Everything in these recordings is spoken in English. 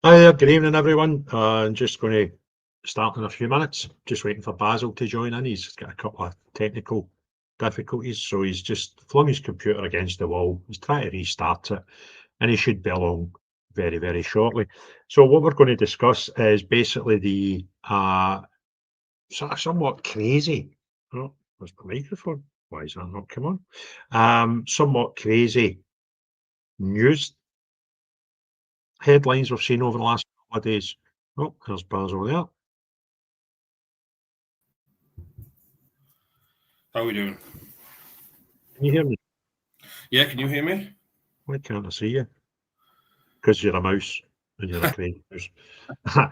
Hi there, good evening everyone. Just going to start in a few minutes. Just waiting for Basil to join in. He's got a couple of technical difficulties, so he's just flung his computer against the wall. He's trying to restart it, and he should be along very, very shortly. So what we're going to discuss is basically the sort of somewhat crazy. Oh, where's the microphone? Why is that not come on? Somewhat crazy news headlines we've seen over the last couple of days. Oh, there's Basil there. How are we doing? Can you hear me? Yeah, can you hear me? Why can't I see you? Because you're a mouse and you're a crazy mouse. I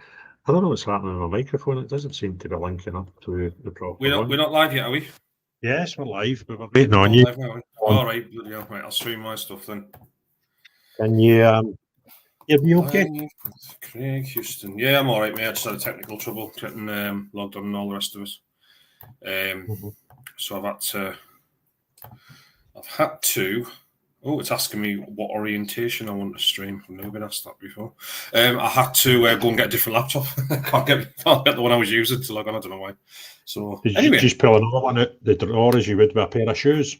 don't know what's happening with my microphone. It doesn't seem to be linking up to the proper We're one. not live yet, are we? Yes, we're live, but we're waiting on you. Live now. All right, yeah, right. I'll stream my stuff then. Can you hear me okay? Craig Houston. Yeah, I'm all right, mate. I just had a technical trouble getting logged on and all the rest of us. So I've had to. Oh, it's asking me what orientation I want to stream. I've never been asked that before. I had to go and get a different laptop. I can't get the one I was using to log on. I don't know why. So Did anyway, you just pull another one out the drawer as you would with a pair of shoes?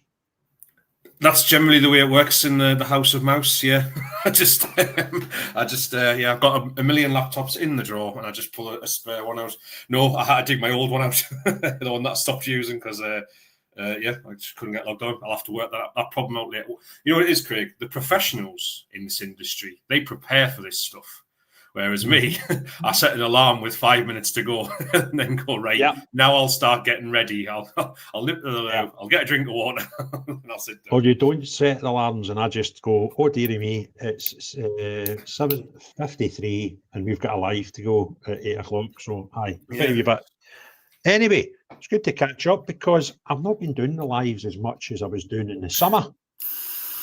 That's generally the way it works in the House of Mouse. Yeah, I've got a million laptops in the drawer, and I just pull a spare one out. No, I had to dig my old one out, the one that I stopped using because I just couldn't get logged on. I'll have to work that problem out later. You know what it is, Craig? The professionals in this industry, they prepare for this stuff. Whereas me, I set an alarm with 5 minutes to go and then go, right, now I'll start getting ready. I'll get a drink of water and I'll sit down. Or you don't set the alarms and I just go, oh dearie me, it's 7:53 and we've got a live to go at 8 o'clock. So maybe, but anyway, it's good to catch up because I've not been doing the lives as much as I was doing in the summer.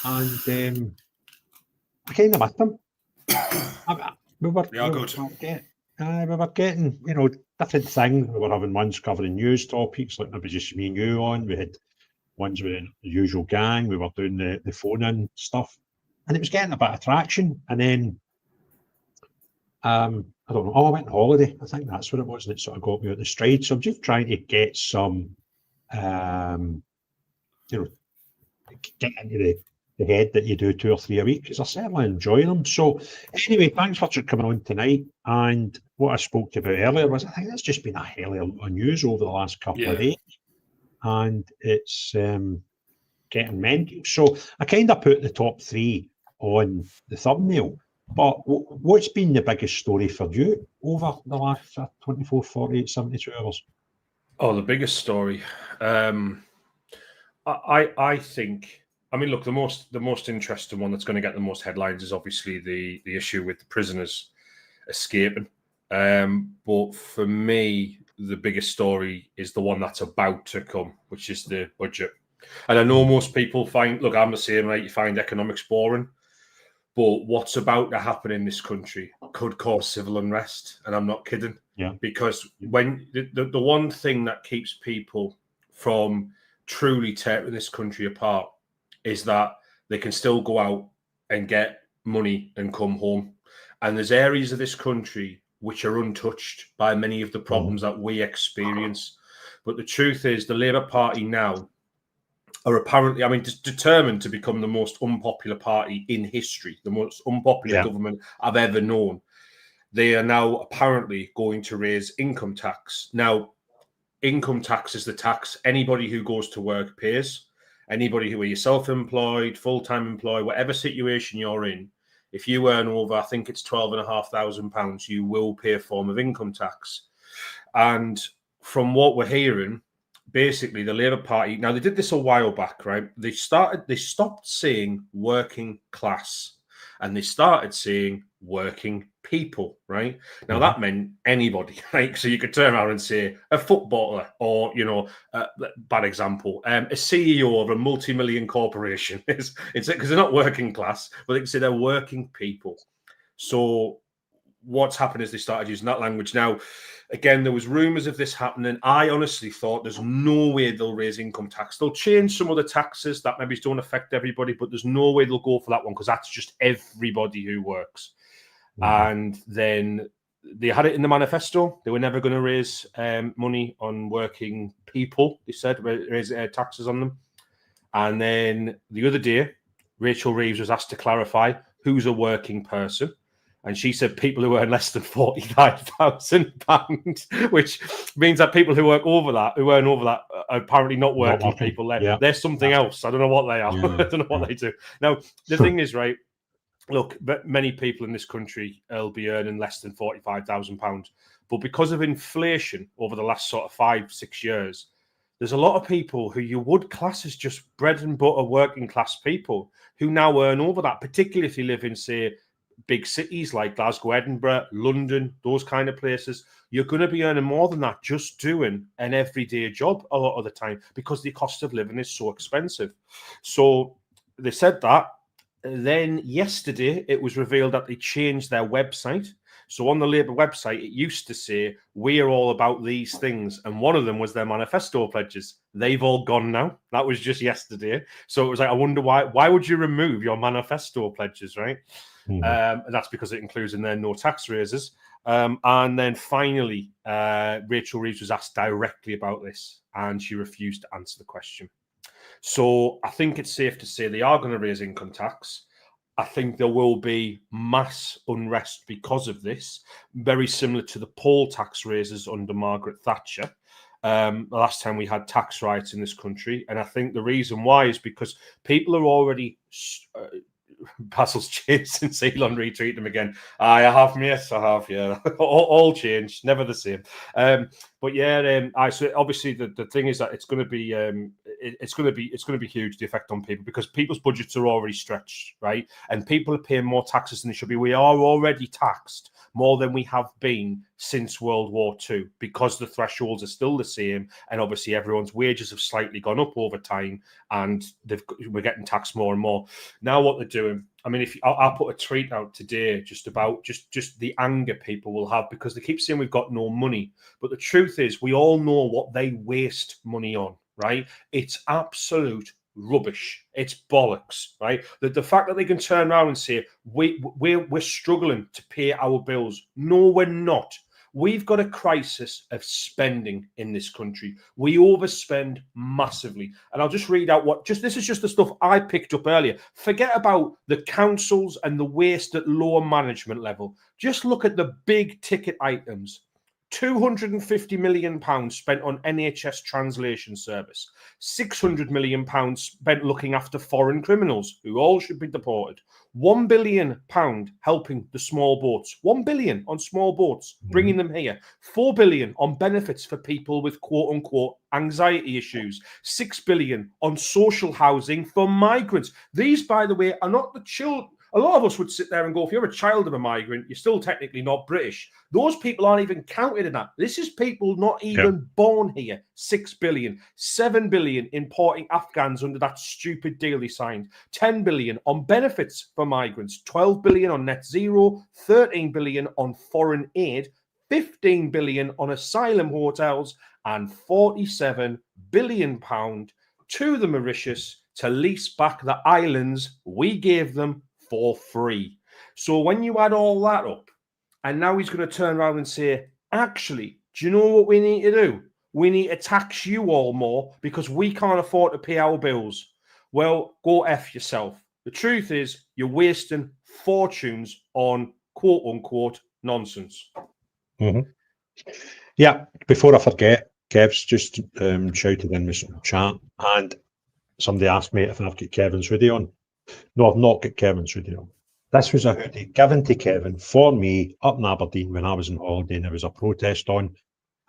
And I kind of missed them. We were getting, different things. We were having ones covering news topics, like maybe just me and you on. We had ones with the usual gang. We were doing the phone-in stuff. And it was getting a bit of traction. And then, I don't know, I went on holiday. I think that's what it was. And it sort of got me out the stride. So I'm just trying to get some, get into the head that you do 2 or 3 a week, because I certainly enjoy them. So anyway, thanks for coming on tonight. And what I spoke to you about earlier was I think there's just been a hell of a lot of news over the last couple of days. And it's getting mental. So I kind of put the top 3 on the thumbnail. But what's been the biggest story for you over the last 24, 48, 72 hours? Oh, the biggest story. I think... I mean, look, the most interesting one that's going to get the most headlines is obviously the issue with the prisoners escaping. But for me, the biggest story is the one that's about to come, which is the budget. And I know most people find, look, I'm the same, right? You find economics boring. But what's about to happen in this country could cause civil unrest. And I'm not kidding. Yeah. Because when the one thing that keeps people from truly tearing this country apart is that they can still go out and get money and come home. And there's areas of this country which are untouched by many of the problems that we experience. But the truth is the Labour Party now are apparently, determined to become the most unpopular party in history, the most unpopular government I've ever known. They are now apparently going to raise income tax. Now, income tax is the tax anybody who goes to work pays. Anybody who are self-employed, full-time employed, whatever situation you're in, if you earn over, I think it's £12,500, you will pay a form of income tax. And from what we're hearing, basically the Labour Party, now they did this a while back, right? They stopped saying working class and they started saying working people, right? Now that meant anybody, right? So you could turn around and say a footballer or, bad example, a CEO of a multi-million corporation. It's because they're not working class, but they can say they're working people. So what's happened is they started using that language. Now, again, there was rumours of this happening. I honestly thought there's no way they'll raise income tax. They'll change some of the taxes that maybe don't affect everybody, but there's no way they'll go for that one because that's just everybody who works. And then they had it in the manifesto. They were never going to raise money on working people, they said, raise taxes on them. And then the other day, Rachel Reeves was asked to clarify who's a working person. And she said people who earn less than £45,000, which means that people who earn over that are apparently not working people. They're something else. I don't know what they are. I don't know what they do. Now, the thing is, right, look, many people in this country will be earning less than £45,000. But because of inflation over the last sort of 5-6 years, there's a lot of people who you would class as just bread and butter working class people who now earn over that, particularly if you live in, say, big cities like Glasgow, Edinburgh, London, those kind of places. You're going to be earning more than that just doing an everyday job a lot of the time because the cost of living is so expensive. So they said that. Then yesterday, it was revealed that they changed their website. So on the Labour website, it used to say, we are all about these things. And one of them was their manifesto pledges. They've all gone now. That was just yesterday. So it was like, I wonder why would you remove your manifesto pledges, right? And that's because it includes in there no tax raises. And then finally, Rachel Reeves was asked directly about this, and she refused to answer the question. So I think it's safe to say they are going to raise income tax. I think there will be mass unrest because of this, very similar to the poll tax raises under Margaret Thatcher. The last time we had tax riots in this country. And I think the reason why is because people are already... Basil's changed since Elon retweeted him again. I have, yes, I have, yeah. all changed, never the same. But yeah, so obviously the thing is that it's going to be huge, the effect on people, because people's budgets are already stretched, right? And people are paying more taxes than they should be. We are already taxed more than we have been since World War II because the thresholds are still the same, and obviously everyone's wages have slightly gone up over time, and we're getting taxed more and more. Now what they're doing, I mean, I'll put a tweet out today just about just the anger people will have because they keep saying we've got no money, but the truth is we all know what they waste money on, right? It's absolute rubbish. It's bollocks, right? The fact that they can turn around and say we're struggling to pay our bills. No, we're not. We've got a crisis of spending in this country. We overspend massively. And I'll just read out this is just the stuff I picked up earlier. Forget about the councils and the waste at lower management level. Just look at the big ticket items. £250 million spent on NHS translation service, £600 million spent looking after foreign criminals who all should be deported, £1 billion helping the small boats, £1 billion on small boats, bringing them here, £4 billion on benefits for people with quote unquote anxiety issues, £6 billion on social housing for migrants. These, by the way, are not the children. A lot of us would sit there and go, if you're a child of a migrant, you're still technically not British. Those people aren't even counted in that. This is people not even born here. 6 billion, 7 billion importing Afghans under that stupid deal they signed, 10 billion on benefits for migrants, 12 billion on net zero, 13 billion on foreign aid, 15 billion on asylum hotels, and 47 billion pound to the Mauritius to lease back the islands we gave them for free. So when you add all that up, and now he's going to turn around and say, actually, do you know what we need to do? We need to tax you all more because we can't afford to pay our bills. Well, go F yourself. The truth is you're wasting fortunes on quote unquote nonsense. Yeah, before I forget, Kev's just shouted in with some chat, and somebody asked me if I've got Kevin's hoodie on. No, I've not got Kevin's hoodie on. This was a hoodie given to Kevin for me up in Aberdeen when I was on holiday, and there was a protest on,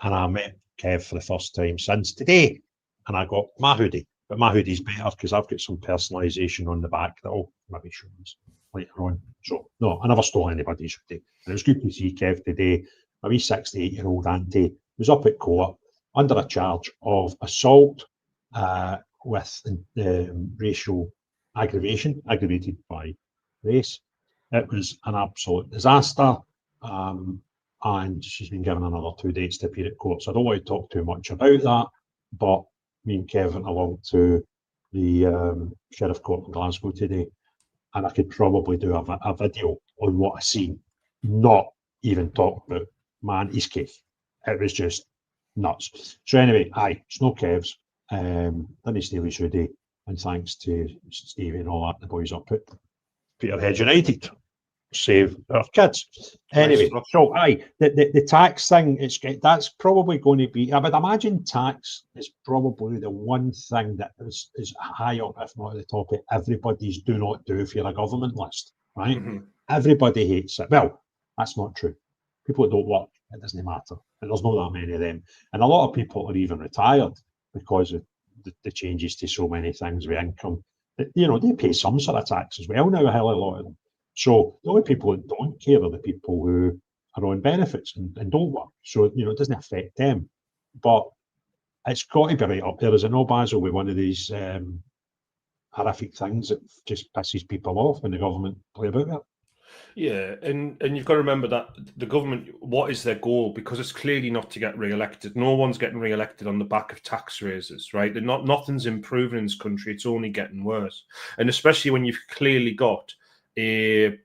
and I met Kev for the first time since today, and I got my hoodie. But my hoodie's better because I've got some personalisation on the back that I'll maybe show us later on. So, no, I never stole anybody's hoodie. And it was good to see Kev today. My wee 68-year-old auntie was up at court under a charge of assault with racial aggravation, aggravated by race. It was an absolute disaster, and she's been given another 2 dates to appear at court. So I don't want to talk too much about that, but me and Kevin along to the Sheriff Court in Glasgow today, and I could probably do a video on what I seen not even talk about Mantis Cave. It was just nuts. So anyway, it's no Kevs. Didn't steal his hoodie, and thanks to Stevie and all that, the boys up at Peterhead United. Save our kids. Anyway, Nice. so the tax thing, that's probably going to be, I would imagine tax is probably the one thing that is high up, if not at the top of everybody's do not do if you're a government list, right? Mhm. Everybody hates it. Well, that's not true. People that don't work, it doesn't matter. And there's not that many of them. And a lot of people are even retired because of the changes to so many things with income. You know, they pay some sort of tax as well now, a hell of a lot of them. So the only people that don't care are the people who are on benefits and don't work. So, you know, it doesn't affect them. But it's got to be right up there. There's a no Basil with one of these horrific things that just pisses people off when the government play about it. Yeah, and you've got to remember that the government, what is their goal? Because it's clearly not to get re-elected. No one's getting re-elected on the back of tax raises, right? Nothing's improving in this country. It's only getting worse. And especially when you've clearly got the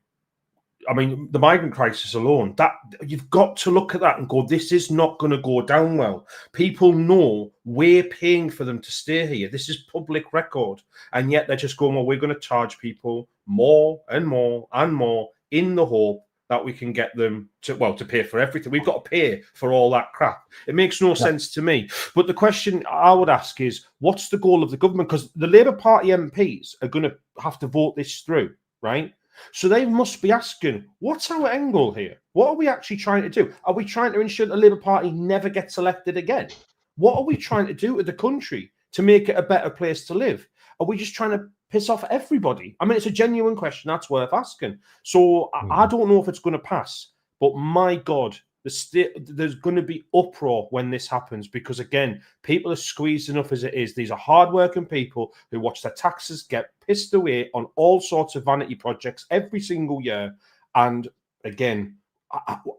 migrant crisis alone, that you've got to look at that and go, this is not going to go down well. People know we're paying for them to stay here. This is public record. And yet they're just going, well, we're going to charge people more and more and more in the hope that we can get them to pay for everything. We've got to pay for all that crap. It makes no sense to me. But the question I would ask is, what's the goal of the government? Because the Labour Party MPs are going to have to vote this through, right? So they must be asking, what's our end goal here? What are we actually trying to do? Are we trying to ensure the Labour Party never gets elected again? What are we trying to do to the country to make it a better place to live? Are we just trying to piss off everybody? I mean, it's a genuine question that's worth asking. So I don't know if it's going to pass, but my God, there's going to be uproar when this happens because, again, people are squeezed enough as it is. These are hardworking people who watch their taxes get pissed away on all sorts of vanity projects every single year. And again,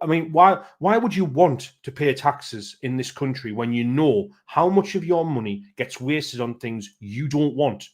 I mean, why would you want to pay taxes in this country when you know how much of your money gets wasted on things you don't want?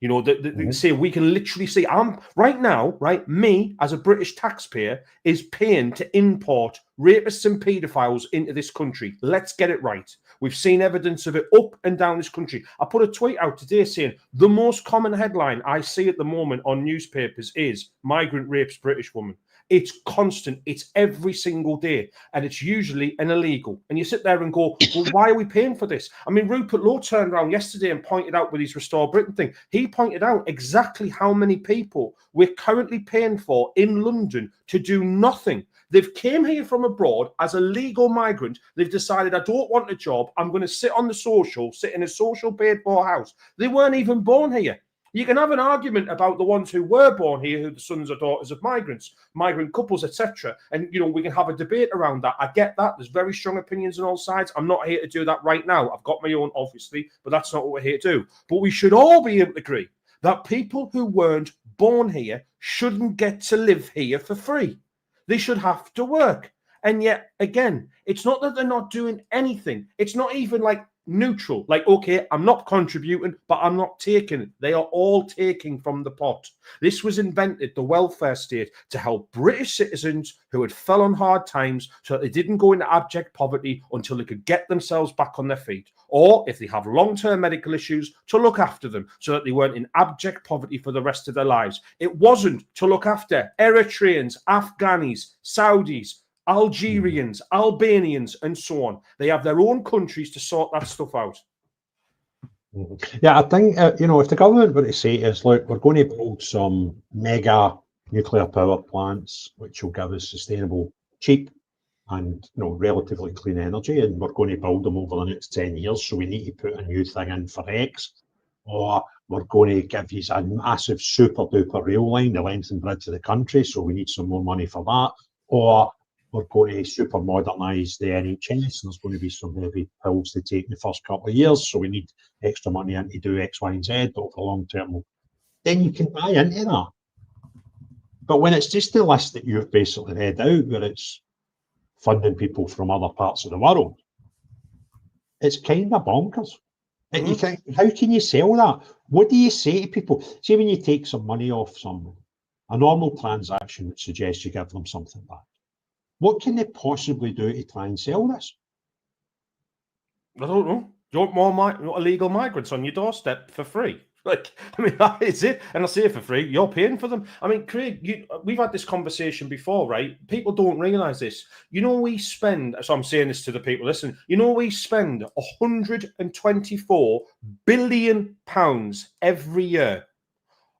You know, say we can literally see, I'm right now, right? Me as a British taxpayer is paying to import rapists and paedophiles into this country. Let's get it right. We've seen evidence of it up and down this country. I put a tweet out today saying the most common headline I see at the moment on newspapers is migrant rapes British woman. It's constant. It's every single day. And it's usually an illegal. And you sit there and go, well, why are we paying for this? I mean, Rupert Lowe turned around yesterday and pointed out with his Restore Britain thing, he pointed out exactly how many people we're currently paying for in London to do nothing. They've came here from abroad as a legal migrant. They've decided, I don't want a job. I'm going to sit on the social, sit in a social paid for house. They weren't even born here. You can have an argument about the ones who were born here, who the sons or daughters of migrants, migrant couples, etc. And, you know, we can have a debate around that. I get that. There's very strong opinions on all sides. I'm not here to do that right now. I've got my own, obviously, but that's not what we're here to do. But we should all be able to agree that people who weren't born here shouldn't get to live here for free. They should have to work. And yet, again, it's not that they're not doing anything. It's not even like neutral, like, okay, I'm not contributing, but I'm not taking. They are all taking from the pot. This was invented, the welfare state, to help British citizens who had fell on hard times so that they didn't go into abject poverty until they could get themselves back on their feet. Or if they have long-term medical issues, to look after them so that they weren't in abject poverty for the rest of their lives. It wasn't to look after Eritreans, Afghanis, Saudis, Algerians, Albanians, and so on. They have their own countries to sort that stuff out. Yeah, I think, you know, if the government were to say to us, look, we're going to build some mega nuclear power plants, which will give us sustainable, cheap, and, you know, relatively clean energy, and we're going to build them over the next 10 years, so we need to put a new thing in for X, or we're going to give you a massive super duper rail line, the length and breadth of the country, so we need some more money for that, or we're going to super modernise the NHS, and there's going to be some heavy pills to take in the first couple of years, so we need extra money in to do X, Y, and Z over the long term. Then you can buy into that. But when it's just the list that you've basically read out, where it's funding people from other parts of the world, it's kind of bonkers. And you can, how can you sell that? What do you say to people? See, when you take some money off someone, a normal transaction would suggest you give them something back. What can they possibly do to try and sell this? I don't know. You want more illegal migrants on your doorstep for free? Like, I mean, that is it. And I say it for free. You're paying for them. I mean, Craig, we've had this conversation before, right? People don't realise this. You know, we spend. So I'm saying this to the people. Listen. You know, we spend 124 billion pounds every year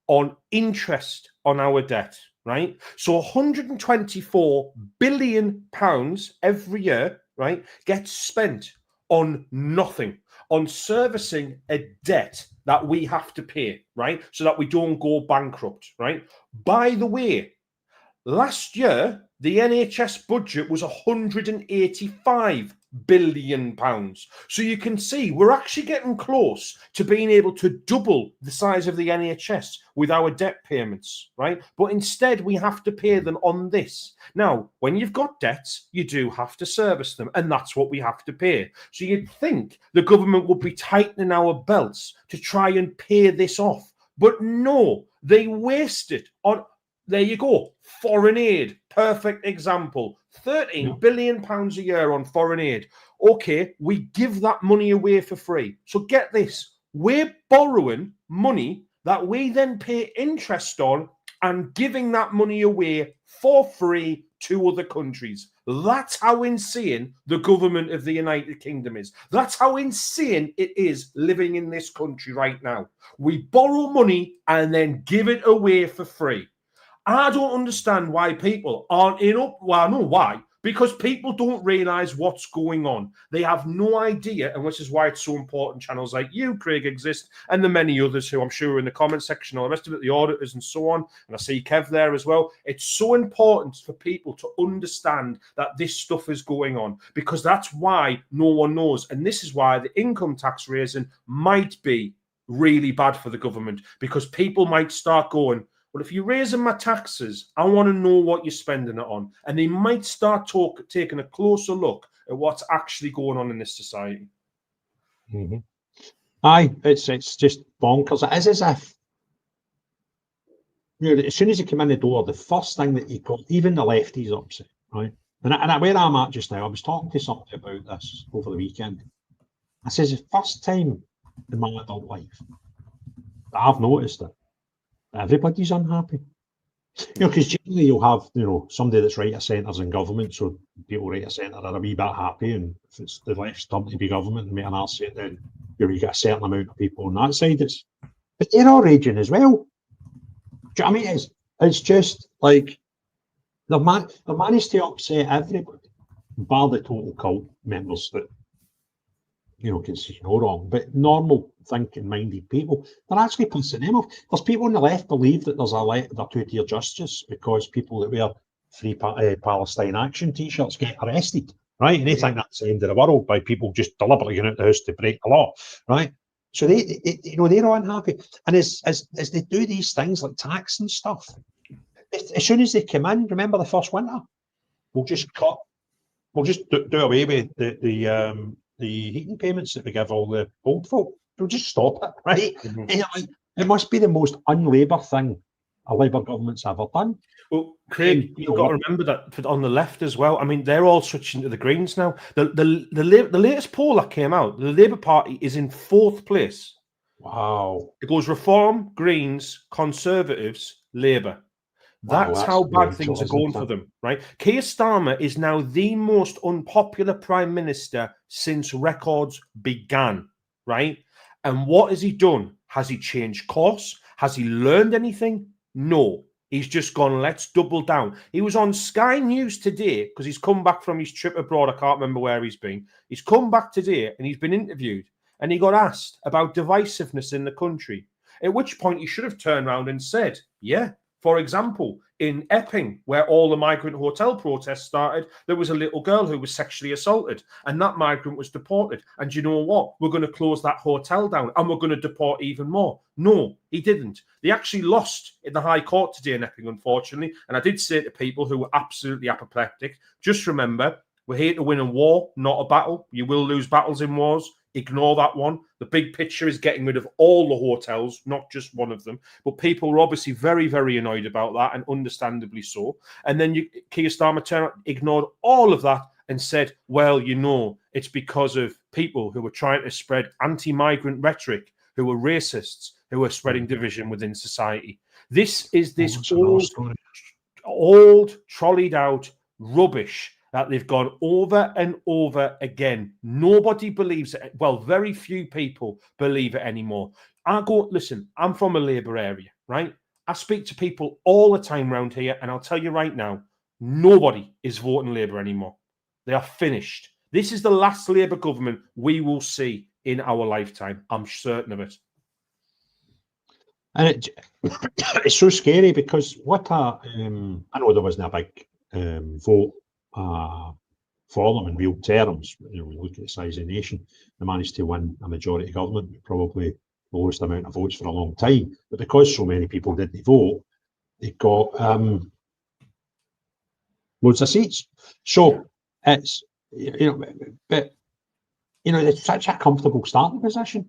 on interest on our debt. Right. So 124 billion pounds every year, right, gets spent on nothing, on servicing a debt that we have to pay, right? So that we don't go bankrupt, right? By the way, last year, the NHS budget was 185 billion pounds. So you can see we're actually getting close to being able to double the size of the NHS with our debt payments, right? But instead, we have to pay them on this. Now, when you've got debts, you do have to service them, and that's what we have to pay. So you'd think the government would be tightening our belts to try and pay this off. But no, they waste it on. There you go. Foreign aid. Perfect example. 13 billion pounds a year on foreign aid. Okay, we give that money away for free. So get this. We're borrowing money that we then pay interest on and giving that money away for free to other countries. That's how insane the government of the United Kingdom is. That's how insane it is living in this country right now. We borrow money and then give it away for free. I don't understand why people aren't in up. Well, I know why. Because people don't realise what's going on. They have no idea, and which is why it's so important channels like you, Craig, exist, and the many others who I'm sure are in the comment section, all the rest of it, the auditors and so on. And I see Kev there as well. It's so important for people to understand that this stuff is going on, because that's why no one knows. And this is why the income tax raising might be really bad for the government, because people might start going, well, if you're raising my taxes, I want to know what you're spending it on. And they might start taking a closer look at what's actually going on in this society. Mm-hmm. Aye, it's just bonkers. It is as if, you know, as soon as you come in the door, the first thing that you got, even the lefties upset, right? And where I'm at just now, I was talking to somebody about this over the weekend. I says, the first time in my adult life that I've noticed it, everybody's unhappy. You know, because generally you'll have, you know, somebody that's right of centres in government, so people right of centre are a wee bit happy, and if it's the left's turn to be government and make an arse it, then you know, you get a certain amount of people on that side. But they're all raging as well. Do you know what I mean? It's just like they've managed to upset everybody, bar the total cult members that, you know, can see no wrong, but normal thinking-minded people, they're actually pissing them off. There's people on the left believe that there's a two-tier justice because people that wear Free Palestine Action T-shirts get arrested, right? And they think that's the end of the world by people just deliberately going out the house to break the law, right? So they you know, they're unhappy, and as they do these things like tax and stuff, as soon as they come in, remember the first winter, we'll just do away with the heating payments that we give all the old folk. We'll just stop it, right? Mm-hmm. And like, it must be the most un-Labour thing a Labour government's ever done. Well, Craig, you've got to remember that on the left as well. I mean, they're all switching to the Greens now. The latest poll that came out, the Labour Party is in 4th place. Wow. It goes Reform, Greens, Conservatives, Labour. That's how bad things are going for them, right? Keir Starmer is now the most unpopular Prime Minister since records began, right? And what has he done? Has he changed course? Has he learned anything? No. He's just gone, let's double down. He was on Sky News today because he's come back from his trip abroad. I can't remember where he's been. He's come back today and he's been interviewed and he got asked about divisiveness in the country, at which point he should have turned around and said, yeah. For example, in Epping, where all the migrant hotel protests started, there was a little girl who was sexually assaulted and that migrant was deported. And you know what? We're going to close that hotel down and we're going to deport even more. No, he didn't. They actually lost in the High Court today in Epping, unfortunately. And I did say to people who were absolutely apoplectic, just remember, we're here to win a war, not a battle. You will lose battles in wars. Ignore that one. The big picture is getting rid of all the hotels, not just one of them. But people were obviously very, very annoyed about that, and understandably so. And then Keir Starmer ignored all of that and said, well, it's because of people who were trying to spread anti-migrant rhetoric, who were racists, who were spreading division within society. This is this old, trolleyed out rubbish that they've gone over and over again. Nobody believes it. Well, very few people believe it anymore. Listen, I'm from a Labour area, right? I speak to people all the time around here, and I'll tell you right now, nobody is voting Labour anymore. They are finished. This is the last Labour government we will see in our lifetime. I'm certain of it. And it's so scary because I know there wasn't a big vote for them in real terms. We look at the size of the nation. They managed to win a majority government, probably the lowest amount of votes for a long time. But because so many people didn't vote, they got loads of seats. So it's it's such a comfortable starting position.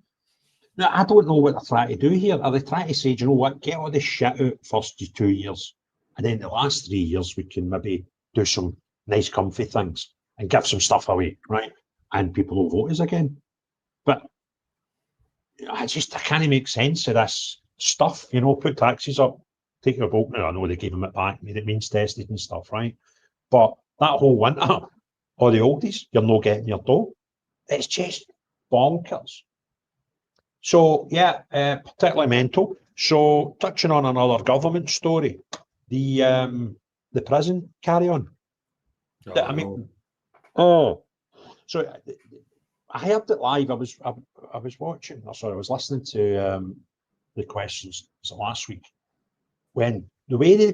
Now, I don't know what they're trying to do here. Are they trying to say, do you know what, get all this shit out first 2 years, and then the last 3 years we can maybe do some nice comfy things and give some stuff away, right? And people will vote us again. But I can't make sense of this stuff, put taxes up, take your vote. Now, I know they gave them it back, made it means tested and stuff, right? But that whole winter, all the oldies, you're not getting your dough. It's just bonkers. So, yeah, particularly mental. So, touching on another government story, the prison carry-on. So I heard it live. I was watching. I was listening to the questions last week when the way the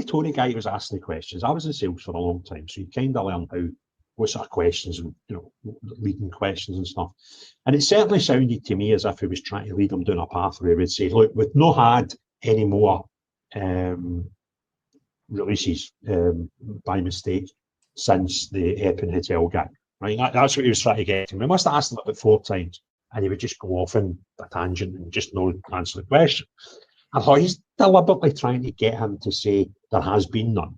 Tory guy was asking the questions. I was in sales for a long time, so you kind of learn what sort of questions and leading questions and stuff. And it certainly sounded to me as if he was trying to lead them down a path where he would say, "Look, we've not had any more releases by mistake since the Epping Hotel gang." Right, that's what he was trying to get to. We must have asked him about 4 times, and he would just go off in a tangent and just not answer the question. I thought he's deliberately trying to get him to say there has been none.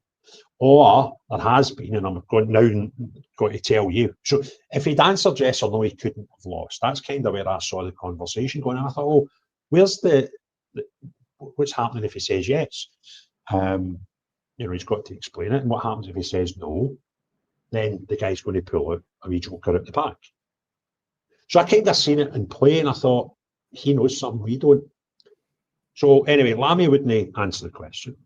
Or there has been, and I'm going to tell you. So if he'd answered yes or no, he couldn't have lost. That's kind of where I saw the conversation going. And I thought, oh, where's what's happening if he says yes? He's got to explain it. And what happens if he says no? Then the guy's going to pull out a wee joker at the back. So I kind of seen it in play, and I thought, he knows something we don't. So anyway, Lammy wouldn't answer the question.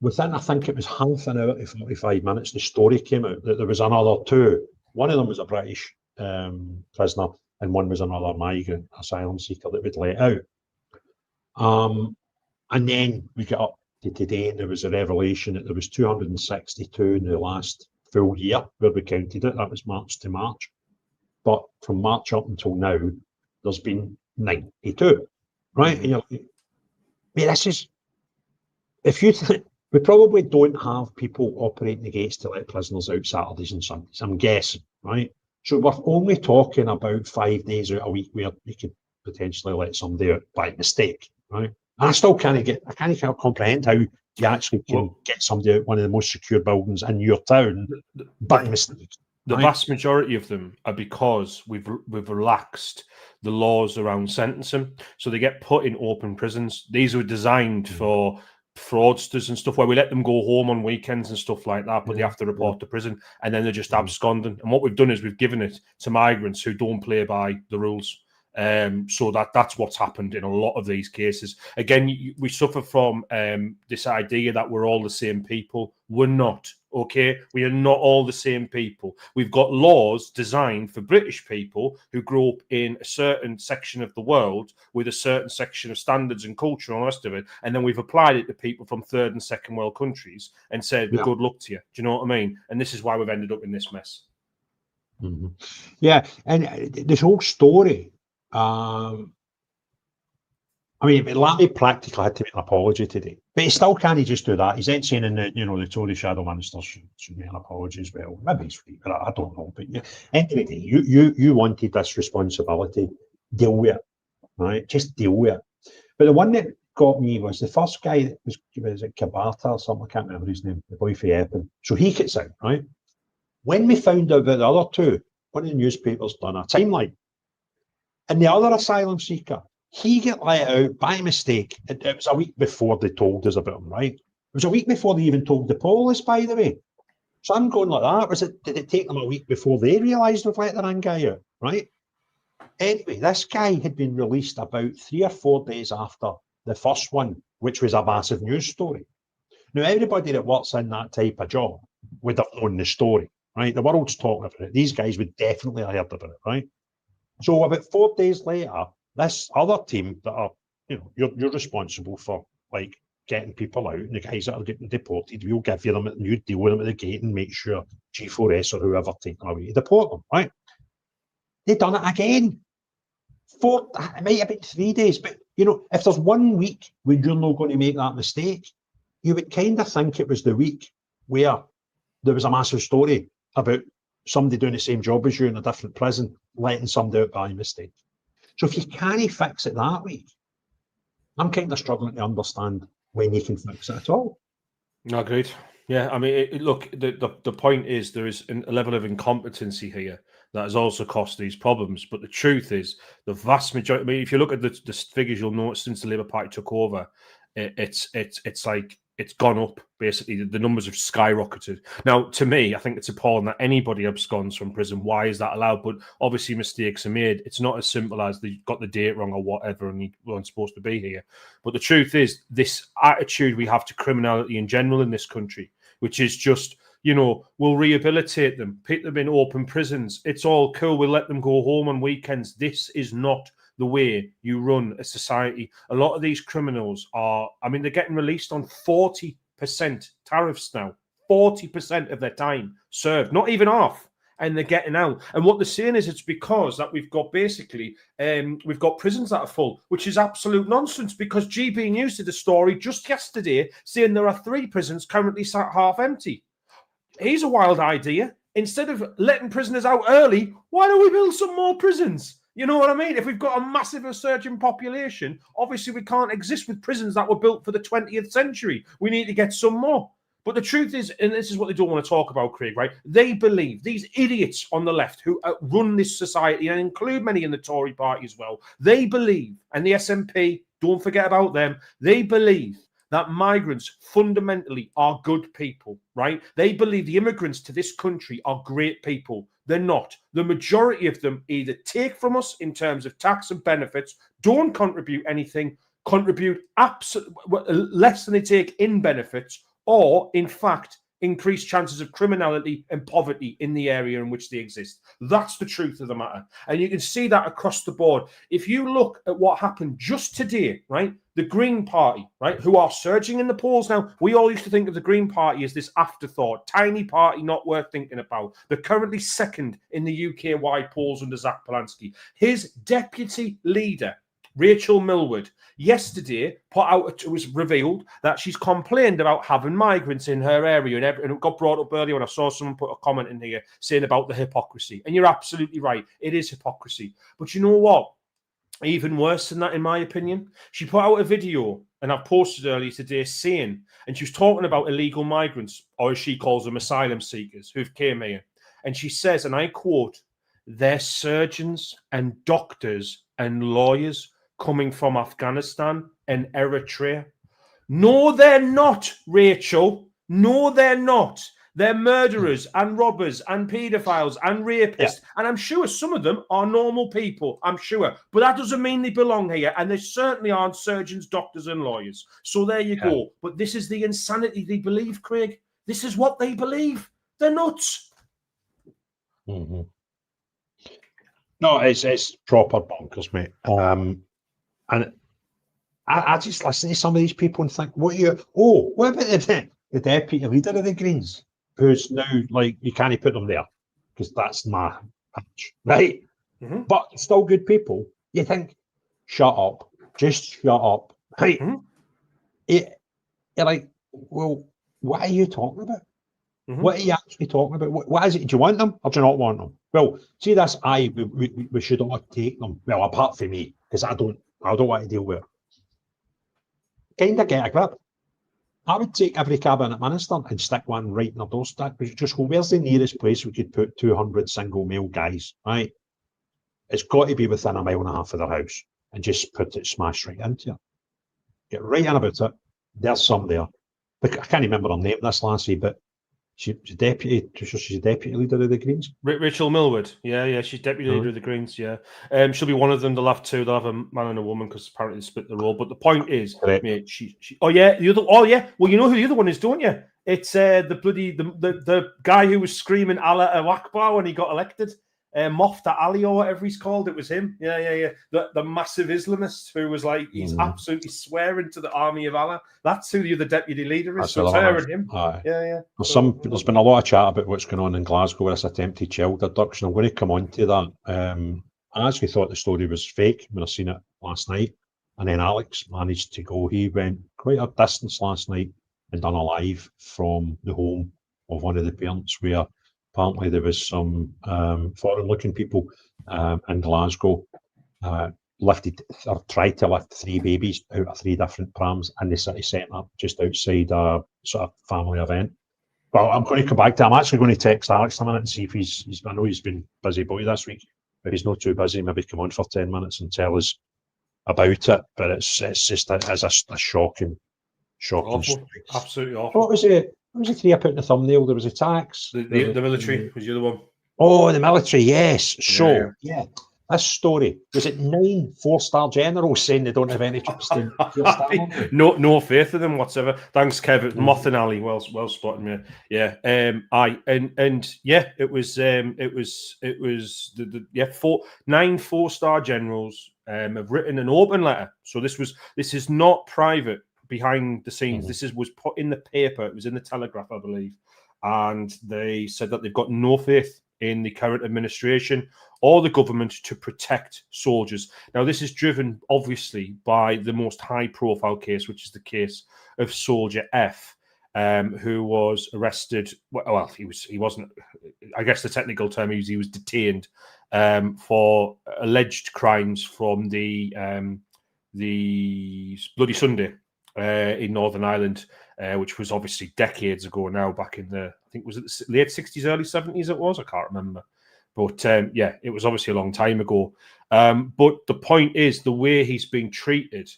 Within, I think it was half an hour to 45 minutes, the story came out that there was another 2. One of them was a British prisoner, and one was another migrant asylum seeker that would let out. And then we got up to today, and there was a revelation that there was 262 in the last full year where we counted it. That was March to March. But from March up until now, there's been 92. Right? Mm-hmm. This is, we probably don't have people operating the gates to let prisoners out Saturdays and Sundays, I'm guessing, right? So we're only talking about 5 days out a week where you could potentially let somebody out by mistake, right? And I still can't comprehend how you actually can get somebody out one of the most secure buildings in your town by mistake. The vast majority of them are because we've relaxed the laws around sentencing, so they get put in open prisons. These were designed for fraudsters and stuff, where we let them go home on weekends and stuff like that, but they have to report to prison, and then they're just absconding. And what we've done is we've given it to migrants who don't play by the rules. So that's what's happened in a lot of these cases. Again, we suffer from this idea that we're all the same people. We're not. Okay, we are not all the same people. We've got laws designed for British people who grew up in a certain section of the world with a certain section of standards and culture and all the rest of it, and then we've applied it to people from third and second world countries and said, good luck to you. Do you know what I mean? And this is why we've ended up in this mess. Mm-hmm. Yeah, and this whole story, I mean, Lammy practically had to make an apology today, but he still can't just do that. He's then saying in the, the Tory shadow ministers should make an apology as well. Maybe he's free, but I don't know. But end of the day, you wanted this responsibility. Deal with it, right? Just deal with it. But the one that got me was the first guy that was it Kabata or something? I can't remember his name. The boy for Epping. So he gets out, right? When we found out about the other two, one of the newspapers done a timeline, and the other asylum seeker. He got let out by mistake. It was a week before they told us about him, right? It was a week before they even told the police, by the way. So I'm going like that. Did it take them a week before they realised they've let the wrong guy out, right? Anyway, this guy had been released about 3 or 4 days after the first one, which was a massive news story. Now, everybody that works in that type of job would have known the story, right? The world's talking about it. These guys would definitely have heard about it, right? So about 4 days later, this other team that are, you're responsible for like getting people out, and the guys that are getting deported, we'll give you them, and you deal with them at the gate and make sure G4S or whoever take them away to deport them, right? They've done it again. It might have been 3 days, but if there's 1 week when you're not going to make that mistake, you would kind of think it was the week where there was a massive story about somebody doing the same job as you in a different prison, letting somebody out by mistake. So if you can't fix it that week, I'm kind of struggling to understand when you can fix it at all. No, agreed. Yeah, I mean, look, the point is there is a level of incompetency here that has also caused these problems. But the truth is, the vast majority. I mean, if you look at the figures, you'll notice since the Labour Party took over, it's like it's gone up. Basically, the numbers have skyrocketed. Now, to me, I think it's appalling that anybody absconds from prison. Why is that allowed? But obviously, mistakes are made. It's not as simple as they got the date wrong or whatever, and he wasn't supposed to be here. But the truth is, this attitude we have to criminality in general in this country, which is just, we'll rehabilitate them, put them in open prisons. It's all cool. We'll let them go home on weekends. This is not the way you run a society. A lot of these criminals they're getting released on 40% tariffs now. 40% of their time served, not even half, and they're getting out. And what they're saying is it's because that we've got we've got prisons that are full, which is absolute nonsense, because GB News did a story just yesterday saying there are 3 prisons currently sat half empty. Here's a wild idea. Instead of letting prisoners out early, why don't we build some more prisons? You know what I mean? If we've got a massive resurgent population, obviously we can't exist with prisons that were built for the 20th century. We need to get some more. But the truth is, and this is what they don't want to talk about, Craig, right? They believe, these idiots on the left who run this society, and include many in the Tory party as well, they believe, and the SNP, don't forget about them, they believe that migrants fundamentally are good people, right? They believe the immigrants to this country are great people. They're not. The majority of them either take from us in terms of tax and benefits, don't contribute anything, contribute less than they take in benefits, or, in fact, increased chances of criminality and poverty in the area in which they exist. That's the truth of the matter. And you can see that across the board. If you look at what happened just today, right, the Green Party, right, who are surging in the polls now, we all used to think of the Green Party as this afterthought, tiny party not worth thinking about. They're currently second in the UK-wide polls under Zach Polanski. His deputy leader, Rachel Millward, yesterday it was revealed that she's complained about having migrants in her area, and it got brought up earlier when I saw someone put a comment in here saying about the hypocrisy. And you're absolutely right. It is hypocrisy. But you know what? Even worse than that, in my opinion, she put out a video, and I've posted earlier today, saying, and she was talking about illegal migrants, or as she calls them, asylum seekers, who've came here. And she says, and I quote, "They're surgeons and doctors and lawyers coming from Afghanistan and Eritrea." No, they're not, Rachel. No, they're not. They're murderers and robbers and paedophiles and rapists. Yeah. And I'm sure some of them are normal people, I'm sure. But that doesn't mean they belong here. And they certainly aren't surgeons, doctors and lawyers. So there you go. But this is the insanity they believe, Craig. This is what they believe. They're nuts. Mm-hmm. No, it's proper bonkers, mate. And I just listen to some of these people and think, what about the deputy leader of the Greens, who's now like, you can't put them there because that's my patch, right? Mm-hmm. But still good people. You think, shut up. just shut up. Right? Mhm. You're like, well, what are you talking about? Mhm. What are you actually talking about? What is it? Do you want them or do you not want them? Well, see this. We should all take them. Well, apart from me, because I don't want to deal with it. Kind of get a grip. I would take every cabinet minister and stick one right in their doorstep. We just go, where's the nearest place we could put 200 single male guys? Right? It's got to be within a mile and a half of their house, and just put it smash right into it. Get right in about it. There's some there. I can't remember her name this last week, but she's deputy leader of the Greens. Rachel Millward, yeah, she's deputy leader of the Greens. Yeah, she'll be one of them. They'll have two. They'll have a man and a woman because apparently they split the role. But the point is, mate, she. Oh yeah, the other. Oh yeah. Well, you know who the other one is, don't you? It's the guy who was screaming Allah Akbar when he got elected. Mofta Ali or whatever he's called. It was him. Yeah. The massive Islamist who was like, he's absolutely swearing to the army of Allah. That's who the other deputy leader is. So it's her and him. Yeah. There's been a lot of chat about what's going on in Glasgow with this attempted child abduction. I'm going to come on to that. I actually thought the story was fake when I seen it last night. And then Alex managed to go. He went quite a distance last night and done a live from the home of one of the parents where apparently there was some foreign-looking people in Glasgow lifted or tried to lift 3 babies out of 3 different prams in the city centre just outside a sort of family event. Well, I'm going to come back to. I'm actually going to text Alex in a minute and see if he's. I know he's been busy boy this week, but he's not too busy. Maybe come on for 10 minutes and tell us about it. But it's just a shocking Awful. story. Absolutely awful. What was it? What was the 3 I put in the thumbnail? There was a tax. The military was the other one. Oh, the military, yes. So, yeah. This story, was it 9 4-star generals saying they don't have any trust in no faith in them whatsoever. Thanks, Kev. Moth and Ali, well spotted me. Yeah. It was 9 4-star generals have written an open letter. So this is not private behind the scenes. This was put in the paper. It was in the Telegraph, I believe. And they said that they've got no faith in the current administration or the government to protect soldiers. Now, this is driven, obviously, by the most high-profile case, which is the case of Soldier F, who was arrested. Well, he wasn't. I guess the technical term is he was detained for alleged crimes from the Bloody Sunday in Northern Ireland, which was obviously decades ago now, back in the, I think, was it the late 60s, early 70s it was? I can't remember. But it was obviously a long time ago. But the point is, the way he's being treated,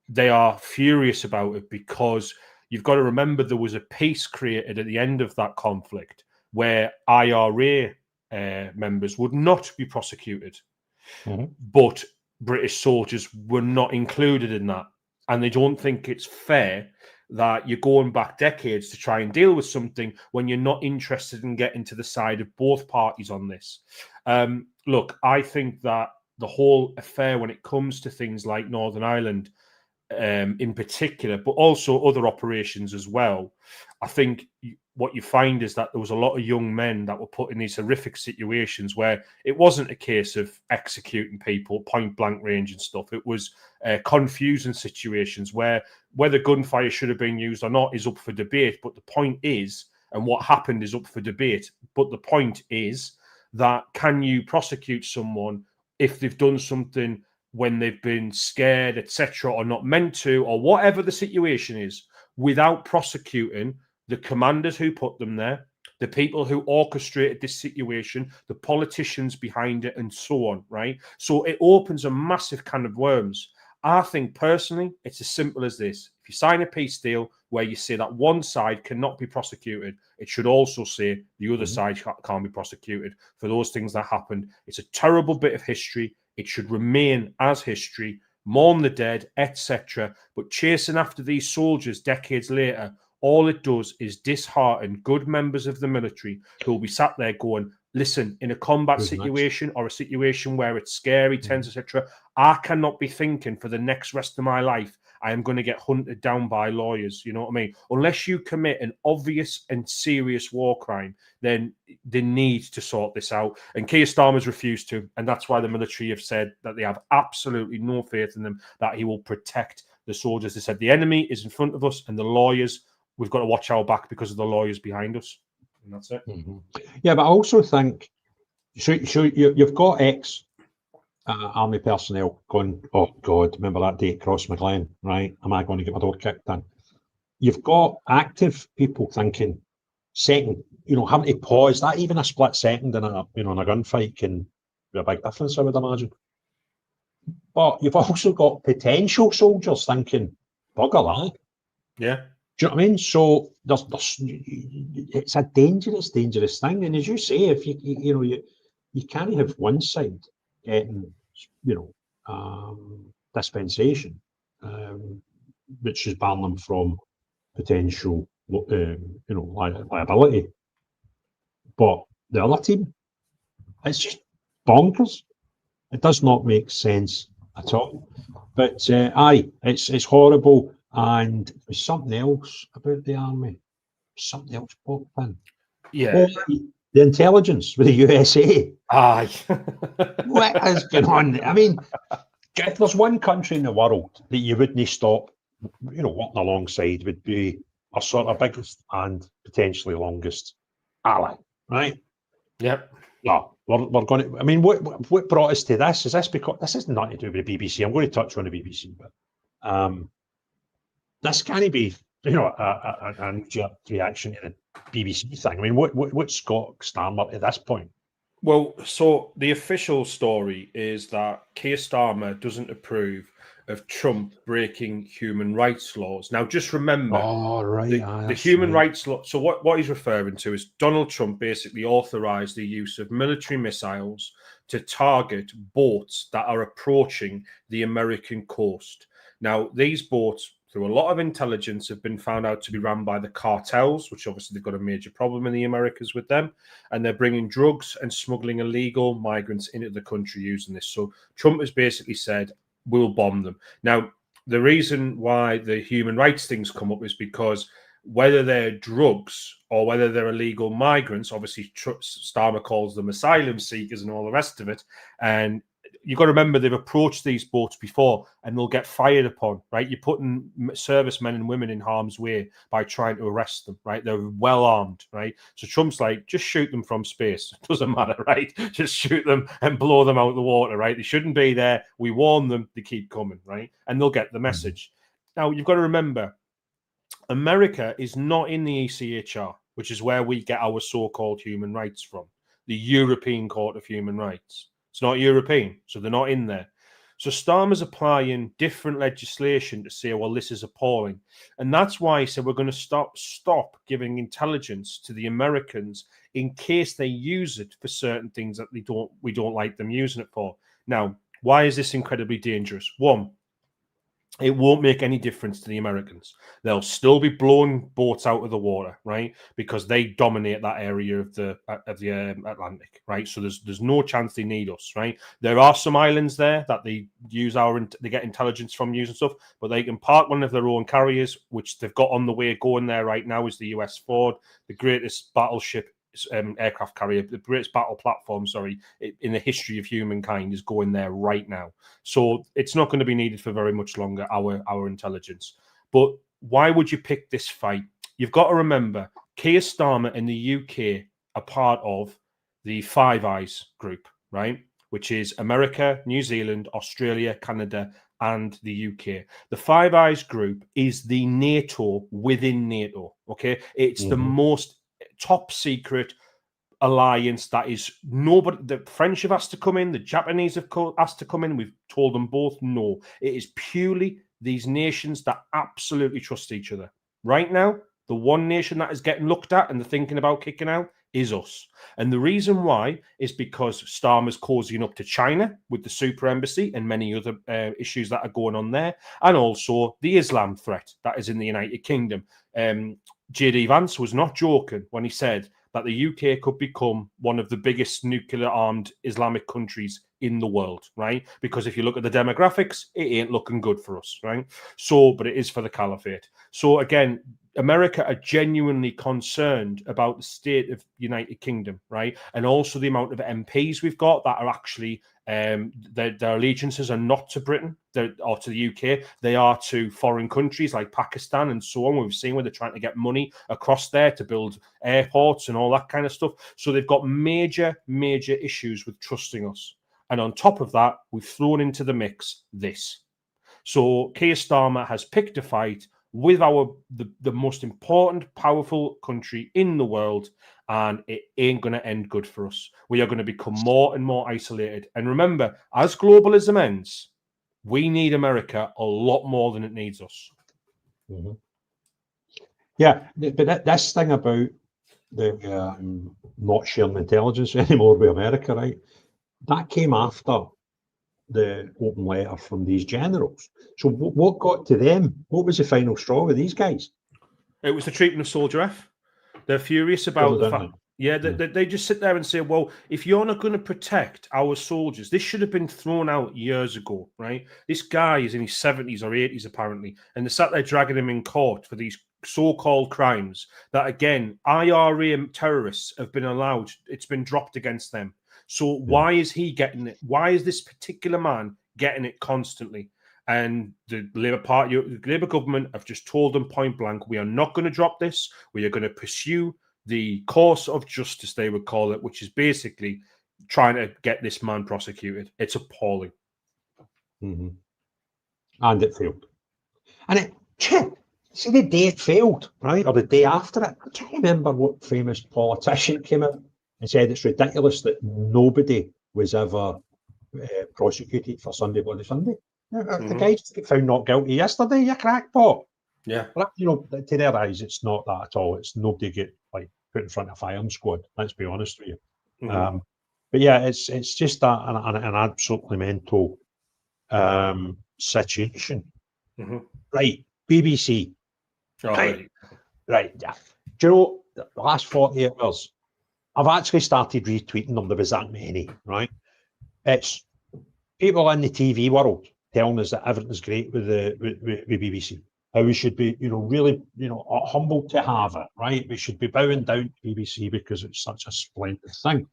they are furious about it because you've got to remember there was a peace created at the end of that conflict where IRA members would not be prosecuted. But British soldiers were not included in that. And they don't think it's fair that you're going back decades to try and deal with something when you're not interested in getting to the side of both parties on this. Look, I think that the whole affair when it comes to things like Northern Ireland in particular, but also other operations as well, I think what you find is that there was a lot of young men that were put in these horrific situations where it wasn't a case of executing people point blank range and stuff. It was confusing situations where whether gunfire should have been used or not is up for debate. But the point is, and what happened is up for debate. But the point is that can you prosecute someone if they've done something when they've been scared, etc., or not meant to, or whatever the situation is, without prosecuting the commanders who put them there, the people who orchestrated this situation, the politicians behind it, and so on, right? So it opens a massive can of worms. I think personally, it's as simple as this. If you sign a peace deal where you say that one side cannot be prosecuted, it should also say the other side can't be prosecuted for those things that happened. It's a terrible bit of history. It should remain as history, mourn the dead, etc. But chasing after these soldiers decades later, all it does is dishearten good members of the military who will be sat there going, listen, in a combat situation or a situation where it's scary, tense, etc., I cannot be thinking for the next rest of my life, I am going to get hunted down by lawyers. You know what I mean? Unless you commit an obvious and serious war crime, then they need to sort this out. And Keir Starmer's refused to. And that's why the military have said that they have absolutely no faith in them, that he will protect the soldiers. They said the enemy is in front of us and the lawyers, we've got to watch our back because of the lawyers behind us. And that's it. Yeah, but I also think, so you've got army personnel going, oh God, remember that day at Crossmaglen, right? Am I going to get my door kicked in? You've got active people thinking, second, having to pause, that even a split second in a gunfight can be a big difference, I would imagine. But you've also got potential soldiers thinking, bugger that. Yeah. Do you know what I mean? So it's a dangerous thing. And as you say, if you can't have one side getting, dispensation, which is barring them from potential, liability. But the other team, it's just bonkers. It does not make sense at all. But it's horrible. And there's something else about the army. Something else popped in. Yeah. The intelligence with the USA. Aye. What is going on? I mean, if there's one country in the world that you wouldn't stop, working alongside, would be our sort of biggest and potentially longest ally, right? Yep. No, we're going to. I mean, what brought us to this? Is this because this is nothing to do with the BBC? I'm going to touch on the BBC, but this can't be, a knee-jerk reaction to the BBC thing. I mean, what's got Starmer at this point? Well, so the official story is that Keir Starmer doesn't approve of Trump breaking human rights laws. Now, just remember, the human rights law. So what he's referring to is Donald Trump basically authorized the use of military missiles to target boats that are approaching the American coast. Now, these boats, through a lot of intelligence, have been found out to be run by the cartels, which obviously they've got a major problem in the Americas with them. And they're bringing drugs and smuggling illegal migrants into the country using this. So Trump has basically said, we'll bomb them. Now, the reason why the human rights things come up is because whether they're drugs or whether they're illegal migrants, obviously Starmer calls them asylum seekers and all the rest of it. And you've got to remember they've approached these boats before and they'll get fired upon, right? You're putting servicemen and women in harm's way by trying to arrest them, right? They're well armed, right? So Trump's like, just shoot them from space. It doesn't matter, right? Just shoot them and blow them out of the water, right? They shouldn't be there. We warn them, they keep coming, right? And they'll get the message. Now, you've got to remember, America is not in the ECHR, which is where we get our so-called human rights from, the European Court of Human Rights. It's not European, so they're not in there. So Starmer's applying different legislation to say, well, this is appalling. And that's why he said we're going to stop giving intelligence to the Americans in case they use it for certain things that we don't like them using it for. Now, why is this incredibly dangerous? One, it won't make any difference to the Americans. They'll still be blowing boats out of the water, right? Because they dominate that area of the Atlantic, right? So there's no chance they need us, right? There are some islands there that they get intelligence from using stuff, but they can park one of their own carriers, which they've got on the way going there right now. Is the US Ford, the greatest battleship aircraft carrier, the greatest battle platform, in the history of humankind, is going there right now. So it's not going to be needed for very much longer, our intelligence. But why would you pick this fight? You've got to remember, Keir Starmer in the UK are part of the Five Eyes group, right? Which is America, New Zealand, Australia, Canada, and the UK. The Five Eyes group is the NATO within NATO, okay? It's the most top secret alliance that is nobody. The French have asked to come in, the Japanese have asked to come in. We've told them both no. It is purely these nations that absolutely trust each other. Right now, the one nation that is getting looked at and they're thinking about kicking out is us. And the reason why is because Starmer's cozying up to China with the super embassy and many other issues that are going on there, and also the Islam threat that is in the United Kingdom. J.D. Vance was not joking when he said that the UK could become one of the biggest nuclear-armed Islamic countries in the world, right? Because if you look at the demographics, it ain't looking good for us, right? So, but it is for the caliphate. So again, America are genuinely concerned about the state of United Kingdom, right? And also the amount of MPs we've got that are actually their allegiances are not to Britain or to the UK. They are to foreign countries like Pakistan and so on. We've seen where they're trying to get money across there to build airports and all that kind of stuff. So they've got major issues with trusting us. And on top of that, we've thrown into the mix this. So Keir Starmer has picked a fight with the most important, powerful country in the world, and it ain't going to end good for us. We are going to become more and more isolated. And remember, as globalism ends, we need America a lot more than it needs us. Mm-hmm. Yeah, but this thing about the not sharing intelligence anymore with America, right? That came after the open letter from these generals. So what got to them? What was the final straw with these guys? It was the treatment of Soldier F. They're furious about the fact. Yeah, they just sit there and say, well, if you're not going to protect our soldiers, this should have been thrown out years ago, right? This guy is in his 70s or 80s, apparently, and they sat there dragging him in court for these so-called crimes that, again, IRA terrorists have been allowed. It's been dropped against them. So why is he getting it? Why is this particular man getting it constantly? And the Labour government have just told them point blank, we are not going to drop this. We are going to pursue the course of justice, they would call it, which is basically trying to get this man prosecuted. It's appalling. Mm-hmm. And it failed. And see, the day it failed, right, or the day after it, I can't remember what famous politician came out and said it's ridiculous that nobody was ever prosecuted for Sunday Bloody Sunday. The guy just got found not guilty yesterday, you crackpot. Yeah. But, to their eyes, it's not that at all. It's nobody get put in front of a firing squad, let's be honest with you. Mm-hmm. But yeah, it's just an absolutely mental situation. Mm-hmm. Right, BBC. Oh, right, yeah. Do you know, the last 48 hours, I've actually started retweeting them. There was that many, right? It's people in the TV world telling us that everything's great with BBC. How we should be, really, humbled to have it, right? We should be bowing down to BBC because it's such a splendid thing.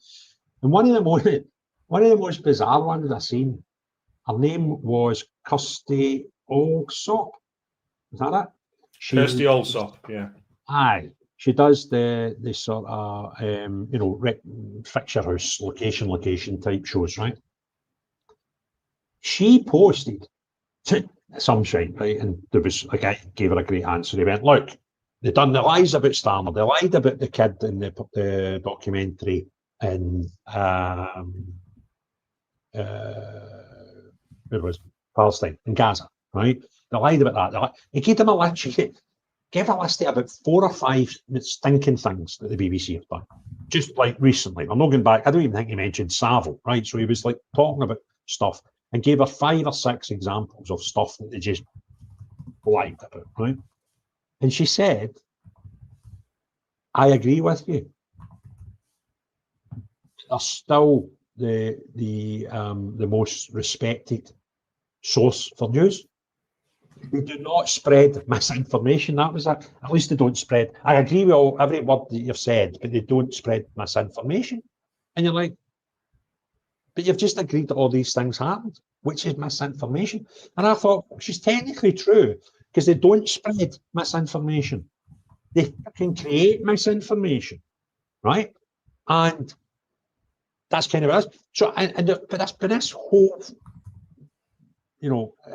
And one of the most bizarre ones I've seen, her name was Kirsty Allsopp. Is that it? Kirsty Allsopp, yeah. Aye. She does the sort of, Fixture House location type shows, right? She posted some shite, right? And there was a guy gave her a great answer. He went, look, they done the lies about Starmer. They lied about the kid in the documentary in where was Palestine, in Gaza, right? They lied about that. He gave them a list. She gave a list of about 4 or 5 stinking things that the BBC have done. Just like recently. I'm not going back. I don't even think he mentioned Savile, right? So he was like talking about stuff and gave her 5 or 6 examples of stuff that they just lied about, right? And she said, I agree with you. They're still the most respected source for news. They do not spread misinformation. That was it. At least they don't spread. I agree with every word that you've said, but they don't spread misinformation. And you're like, but you've just agreed that all these things happened, which is misinformation. And I thought, she's technically true, because they don't spread misinformation. They can create misinformation, right? And that's kind of it. So, but this whole,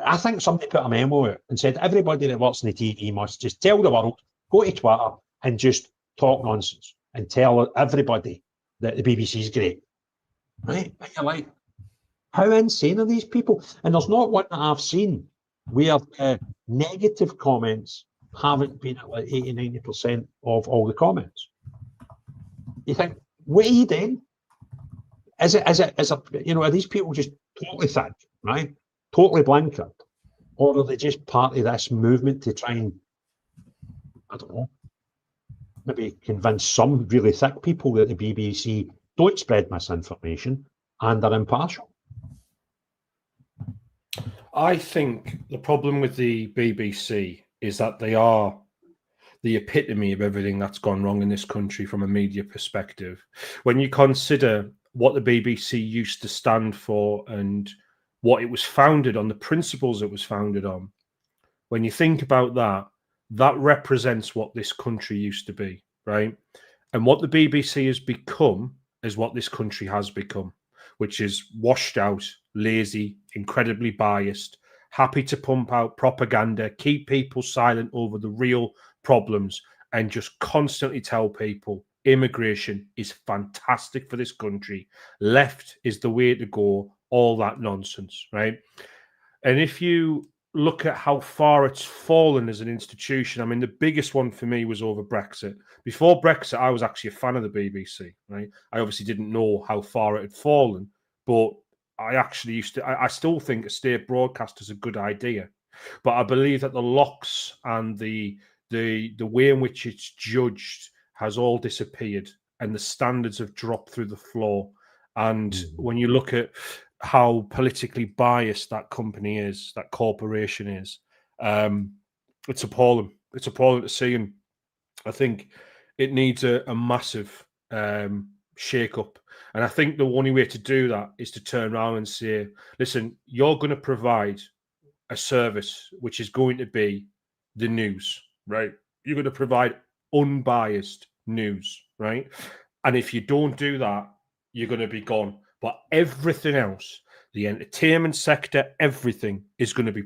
I think somebody put a memo out and said everybody that works in the TV must just tell the world, go to Twitter and just talk nonsense and tell everybody that the BBC is great. Right? And you're like, how insane are these people? And there's not one that I've seen where negative comments haven't been at like 80-90% of all the comments. You think, what are you doing? Are these people just totally thick, right? Totally blankered? Or are they just part of this movement to try and, I don't know, maybe convince some really thick people that the BBC don't spread misinformation and are impartial? I think the problem with the BBC is that they are the epitome of everything that's gone wrong in this country from a media perspective. When you consider what the BBC used to stand for and what it was founded on, the principles it was founded on, when you think about that, that represents what this country used to be, right? And what the BBC has become is what this country has become, which is washed out, lazy, incredibly biased, happy to pump out propaganda, keep people silent over the real problems, and just constantly tell people immigration is fantastic for this country. Left is the way to go, all that nonsense, right? And if you look at how far it's fallen as an institution, I mean, the biggest one for me was over Brexit. Before Brexit, I was actually a fan of the BBC, right? I obviously didn't know how far it had fallen, but I actually used to, I still think a state broadcast is a good idea. But I believe that the locks and the way in which it's judged has all disappeared and the standards have dropped through the floor. And when you look at how politically biased that company is, that corporation is, it's appalling. It's appalling to see, and I think it needs a massive shake up. And I think the only way to do that is to turn around and say, listen, you're going to provide a service which is going to be the news, right? You're going to provide unbiased news, right? And if you don't do that, you're going to be gone. But everything else, the entertainment sector, everything is going to be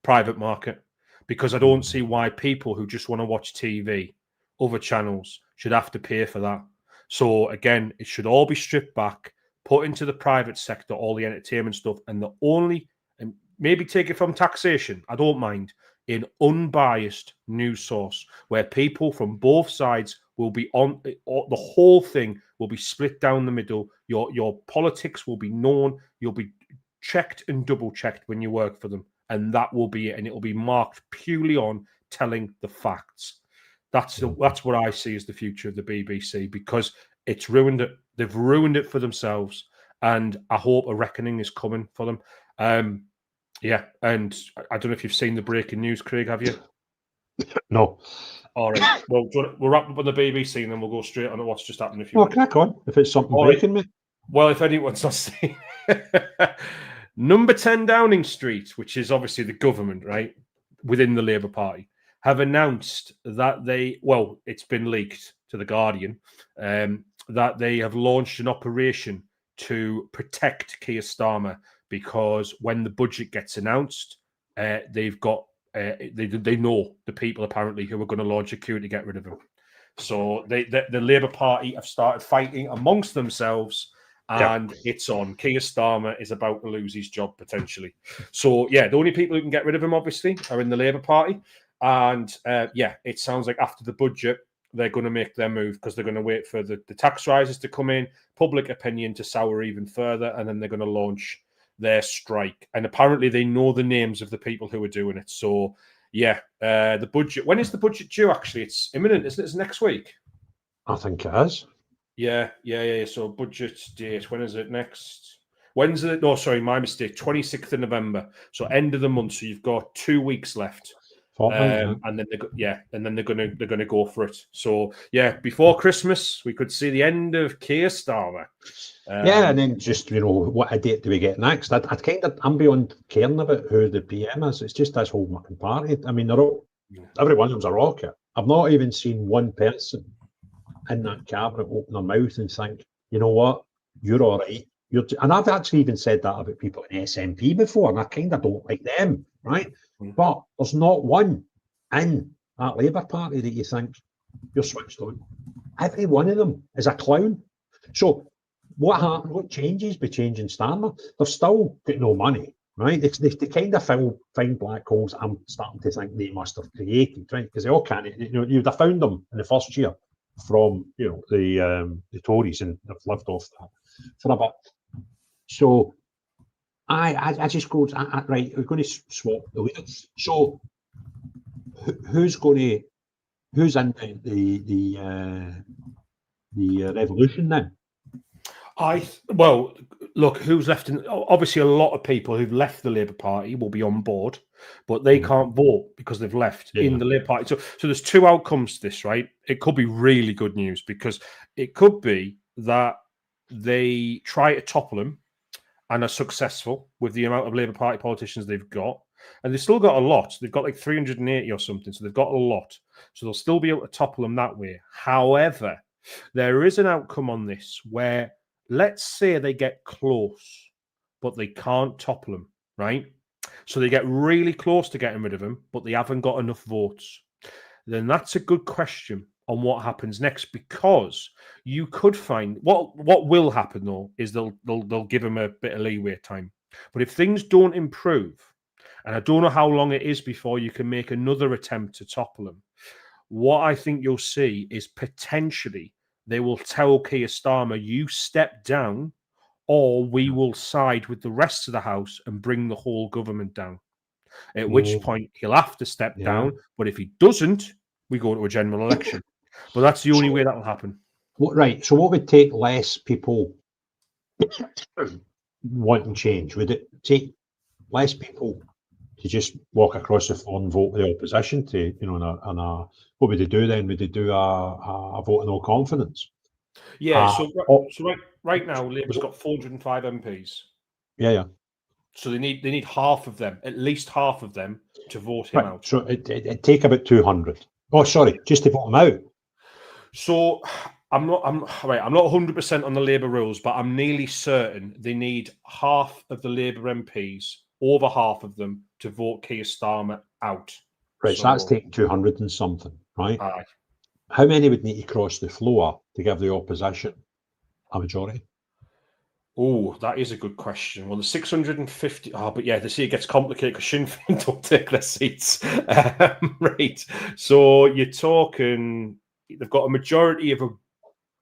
private market, because I don't see why people who just want to watch TV, other channels, should have to pay for that. So again, it should all be stripped back, put into the private sector, all the entertainment stuff, and the only, and maybe take it from taxation, I don't mind, an unbiased news source where people from both sides will be on, the whole thing will be split down the middle. Your politics will be known. You'll be checked and double checked when you work for them, and that will be it. And it will be marked purely on telling the facts. That's what I see as the future of the BBC, because it's ruined it. They've ruined it for themselves, and I hope a reckoning is coming for them. Yeah, and I don't know if you've seen the breaking news, Craig. Have you? No. All right. Well, we'll wrap up on the BBC and then we'll go straight on to what's just happened. Crack on. If it's something breaking me. Well, if anyone's not seen, Number 10 Downing Street, which is obviously the government, right, within the Labour Party, have announced that it's been leaked to The Guardian, that they have launched an operation to protect Keir Starmer, because when the budget gets announced, they've got they know the people apparently who are going to launch a coup to get rid of him. So the Labour Party have started fighting amongst themselves, and it's on. Keir Starmer is about to lose his job potentially. So yeah, the only people who can get rid of him obviously are in the Labour Party, and it sounds like after the budget they're going to make their move, because they're going to wait for the tax rises to come in, public opinion to sour even further, and then they're going to launch their strike. And apparently they know the names of the people who are doing it. So yeah, the budget. When is the budget due? Actually, it's imminent, isn't it? It's next week. I think it is. Yeah. So budget date. When is it next? Wednesday? No, sorry, my mistake. 26th of November. So end of the month. So you've got 2 weeks left. And then they're gonna go for it. So yeah, before Christmas we could see the end of Keir Starmer. And then just what a date do we get next? I'm beyond caring about who the PM is. It's just this whole fucking party. I mean, they're all, every one of them's a rocket. I've not even seen one person in that cabinet open their mouth and think, you know what, you're all right. And I've actually even said that about people in SNP before, and I kind of don't like them, right? But there's not one in that Labour Party that you think you're switched on. Every one of them is a clown. So what happened? What changes by changing Starmer? They've still got no money, right? They kind of find black holes. I'm starting to think they must have created, right? Because they all can't. You'd have found them in the first year from the Tories, and they've lived off that for a bit. So I just go right. We're going to swap the leaders. So who's in the revolution then? Well, look, who's left in? Obviously, a lot of people who've left the Labour Party will be on board, but they can't vote because they've left in the Labour Party. So there's two outcomes to this, right? It could be really good news because it could be that they try to topple him and are successful with the amount of Labour Party politicians they've got. And they've still got a lot. They've got like 380 or something. So they've got a lot. So they'll still be able to topple them that way. However, there is an outcome on this where, let's say they get close, but they can't topple them, right? So they get really close to getting rid of him, but they haven't got enough votes. Then that's a good question on what happens next, because you could find what will happen though is they'll give him a bit of leeway time. But if things don't improve, and I don't know how long it is before you can make another attempt to topple him, what I think you'll see is potentially they will tell Keir Starmer, you step down, or we will side with the rest of the House and bring the whole government down. At which point he'll have to step down. But if he doesn't, we go to a general election. But that's the only way that will happen. Right. So what would take less people wanting change? Would it take less people to just walk across the floor and vote with the opposition to, what would they do then? Would they do a vote of no confidence? Yeah. Right now, Labour's got 405 MPs. Yeah. So they need half of them, at least half of them, to vote him out. So it'd take about 200. Oh, sorry, just to vote him out. So I'm not 100% on the Labour rules, but I'm nearly certain they need half of the Labour MPs, over half of them, to vote Keir Starmer out. Right, so that's taking 200 and something, right? Aye. How many would need to cross the floor to give the opposition a majority? Oh, that is a good question. Well, the 650. Oh, but yeah, see, it gets complicated because Sinn Féin don't take their seats. Right. So you're talking, they've got a majority of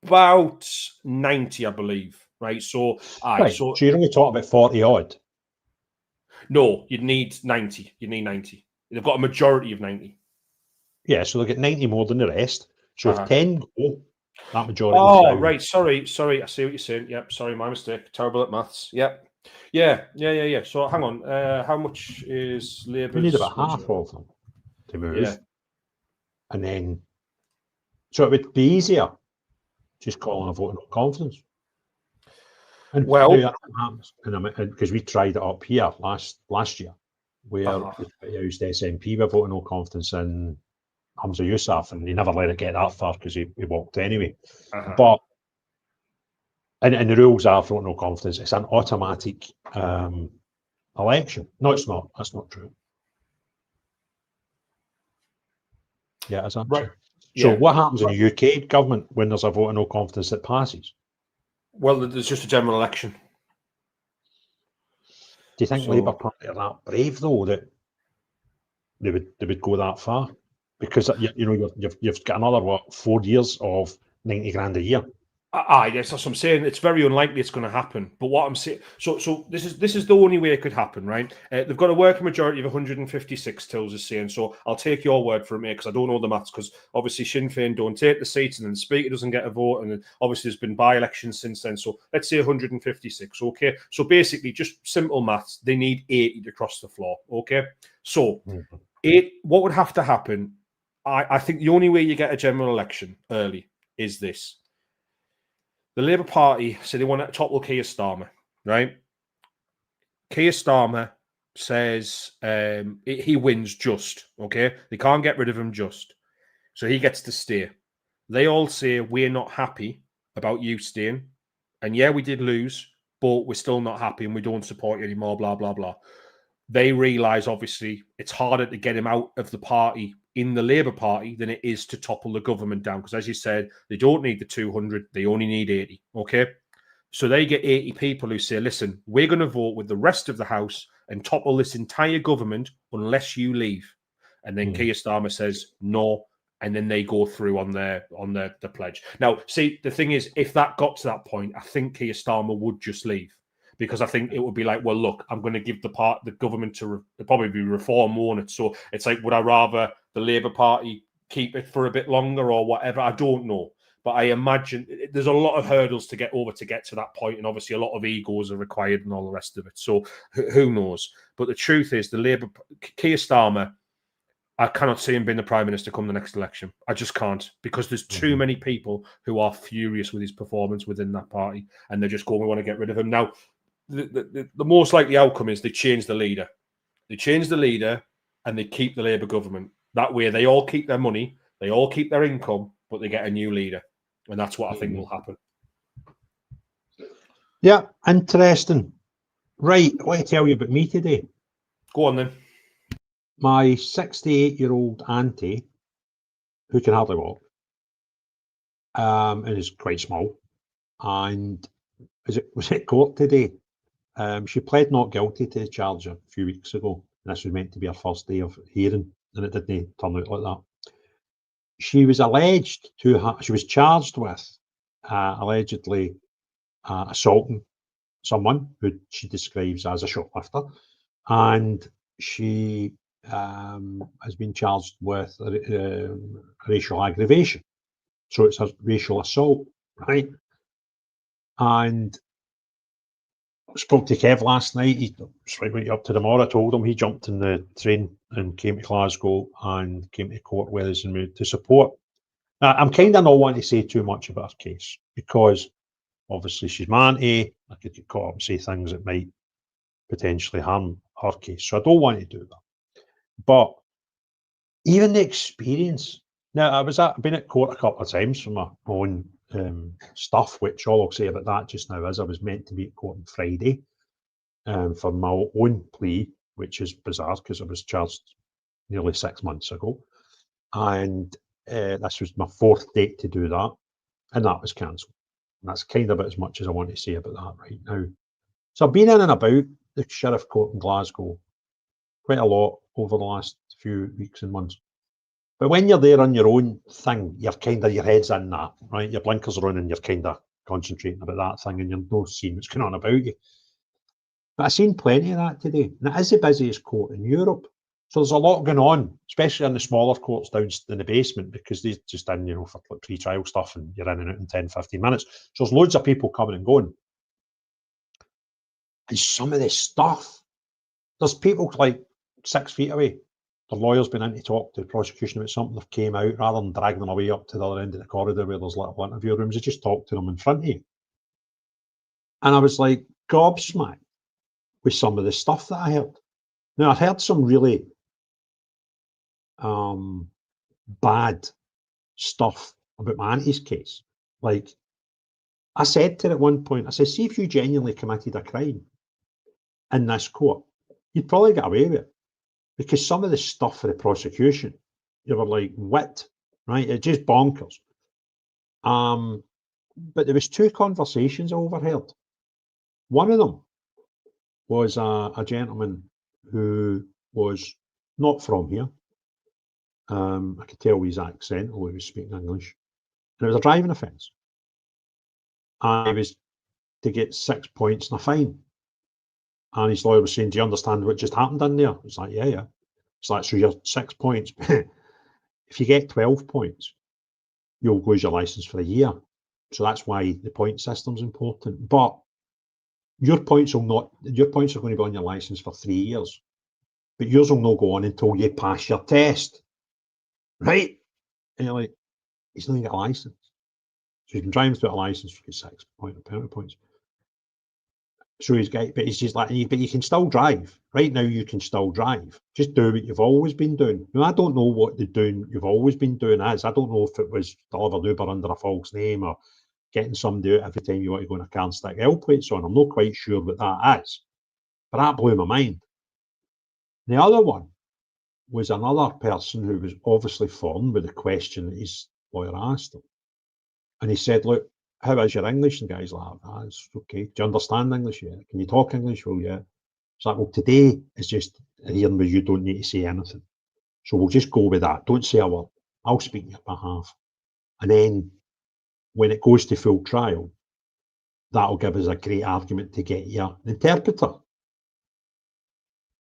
about 90, I believe. Right. So, so you're only talking about 40 odd. No, you'd need 90. You need 90. They've got a majority of 90. Yeah, so they'll get 90 more than the rest. So if 10 go, that majority. Oh, right. Sorry. I see what you're saying. Yep. Sorry, my mistake. Terrible at maths. Yep. Yeah. So hang on. How much is Labour's? We need about half of them to move. Yeah. And then, so it would be easier just calling a vote of no confidence. And that happens because we tried it up here last year, where we used SNP with vote of no confidence in Hamza Yousaf, and he never let it get that far because he walked anyway. But and the rules are for no confidence. It's an automatic election. No, it's not. That's not true. Yeah, is that right? So what happens in the UK government when there's a vote of no confidence that passes? Well, there's just a general election. Do you think Labour Party are that brave though that they would go that far? Because you've got another 4 years of 90 grand a year. Yes, that's what I'm saying. It's very unlikely it's going to happen. But what I'm saying, so this is the only way it could happen, right? They've got a working majority of 156. Tills is saying. So I'll take your word for it, mate, because I don't know the maths. Because obviously Sinn Féin don't take the seats, and then the Speaker doesn't get a vote, and then obviously there's been by-elections since then. So let's say 156. Okay. So basically, just simple maths. They need 80 to cross the floor. Okay. So what would have to happen? I think the only way you get a general election early is this. The Labour Party said they want to topple Keir Starmer, right? Keir Starmer says he wins just, okay? They can't get rid of him just. So he gets to stay. They all say, we're not happy about you staying. And yeah, we did lose, but we're still not happy and we don't support you anymore, blah, blah, blah. They realise, obviously, it's harder to get him out of the party in the Labour Party than it is to topple the government down. Because as you said, they don't need the 200, they only need 80, okay? So they get 80 people who say, listen, we're going to vote with the rest of the House and topple this entire government unless you leave. And then Keir Starmer says, no, and then they go through on the pledge. Now, see, the thing is, if that got to that point, I think Keir Starmer would just leave. Because I think it would be like, well, look, I'm going to give the government to probably be reform, won't it? So it's like, would I rather the Labour Party keep it for a bit longer or whatever? I don't know. But I imagine there's a lot of hurdles to get over to get to that point, and obviously a lot of egos are required and all the rest of it. So who knows? But the truth is, the Labour, Keir Starmer, I cannot see him being the Prime Minister come the next election. I just can't, because there's too many people who are furious with his performance within that party, and they're just going, we want to get rid of him. Now, the most likely outcome is they change the leader. They change the leader and they keep the Labour government. That way they all keep their money, they all keep their income, but they get a new leader. And that's what I think will happen. Yeah, interesting. Right, I want to tell you about me today. Go on then. My 68-year-old auntie, who can hardly walk, and is quite small, and was at court today. She pled not guilty to the charge a few weeks ago. And this was meant to be her first day of hearing, and it didn't turn out like that. She was alleged to have, she was charged with allegedly assaulting someone who she describes as a shoplifter, and she has been charged with racial aggravation. So it's a racial assault, right? And I spoke to Kev last night. He went up to the moor. I told him he jumped in the train and came to Glasgow and came to court with us and moved to support. Now, I'm kind of not wanting to say too much about her case because obviously she's my auntie. I could get caught up and say things that might potentially harm her case. So I don't want to do that. But even the experience. Now, I've been at court a couple of times for my own stuff, which all I'll say about that just now is I was meant to be at court on Friday for my own plea, which is bizarre because I was charged nearly 6 months ago. And this was my fourth date to do that, and that was cancelled. And that's kind of about as much as I want to say about that right now. So I've been in and about the Sheriff Court in Glasgow quite a lot over the last few weeks and months. But when you're there on your own thing, you're kind of, your head's in that, right? Your blinkers are on and you're kind of concentrating about that thing and you're not seeing what's going on about you. But I've seen plenty of that today. And it is the busiest court in Europe. So there's a lot going on, especially in the smaller courts down in the basement, because they're just in, for like pre-trial stuff and you're in and out in 10, 15 minutes. So there's loads of people coming and going. And some of this stuff, there's people like 6 feet away. The lawyer's been in to talk to the prosecution about something that came out, rather than dragging them away up to the other end of the corridor where there's little interview rooms, they just talk to them in front of you. And I was like gobsmacked with some of the stuff that I heard. Now, I've heard some really bad stuff about my auntie's case. Like, I said to her at one point, I said, see if you genuinely committed a crime in this court, you'd probably get away with it. Because some of the stuff for the prosecution, you were like, what? Right? It's just bonkers. But there was 2 conversations I overheard. One of them was a gentleman who was not from here. I could tell his accent, although he was speaking English. And it was a driving offence. And he was to get 6 points and a fine. And his lawyer was saying, do you understand what just happened in there? It's like, yeah. It's like, so you're 6 points. If you get 12 points, you'll lose your licence for a year. So that's why the point system's important. But your points are going to be on your licence for 3 years. But yours will not go on until you pass your test. Right? And you're like, he's not even got a licence. So he's been driving without a licence for 6 penalty points. So he's got, but he's just like, but you can still drive. Right now, you can still drive. Just do what you've always been doing. Now, I don't know what the doing you've always been doing is. I don't know if it was delivered Uber under a false name or getting somebody out every time you want to go in a car and stick L plates on. I'm not quite sure what that is. But that blew my mind. The other one was another person who was obviously firm with the question that his lawyer asked him. And he said, look, how is your English? And the guy's like, it's okay. Do you understand English? Yeah. Can you talk English? Well, yeah. It's like, well, today is just hearing where you don't need to say anything. So we'll just go with that. Don't say a word. I'll speak on your behalf. And then when it goes to full trial, that'll give us a great argument to get you an interpreter.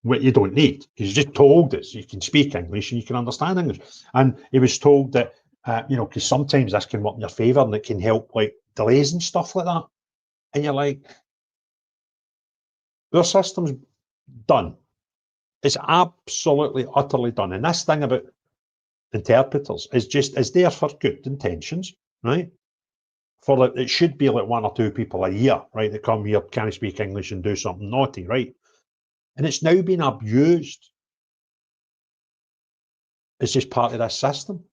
What you don't need, because you just told us you can speak English and you can understand English. And he was told that Because sometimes this can work in your favour and it can help like delays and stuff like that. And you're like, their system's done. It's absolutely, utterly done. And this thing about interpreters is there for good intentions, right? It should be like 1 or 2 people a year, right? That come here, can't speak English and do something naughty, right? And it's now been abused. It's just part of this system.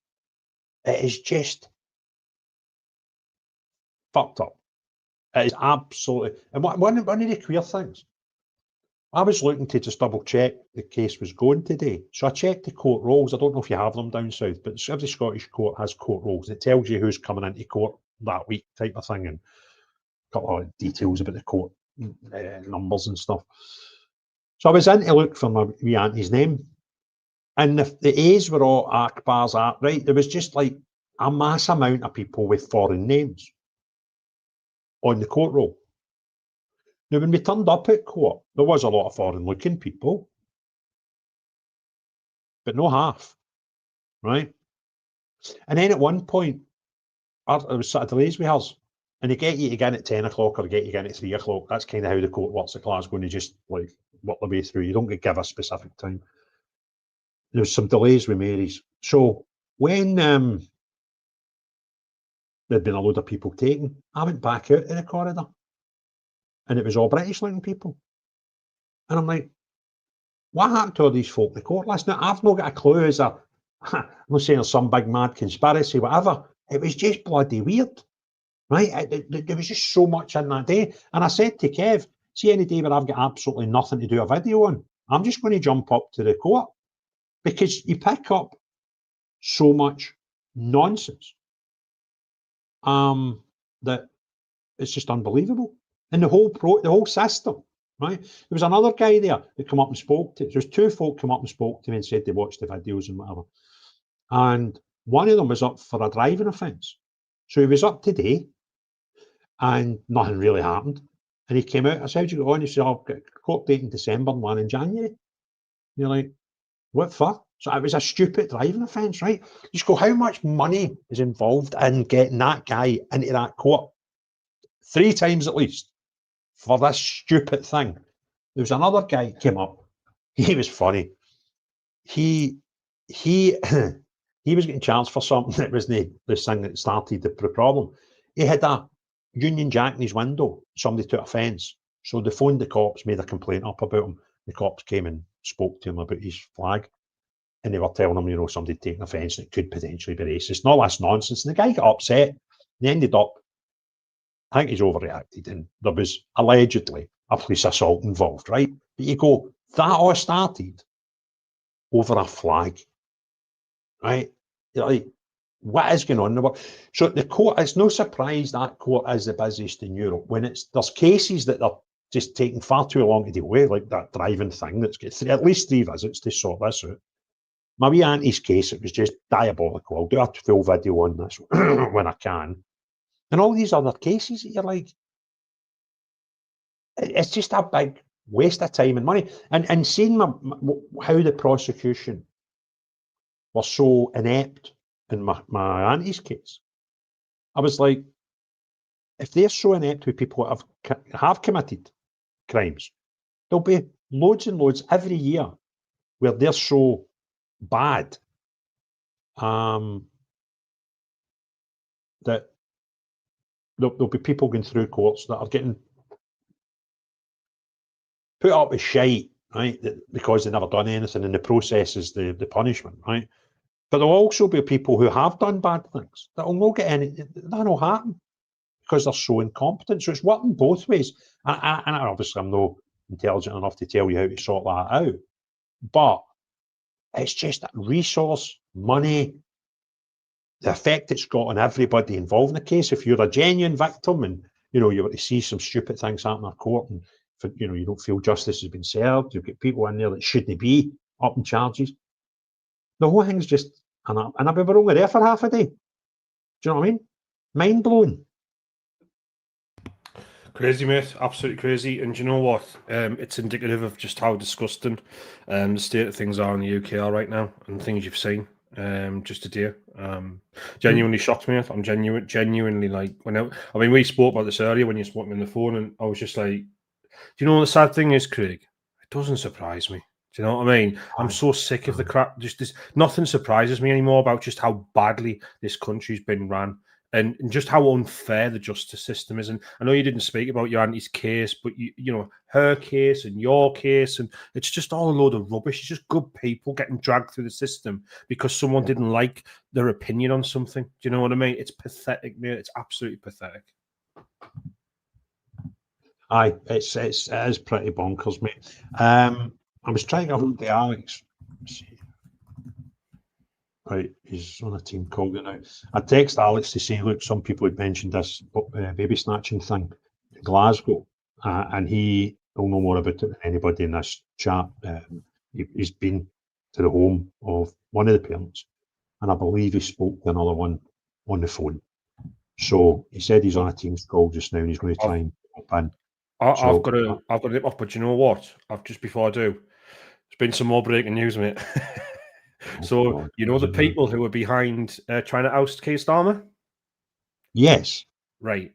It is just fucked up. It is absolutely. And one of the queer things, I was looking to just double check the case was going today. So I checked the court rolls. I don't know if you have them down south, but every Scottish court has court rolls. It tells you who's coming into court that week, type of thing, and a couple of details about the court numbers and stuff. So I was in to look for my wee auntie's name, and the A's were all Akbar's Art, right? There was just like a mass amount of people with foreign names on the court roll. Now, when we turned up at court, there was a lot of foreign-looking people, but no half, right? And then at one point, I was sat at delays with hers, and they get you to get in at 10 o'clock or get you in at 3 o'clock. That's kind of how the court works. The class going to just like work their way through. You don't give a specific time. There was some delays with Mary's. So when there'd been a load of people taken, I went back out in the corridor, and it was all British-looking people. And I'm like, what happened to all these folk in the court last night? I've not got a clue. I'm not saying there's some big mad conspiracy, whatever. It was just bloody weird, right? There was just so much in that day. And I said to Kev, see any day where I've got absolutely nothing to do a video on, I'm just going to jump up to the court, because you pick up so much nonsense that it's just unbelievable. And the whole system, right? There was another guy there that came up and spoke to. There's 2 folk come up and spoke to me and said they watched the videos and whatever. And one of them was up for a driving offence. So he was up today, and nothing really happened. And he came out. I said, how'd you go on? He said, I've got a court date in December and one in January. And you're like, what for? So it was a stupid driving offence, right? You just go, how much money is involved in getting that guy into that court? 3 times at least for this stupid thing. There was another guy came up. He was funny. He he was getting charged for something that was the thing that started the problem. He had a Union Jack in his window. Somebody took offence. So they phoned the cops, made a complaint up about him. The cops came and spoke to him about his flag. And they were telling him, somebody taking offence and it could potentially be racist. And all this nonsense. And the guy got upset. They ended up, I think he's overreacted, and there was allegedly a police assault involved, right? But you go, that all started over a flag, right? You're like, what is going on in the world? So the court, it's no surprise that court is the busiest in Europe when there's cases that are just taking far too long to deal with, like that driving thing that's got at least 3 visits to sort this out. My wee auntie's case, it was just diabolical. I'll do a full video on this when I can. And all these other cases, you're like, it's just a big waste of time and money. And seeing how the prosecution was so inept in my auntie's case, I was like, if they're so inept with people that have committed crimes, there'll be loads and loads every year where they're so bad that there'll be people going through courts that are getting put up with shite, right? Because they've never done anything, and the process is the punishment, right? But there'll also be people who have done bad things that will not get any, that'll happen because they're so incompetent. So it's working both ways. And obviously I'm not intelligent enough to tell you how to sort that out. But it's just that resource, money, the effect it's got on everybody involved in the case. If you're a genuine victim and you were to see some stupid things happen in court, and you don't feel justice has been served, you've got people in there that shouldn't be up in charges. The whole thing's just, and we were only there for half a day. Do you know what I mean? Mind blowing. Crazy, mate. Absolutely crazy. And do you know what? It's indicative of just how disgusting the state of things are in the UK right now, and things you've seen. just today. Genuinely shocked me. I'm genuinely like I mean, we spoke about this earlier when you spoke to me on the phone, and I was just like, do you know what the sad thing is, Craig? It doesn't surprise me. Do you know what I mean? I'm so sick of the crap. Just this, nothing surprises me anymore about just how badly this country's been ran, and just how unfair the justice system is. And I know you didn't speak about your auntie's case, but you know her case and your case, and it's just all a load of rubbish. It's just good people getting dragged through the system because someone didn't like their opinion on something. Do you know what I mean? It's pathetic, mate. It's absolutely pathetic. Aye, it is pretty bonkers, mate. I was trying to hold the Alex. Let's see. Right, he's on a team call now. I text Alex to say, look, some people had mentioned this baby snatching thing in Glasgow, and he will know more about it than anybody in this chat. He's been to the home of one of the parents, and I believe he spoke to another one on the phone. So he said he's on a team's call just now, and he's going to try and pop in. I've got to nip off, but you know what? Just before I do, there's been some more breaking news, mate. So God, you know the people who were behind trying to oust Keir Starmer? Yes. Right.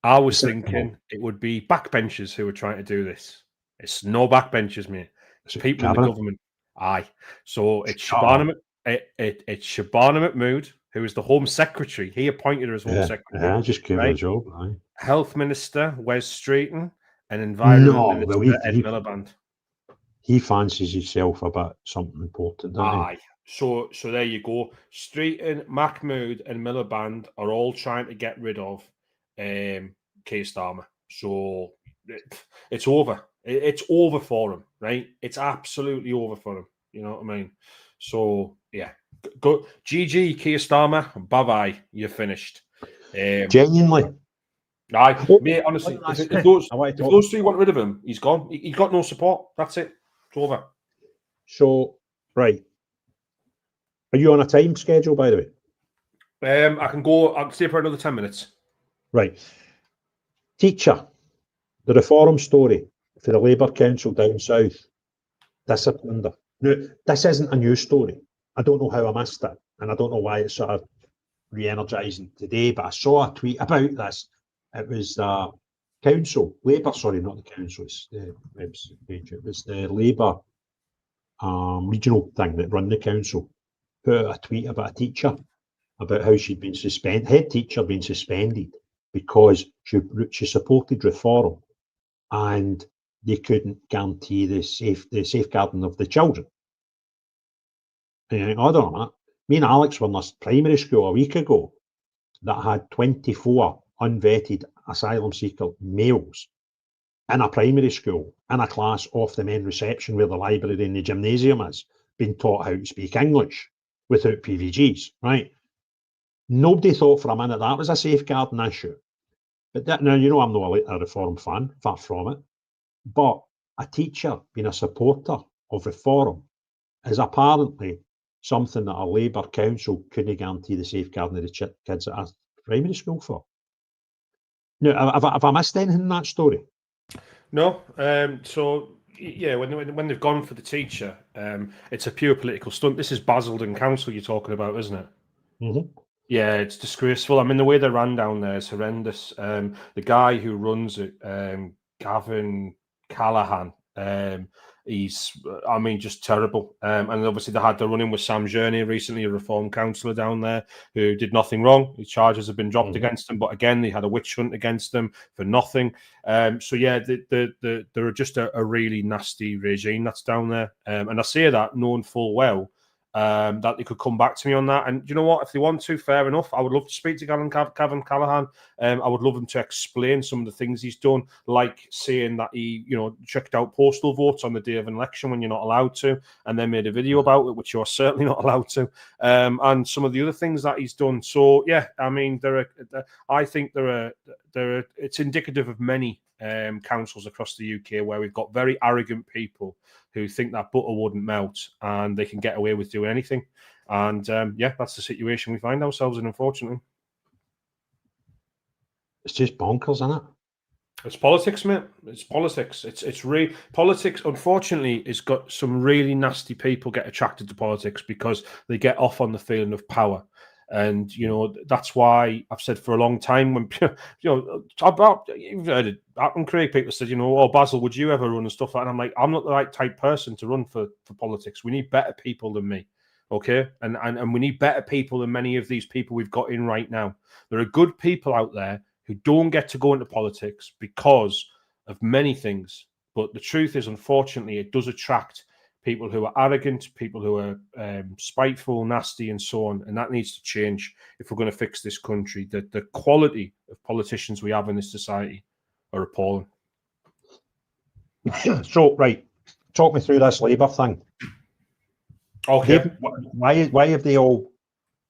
I was thinking it would be backbenchers who were trying to do this. It's no backbenchers, mate. It's people in the government. Aye. So it's Shabana Mahmood, who is the Home Secretary. He appointed her as Home Secretary. Yeah, just gave her a job. Aye. Health Minister Wes Strayton and Environment Minister Ed Miliband. He fancies himself about something important, doesn't he? So there you go. Strayton, Mahmood, and Miliband are all trying to get rid of Keir Starmer. So it's over. It's over for him, right? It's absolutely over for him. You know what I mean? So yeah, go GG Keir Starmer. Bye bye. You're finished. Genuinely. Mate, honestly, if those three want rid of him, he's gone. He's got no support. That's it. It's over. So, right. Are you on a time schedule, by the way? I can stay for another 10 minutes. Right. Teacher, the reform story for the Labour Council down south, disciplined her. Now, this isn't a new story. I don't know how I missed it, and I don't know why it's sort of re-energising today, but I saw a tweet about this. It was the council, Labour, sorry, not the council, it was the Labour regional thing that run the council, put out a tweet about a teacher, about how she'd been head teacher been suspended because she supported reform and they couldn't guarantee the safeguarding of the children. And you think, I don't know. Me and Alex were in this primary school a week ago that had 24 unvetted asylum seeker males in a primary school, in a class off the main reception where the library and the gymnasium is, being taught how to speak English without PVGs, right? Nobody thought for a minute that was a safeguarding issue. But that, now, you know, I'm not a reform fan, far from it. But a teacher being a supporter of reform is apparently something that a Labour council couldn't guarantee the safeguarding of the kids at a primary school for. Now, have I missed anything in that story? No. So yeah, when they've gone for the teacher, it's a pure political stunt. This is Basildon Council you're talking about, isn't it? Mm-hmm. Yeah, it's disgraceful. I mean, the way they ran down there is horrendous. The guy who runs it, Gavin Callahan, he's, I mean, just terrible. And obviously they had the run-in with Sam Journey recently, a reform councillor down there who did nothing wrong. His charges have been dropped against him, but again, they had a witch hunt against them for nothing. So yeah, they're just a really nasty regime that's down there. And I say that knowing full well that they could come back to me on that. And you know what? If they want to, fair enough. I would love to speak to Gavin Callahan. I would love him to explain some of the things he's done, like saying that he, checked out postal votes on the day of an election when you're not allowed to, and then made a video about it, which you're certainly not allowed to, and some of the other things that he's done. So yeah, I mean, I think it's indicative of many councils across the UK where we've got very arrogant people who think that butter wouldn't melt and they can get away with doing anything. And yeah, that's the situation we find ourselves in, unfortunately. It's just bonkers, isn't it? It's politics, mate. It's politics. It's real politics. Unfortunately, it's got some really nasty people get attracted to politics because they get off on the feeling of power, and that's why I've said for a long time when about you've heard it happen. Craig, people said, oh Basil, would you ever run and stuff like that? And I'm like, I'm not the right type person to run for politics. We need better people than me. Okay, and we need better people than many of these people we've got in right now. There are good people out there who don't get to go into politics because of many things. But the truth is, unfortunately, it does attract people who are arrogant, people who are spiteful, nasty, and so on. And that needs to change if we're going to fix this country. The quality of politicians we have in this society are appalling. So, right, talk me through this Labour thing. Okay. Why have they all?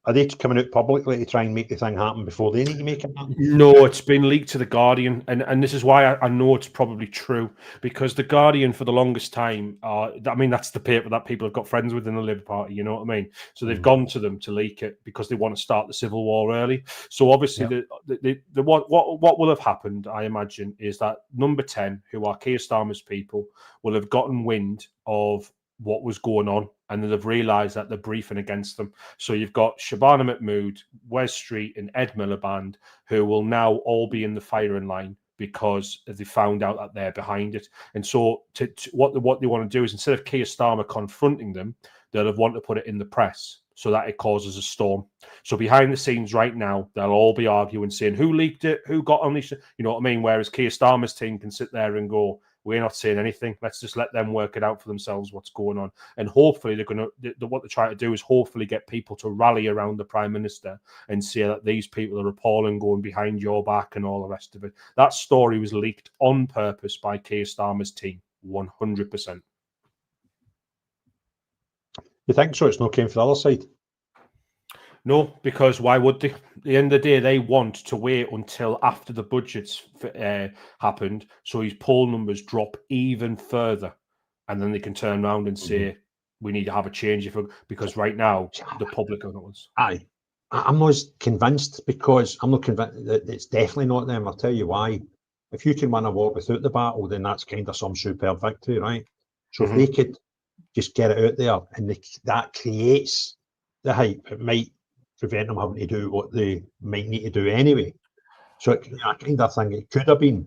Are they coming out publicly to try and make the thing happen before they need to make it happen? No, it's been leaked to The Guardian, and this is why I know it's probably true, because The Guardian, for the longest time, that's the paper that people have got friends with in the Labour Party, you know what I mean? So they've gone to them to leak it because they want to start the civil war early. So obviously, what will have happened, I imagine, is that Number 10, who are Keir Starmer's people, will have gotten wind of what was going on, and then they've realised that they're briefing against them. So you've got Shabana Mahmood, Wes Street, and Ed Miliband, who will now all be in the firing line because they found out that they're behind it. And so what they want to do is, instead of Keir Starmer confronting them, they'll have wanted to put it in the press so that it causes a storm. So behind the scenes right now, they'll all be arguing, saying who leaked it, who got on this, you know what I mean? Whereas Keir Starmer's team can sit there and go, we're not saying anything. Let's just let them work it out for themselves, what's going on. And hopefully what they're trying to do is hopefully get people to rally around the Prime Minister and say that these people are appalling, going behind your back and all the rest of it. That story was leaked on purpose by Keir Starmer's team, 100%. You think so? It's not came from the other side? No, because why would they? At the end of the day, they want to wait until after the budget's happened, so his poll numbers drop even further, and then they can turn around and say, we need to have a change because right now the public are not. I'm not convinced, because I'm not convinced that it's definitely not them. I'll tell you why. If you can win a war without the battle, then that's kind of some superb victory, right? So if they could just get it out there and that creates the hype, it might prevent them having to do what they might need to do anyway. So I kind of think it could have been.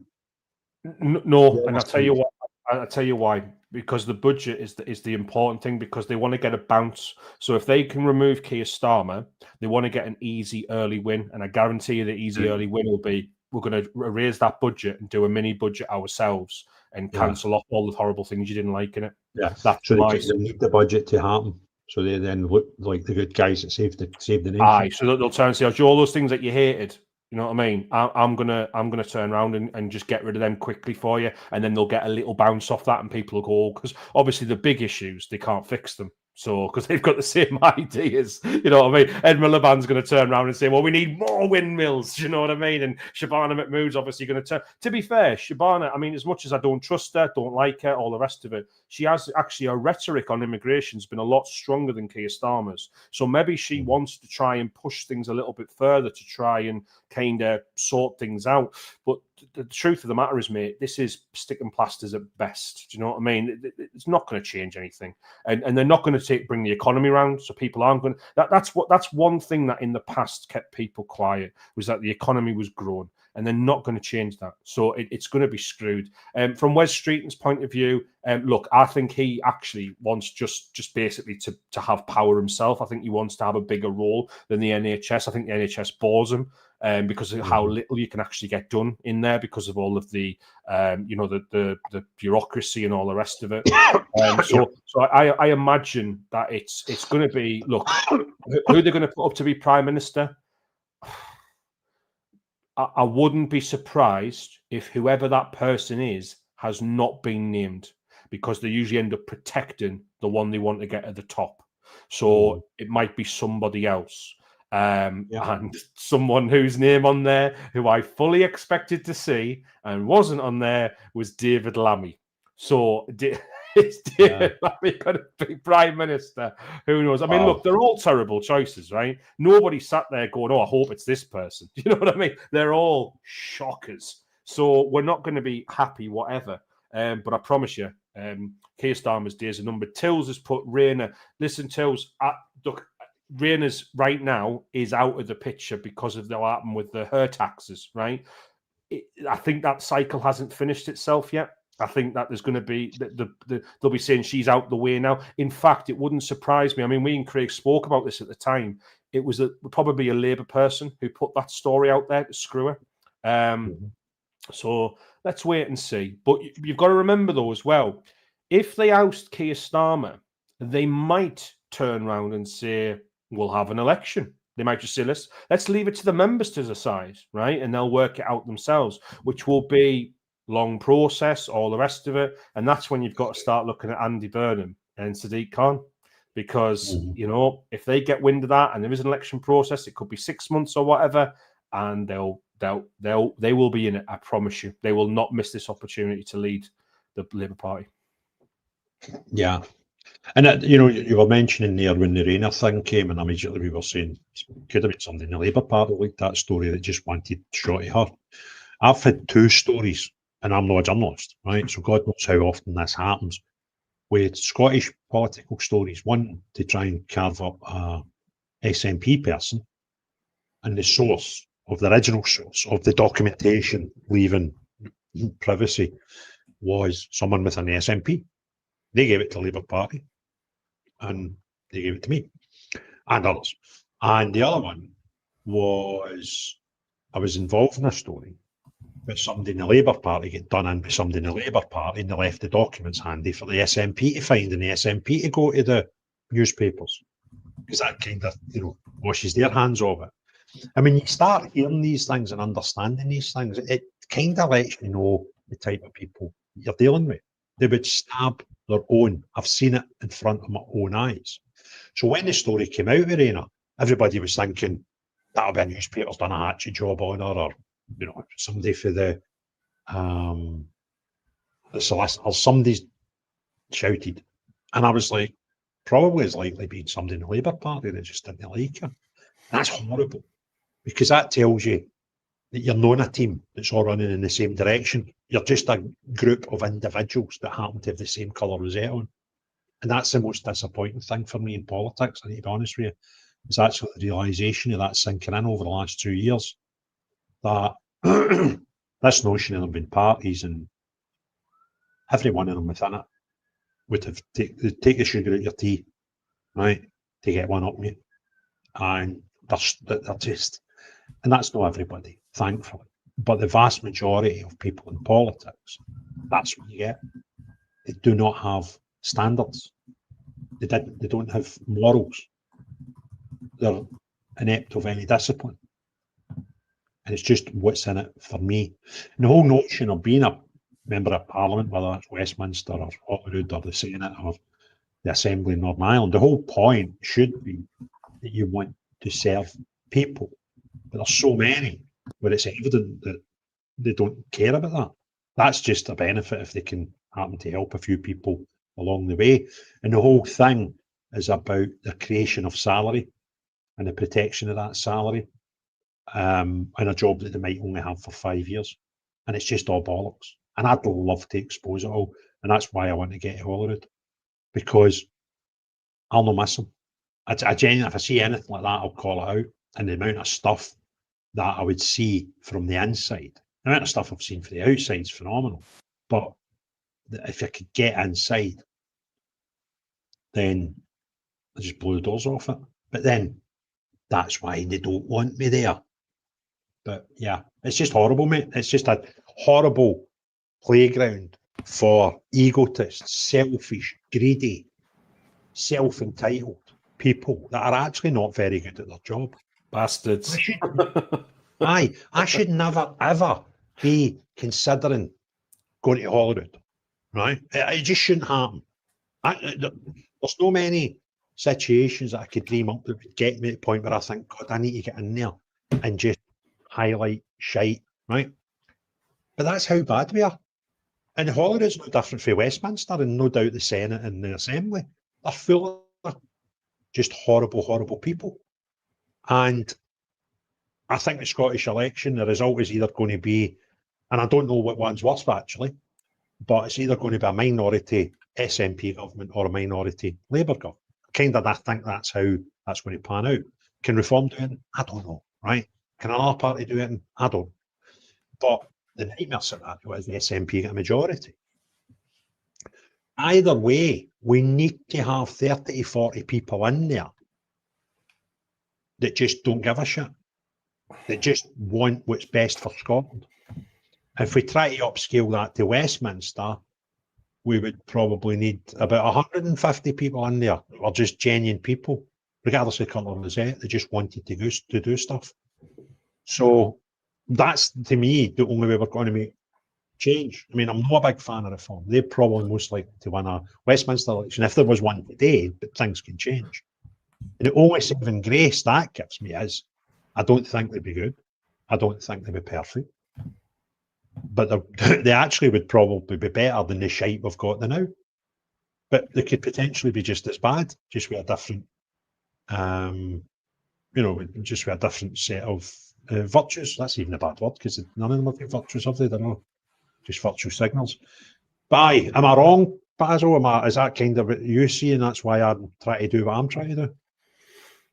No, and I'll tell you what. I'll tell you why. Because the budget is the important thing, because they want to get a bounce. So if they can remove Keir Starmer, they want to get an easy early win. And I guarantee you the easy early win will be, we're going to raise that budget and do a mini budget ourselves and cancel off all the horrible things you didn't like in it. Yeah, so they need the budget to happen. So they then look like the good guys that saved the nation. Aye, so they'll turn and say, "Oh, all those things that you hated." You know what I mean? I'm gonna turn around and just get rid of them quickly for you, and then they'll get a little bounce off that, and people will go, because obviously the big issues they can't fix them. So, because they've got the same ideas, you know what I mean? Ed Miliband's going to turn around and say, well, we need more windmills, you know what I mean? And Shabana Mahmood's obviously going to turn. To be fair, Shabana, I mean, as much as I don't trust her, don't like her, all the rest of it, she has actually, a rhetoric on immigration has been a lot stronger than Keir Starmer's. So maybe she wants to try and push things a little bit further to try and kind of sort things out. But the truth of the matter is, mate, this is sticking plasters at best. Do you know what I mean? It's not going to change anything, and they're not going to bring the economy around. So people aren't going. That's one thing that in the past kept people quiet, was that the economy was growing, and they're not going to change that. So it's going to be screwed. From Wes Streeton's point of view, look, I think he actually wants just basically to have power himself. I think he wants to have a bigger role than the NHS. I think the NHS bores him. Because of how little you can actually get done in there, because of all of the, the bureaucracy and all the rest of it. So I imagine that it's going to be, look, who they're going to put up to be Prime Minister. I wouldn't be surprised if whoever that person is has not been named, because they usually end up protecting the one they want to get at the top. So it might be somebody else. And someone whose name on there, who I fully expected to see and wasn't on there, was David Lammy. So is David Lammy going to be Prime Minister? Who knows? I mean, look, they're all terrible choices, right? Nobody sat there going, oh, I hope it's this person. You know what I mean? They're all shockers. So we're not going to be happy, whatever. But I promise you, Keir Starmer's days are numbered. Tills has put Rayner. Listen, Tills, look, Rayner's right now is out of the picture because of what happened with her taxes, right? I think that cycle hasn't finished itself yet. I think that there's going to be they'll be saying she's out the way now. In fact, it wouldn't surprise me. I mean, we and Craig spoke about this at the time. It was probably a Labour person who put that story out there to screw her. So let's wait and see. But you've got to remember, though, as well, if they oust Keir Starmer, they might turn around and say, we'll have an election. They might just say, let's leave it to the members to decide, right? And they'll work it out themselves, which will be long process, all the rest of it. And that's when you've got to start looking at Andy Burnham and Sadiq Khan. Because, you know, if they get wind of that and there is an election process, it could be 6 months or whatever, and they will be in it. I promise you, they will not miss this opportunity to lead the Labour Party. Yeah, and you know, you were mentioning there when the Rayner thing came, and immediately we were saying could have been somebody in the Labour Party like that story that just wanted shot at her. I've had two stories, and I'm not a journalist, right? So God knows how often this happens with Scottish political stories. One to try and carve up a SNP person, and the source of the original source of the documentation leaving privacy was someone within the SNP. They gave it to Labour Party, and they gave it to me and others. And the other one was I was involved in a story where somebody in the Labour Party get done in with somebody in the Labour Party, and they left the documents handy for the SNP to find and the SNP to go to the newspapers, because that kind of, you know, washes their hands of it. I mean, you start hearing these things and understanding these things, it kind of lets you know the type of people you're dealing with. They would stab their own. I've seen it in front of my own eyes. So when the story came out with Rayner, everybody was thinking that'll be a newspaper's done a hatchet job on her, or, you know, somebody for the solicitor, somebody's shouted. And I was like, probably as likely being somebody in the Labour Party that just didn't like her. That's horrible, because that tells you that you're not a team that's all running in the same direction. You're just a group of individuals that happen to have the same colour rosette on. And that's the most disappointing thing for me in politics, I need to be honest with you, is actually the realisation of that sinking in over the last 2 years, that this notion of there being parties, and every one of them within it would have take the sugar out your tea, right, to get one up me. And they're just, and that's not everybody, thankfully, but the vast majority of people in politics, that's what you get. They do not have standards. They don't have morals. They're inept of any discipline. And it's just what's in it for me. And the whole notion of being a member of Parliament, whether it's Westminster or Holyrood or the Senate or the Assembly in Northern Ireland, the whole point should be that you want to serve people. But there's so many where it's evident that they don't care about that. That's just a benefit if they can happen to help a few people along the way. And the whole thing is about the creation of salary and the protection of that salary, and a job that they might only have for 5 years. And it's just all bollocks. And I'd love to expose it all. And that's why I want to get to Holyrood, because I'll not miss them. I genuinely, if I see anything like that, I'll call it out. And the amount of stuff that I would see from the inside, the amount of stuff I've seen from the outside is phenomenal. But if I could get inside, then I just blow the doors off it. But then that's why they don't want me there. But yeah, it's just horrible, mate. It's just a horrible playground for egotists, selfish, greedy, self-entitled people that are actually not very good at their job. Bastards. I should never, ever be considering going to Holyrood, right? It just shouldn't happen. There's no many situations that I could dream up that would get me to the point where I think, God, I need to get in there and just highlight shite, right? But that's how bad we are. And Holyrood's no different from Westminster, and no doubt the Senate and the Assembly. They're full of just horrible, horrible people. And I think the Scottish election, the result is either going to be and I don't know what one's worse actually, but it's either going to be a minority SNP government or a minority Labour government. Kind of, I think that's how that's going to pan out. Can Reform do it? I don't know, right? Can another party do it? I don't. But the nightmare scenario is the SNP get a majority. Either way, we need to have 30 to 40 people in there that just don't give a shit, that just want what's best for Scotland. If we try to upscale that to Westminster, we would probably need about 150 people in there, or just genuine people, regardless of colour of the they just wanted to do stuff. So that's, to me, the only way we're going to make change. I mean, I'm not a big fan of Reform. They're probably most likely to win a Westminster election if there was one today, but things can change. And the only saving grace that gives me is I don't think they'd be good. I don't think they'd be perfect. But they actually would probably be better than the shite we've got now. But they could potentially be just as bad, just with a different, just with a different set of virtues. That's even a bad word because none of them have virtues, have they? They're not just virtue signals. But aye, am I wrong, Basil? Is that kind of what you see, and that's why I'm trying to do what I'm trying to do?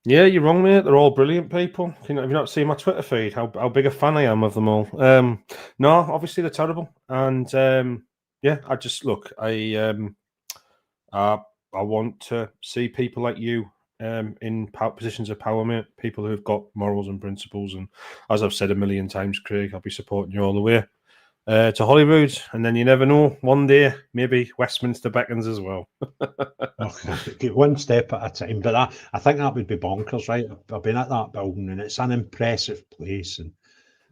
Yeah, you're wrong, mate. They're all brilliant people. Have you not seen my Twitter feed? How big a fan I am of them all. No, obviously they're terrible, and yeah, I just look. I want to see people like you in positions of power, mate. People who've got morals and principles, and as I've said a million times, Craig, I'll be supporting you all the way to Holyrood, and then you never know. One day, maybe Westminster beckons as well. Okay, one step at a time. But I think that would be bonkers, right? I've been at that building, and it's an impressive place. And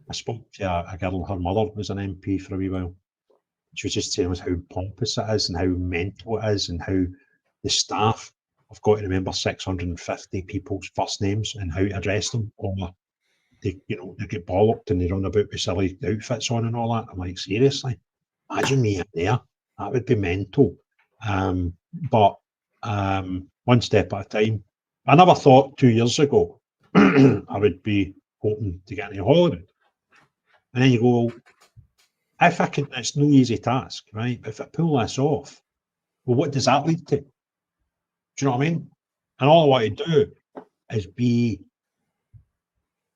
I spoke to a girl, her mother was an MP for a wee while. She was just telling us how pompous it is and how mental it is, and how the staff have got to remember 650 people's first names and how to address them, or they get bollocked and they run about with silly outfits on and all that. I'm like, seriously? Imagine me in there. That would be mental. But one step at a time. I never thought 2 years ago I would be hoping to get into Hollywood. And then you go, if I can, it's no easy task, right? If I pull this off, well, what does that lead to? Do you know what I mean? And all I want to do is be,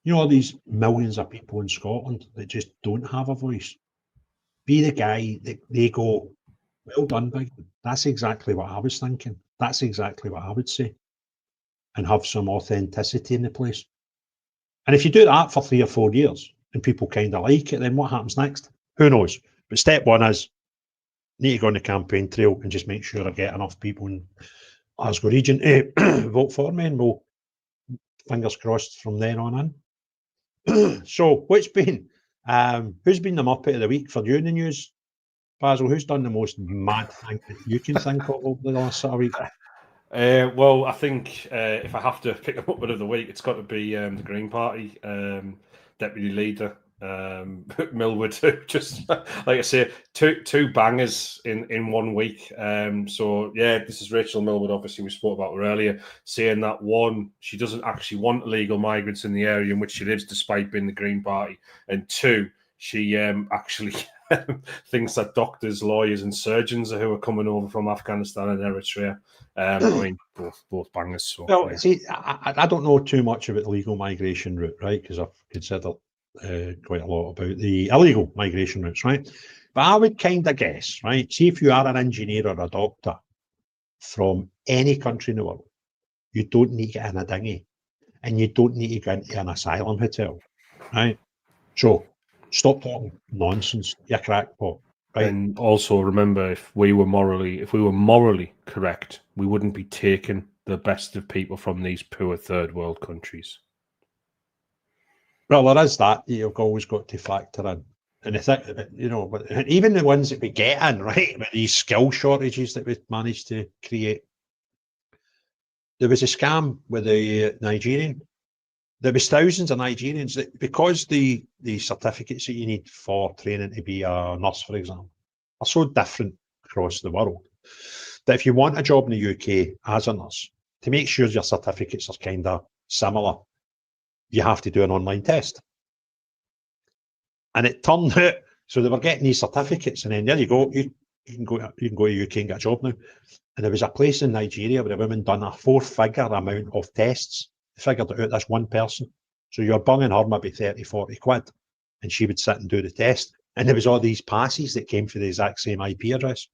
these millions of people in Scotland that just don't have a voice. Be the guy that they go, well done, big. That's exactly what I was thinking. That's exactly what I would say. And have some authenticity in the place. And if you do that for 3 or 4 years and people kind of like it, then what happens next? Who knows? But step one is need to go on the campaign trail and just make sure I get enough people in Glasgow region to vote for me, and we'll, fingers crossed, from then on in. So who's been the Muppet of the week for you in the news, Basil? Who's done the most mad thing that you can think of over the last sort of week? Well, I think if I have to pick a Muppet of the week, it's got to be the Green Party deputy leader, Millward. Just like I say, two bangers in 1 week. So yeah, this is Rachel Millward. Obviously, we spoke about her earlier, saying that one, she doesn't actually want illegal migrants in the area in which she lives, despite being the Green Party, and two, she actually thinks that doctors, lawyers, and surgeons who are coming over from Afghanistan and Eritrea. I mean, both bangers. So, well, yeah. see, I don't know too much about the legal migration route, right? Because I've considered quite a lot about the illegal migration routes, right? But I would kind of guess, right? See, if you are an engineer or a doctor from any country in the world, you don't need to get in a dinghy, and you don't need to go into an asylum hotel, right? So stop talking nonsense, you crackpot. Right. And also remember, if we were morally correct, we wouldn't be taking the best of people from these poor third world countries. Well, there is that you've always got to factor in. And I think, but even the ones that we get in, right, with these skill shortages that we've managed to create. There was a scam with the Nigerian. There was thousands of Nigerians that, because the certificates that you need for training to be a nurse, for example, are so different across the world, that if you want a job in the UK as a nurse, to make sure your certificates are kind of similar, you have to do an online test. And it turned out So they were getting these certificates, and then there you go. You can go to UK and get a job now. And there was a place in Nigeria where a woman done a 4-figure amount of tests, figured it out, this one person. So you're bunging her maybe 30, 40 quid, and she would sit and do the test. And there was all these passes that came for the exact same IP address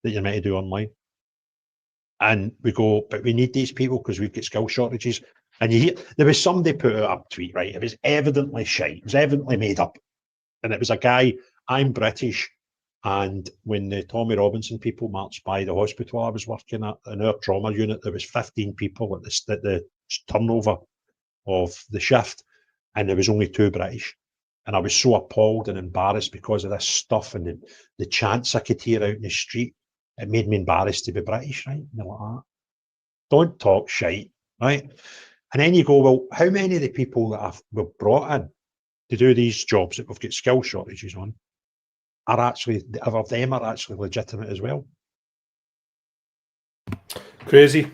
that you're meant to do online. And we go, but we need these people because we've got skill shortages. And you hear, there was somebody put out a tweet, right? It was evidently shite. It was evidently made up. And it was a guy, I'm British. And when the Tommy Robinson people marched by the hospital I was working at, in our trauma unit, there was 15 people at the turnover of the shift. And there was only 2 British. And I was so appalled and embarrassed because of this stuff and the chants I could hear out in the street. It made me embarrassed to be British, right? And like that. Don't talk shite, right? And then you go, well, how many of the people that we've brought in to do these jobs that we've got skill shortages on are actually, of them are actually legitimate as well? Crazy.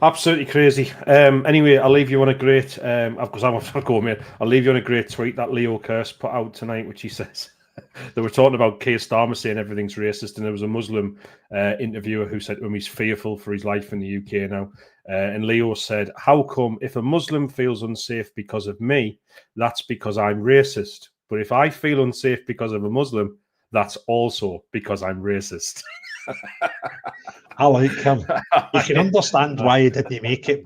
Absolutely crazy. Anyway, I'll leave you on a great, because I'm off to go, mate. I'll leave you on a great tweet that Leo Kirst put out tonight, which he says, they were talking about Keir Starmer saying everything's racist, and there was a Muslim interviewer who said to him he's fearful for his life in the UK now. And Leo said, how come if a Muslim feels unsafe because of me, that's because I'm racist? But if I feel unsafe because of a Muslim, that's also because I'm racist. I like him. You can understand why he didn't make it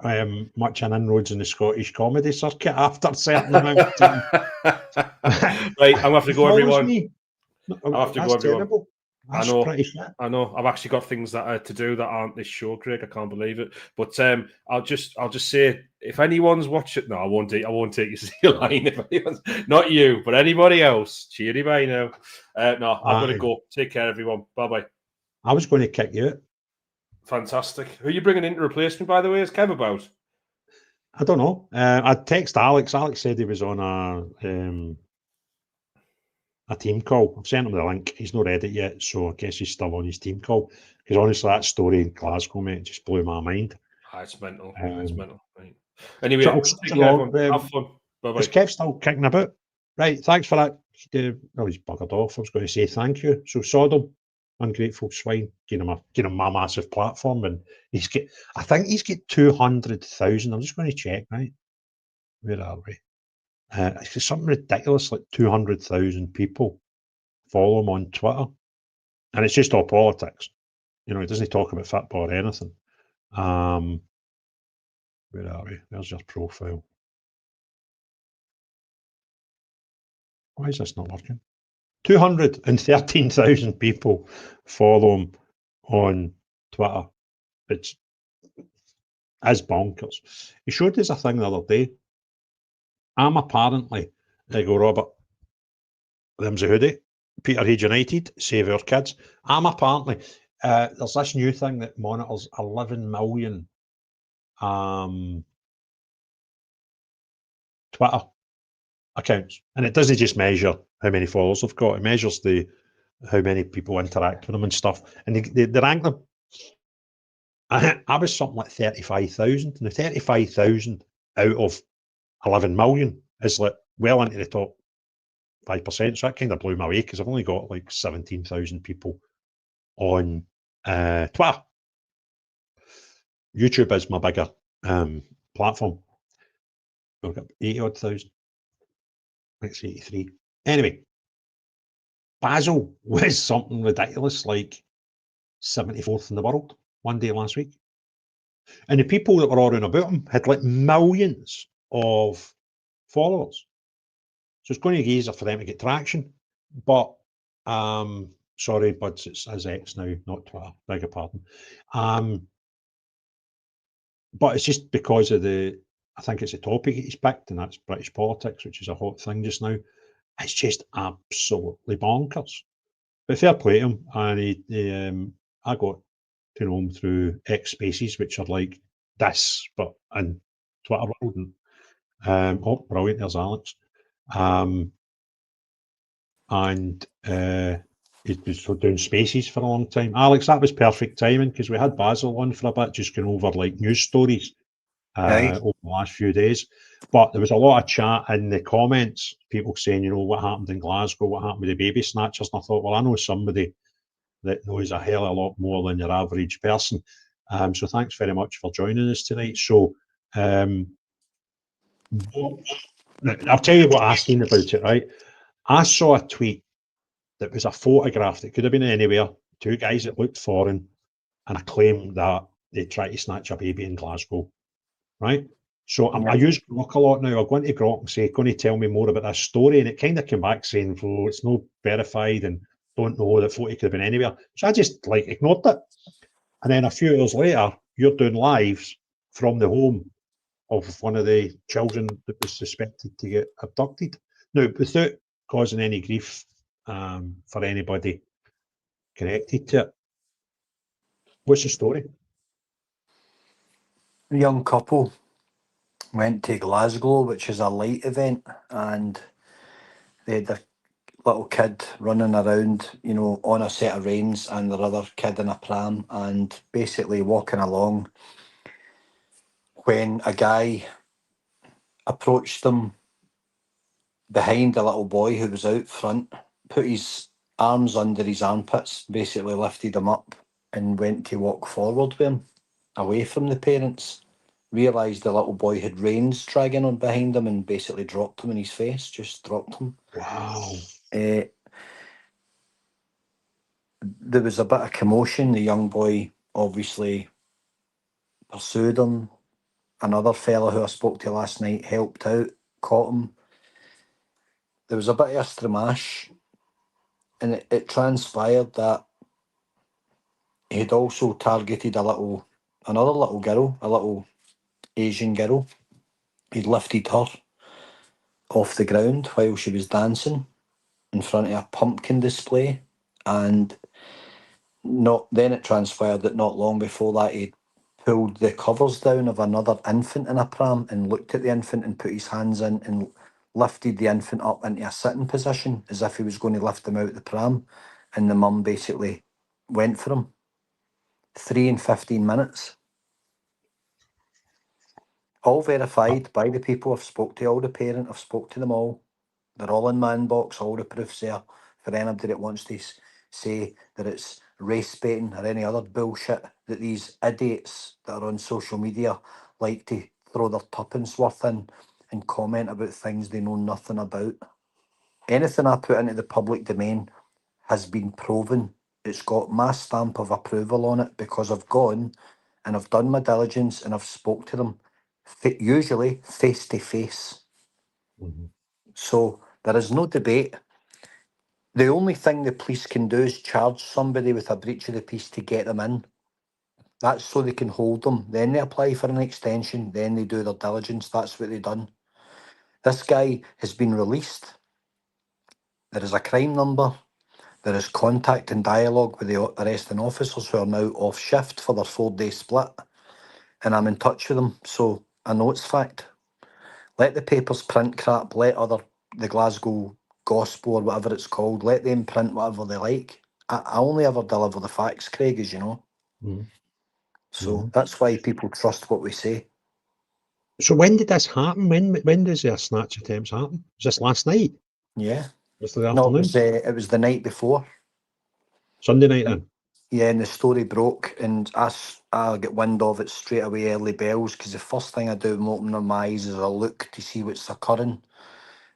much an inroads in the Scottish comedy circuit after a certain amount of time. Right, I'm going to have to go, everyone. I have to go, everyone. Terrible. That's pretty shit. I know. I've actually got things that to do that aren't this show, Craig. I can't believe it. But I'll just say, if anyone's watching, no, I won't take you to your line. If anyone's not you, but anybody else, cheery bye now. No, I've got to go. Take care, everyone. Bye bye. I was going to kick you out. Fantastic. Who are you bringing in to replace me, by the way? Is Kev about? I don't know. I text Alex. Alex said he was on a team call. I've sent him the link. He's not read it yet, so I guess he's still on his team call. Because honestly, that story in Glasgow, mate, just blew my mind. It's mental. It's mental. Right. Anyway, so have fun. Bye-bye. Is Kev still kicking about? Right, thanks for that. Well, he's buggered off. I was going to say thank you. So Sodom, ungrateful swine, give him my massive platform, and I think he's got 200,000. I'm just going to check, right? Where are we? It's something ridiculous, like 200,000 people follow him on Twitter, and it's just all politics. He doesn't talk about football or anything. Where are we? There's your profile. Why is this not working? 213,000 people follow him on Twitter. It's as bonkers. He showed us a thing the other day. I'm apparently, there you go, Robert, Ramsey Hoodie, Peterhead United, save our kids. I'm apparently, there's this new thing that monitors 11 million Twitter accounts, and it doesn't just measure how many followers they've got, it measures how many people interact with them and stuff, and they rank them. I was something like 35,000, and the 35,000 out of 11 million is like well into the top 5%, so that kind of blew me away because I've only got like 17,000 people on Twitter. YouTube is my bigger platform. I've got 80-odd thousand. It's 83. Anyway, Basil was something ridiculous, like 74th in the world one day last week. And the people that were all around about him had like millions of followers. So it's going to be easier for them to get traction. But, sorry, buds, it's as X now, not Twitter, beg your pardon. But it's just because of I think it's a topic he's picked, and that's British politics, which is a hot thing just now. It's just absolutely bonkers. But fair play to him. And I got to know him through X Spaces, which are like this, but in Twitter world. And, oh, brilliant, there's Alex. He was doing Spaces for a long time. Alex, that was perfect timing because we had Basil on for a bit, just going over like news stories. Right. over the last few days. But there was a lot of chat in the comments, people saying, you know, what happened in Glasgow, what happened with the baby snatchers. And I thought, well, I know somebody that knows a hell of a lot more than your average person. So thanks very much for joining us tonight. So I'll tell you what I seen about it, right? I saw a tweet that was a photograph that could have been anywhere, two guys that looked foreign, and a claim that they tried to snatch a baby in Glasgow, right? So I use Grok a lot now. I'll go into Grok and say, going to tell me more about this story. And it kind of came back saying, oh, it's not verified and don't know, that photo could have been anywhere. So I just like ignored it. And then a few hours later, you're doing lives from the home of one of the children that was suspected to get abducted. Now, without causing any grief for anybody connected to it, what's the story? A young couple went to Glasgow, which is a light event, and they had a little kid running around, you know, on a set of reins, and their other kid in a pram, and basically walking along when a guy approached them behind a little boy who was out front, put his arms under his armpits, basically lifted him up and went to walk forward with him, away from the parents. Realised the little boy had reins dragging on behind him and basically dropped him in his face, just dropped him. Wow. There was a bit of commotion. The young boy obviously pursued him. Another fella who I spoke to last night helped out, caught him. There was a bit of a stramash, and it transpired that he'd also targeted another little girl, a little Asian girl. He'd lifted her off the ground while she was dancing in front of a pumpkin display, and then it transpired that not long before that he pulled the covers down of another infant in a pram and looked at the infant and put his hands in and lifted the infant up into a sitting position as if he was going to lift him out the pram, and the mum basically went for him. 3 and 15 minutes. All verified by the people I've spoke to, all the parent, I've spoke to them all. They're all in my inbox, all the proofs there for anybody that wants to say that it's race baiting or any other bullshit that these idiots that are on social media like to throw their tuppence worth in and comment about things they know nothing about. Anything I put into the public domain has been proven. It's got my stamp of approval on it because I've gone and I've done my diligence and I've spoke to them, usually face to face. So there is no debate. The only thing the police can do is charge somebody with a breach of the peace to get them in. That's so they can hold them. Then they apply for an extension. Then they do their diligence. That's what they've done. This guy has been released. There is a crime number. There is contact and dialogue with the arresting officers who are now off shift for their 4-day split. And I'm in touch with them. So I know it's fact. Let the papers print crap. Let the Glasgow Gospel or whatever it's called, let them print whatever they like. I only ever deliver the facts, Craig, as you know. So that's why people trust what we say. So when did this happen? When does their snatch attempts happen? Was this last night? Yeah. Yesterday No, afternoon? it was the night before. Sunday night then? Yeah, and the story broke, and I get wind of it straight away, early bells, because the first thing I do when opening my eyes is I look to see what's occurring,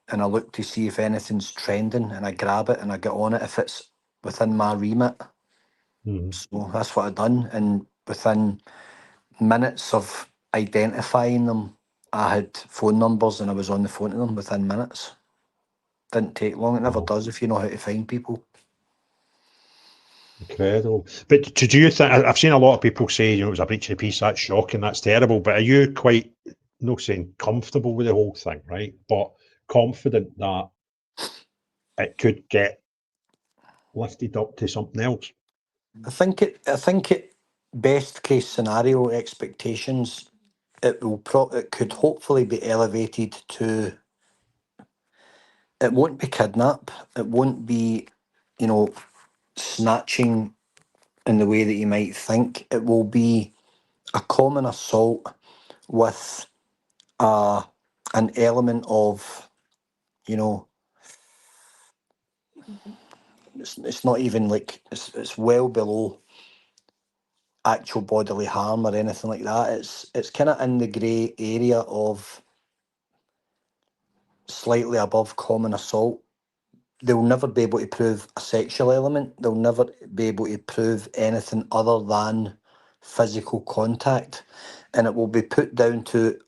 and I look to see if anything's trending, and I grab it and I get on it if it's within my remit. So that's what I've done, and within minutes of identifying them, I had phone numbers and I was on the phone to them within minutes. Didn't take long. It never does if you know how to find people. Incredible. But do you think, I've seen a lot of people say, you know, it was a breach of the peace, that's shocking, that's terrible, but are you quite, not saying comfortable with the whole thing, right? But confident that it could get lifted up to something else? I think it best case scenario expectations, it could hopefully be elevated to, it won't be kidnap, it won't be, you know, snatching in the way that you might think. It will be a common assault with an element of, you know, it's not even like it's well below actual bodily harm or anything like that. It's kind of in the grey area of slightly above common assault. They'll never be able to prove a sexual element. They'll never be able to prove anything other than physical contact. And it will be put down to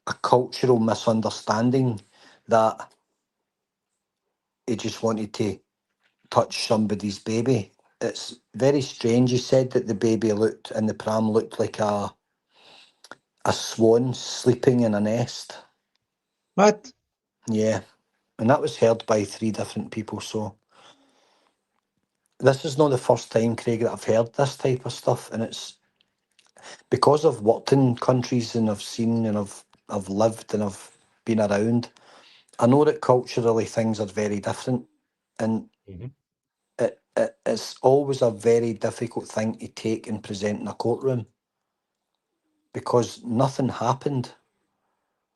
a cultural misunderstanding that he just wanted to touch somebody's baby. It's very strange. He said that the baby looked in the pram looked like a swan sleeping in a nest. What? Yeah. And that was heard by 3 different people. So this is not the first time, Craig, that I've heard this type of stuff. And it's because I've worked in countries and I've seen and I've lived and I've been around. I know that culturally things are very different. And Mhm. it's always a very difficult thing to take and present in a courtroom because nothing happened.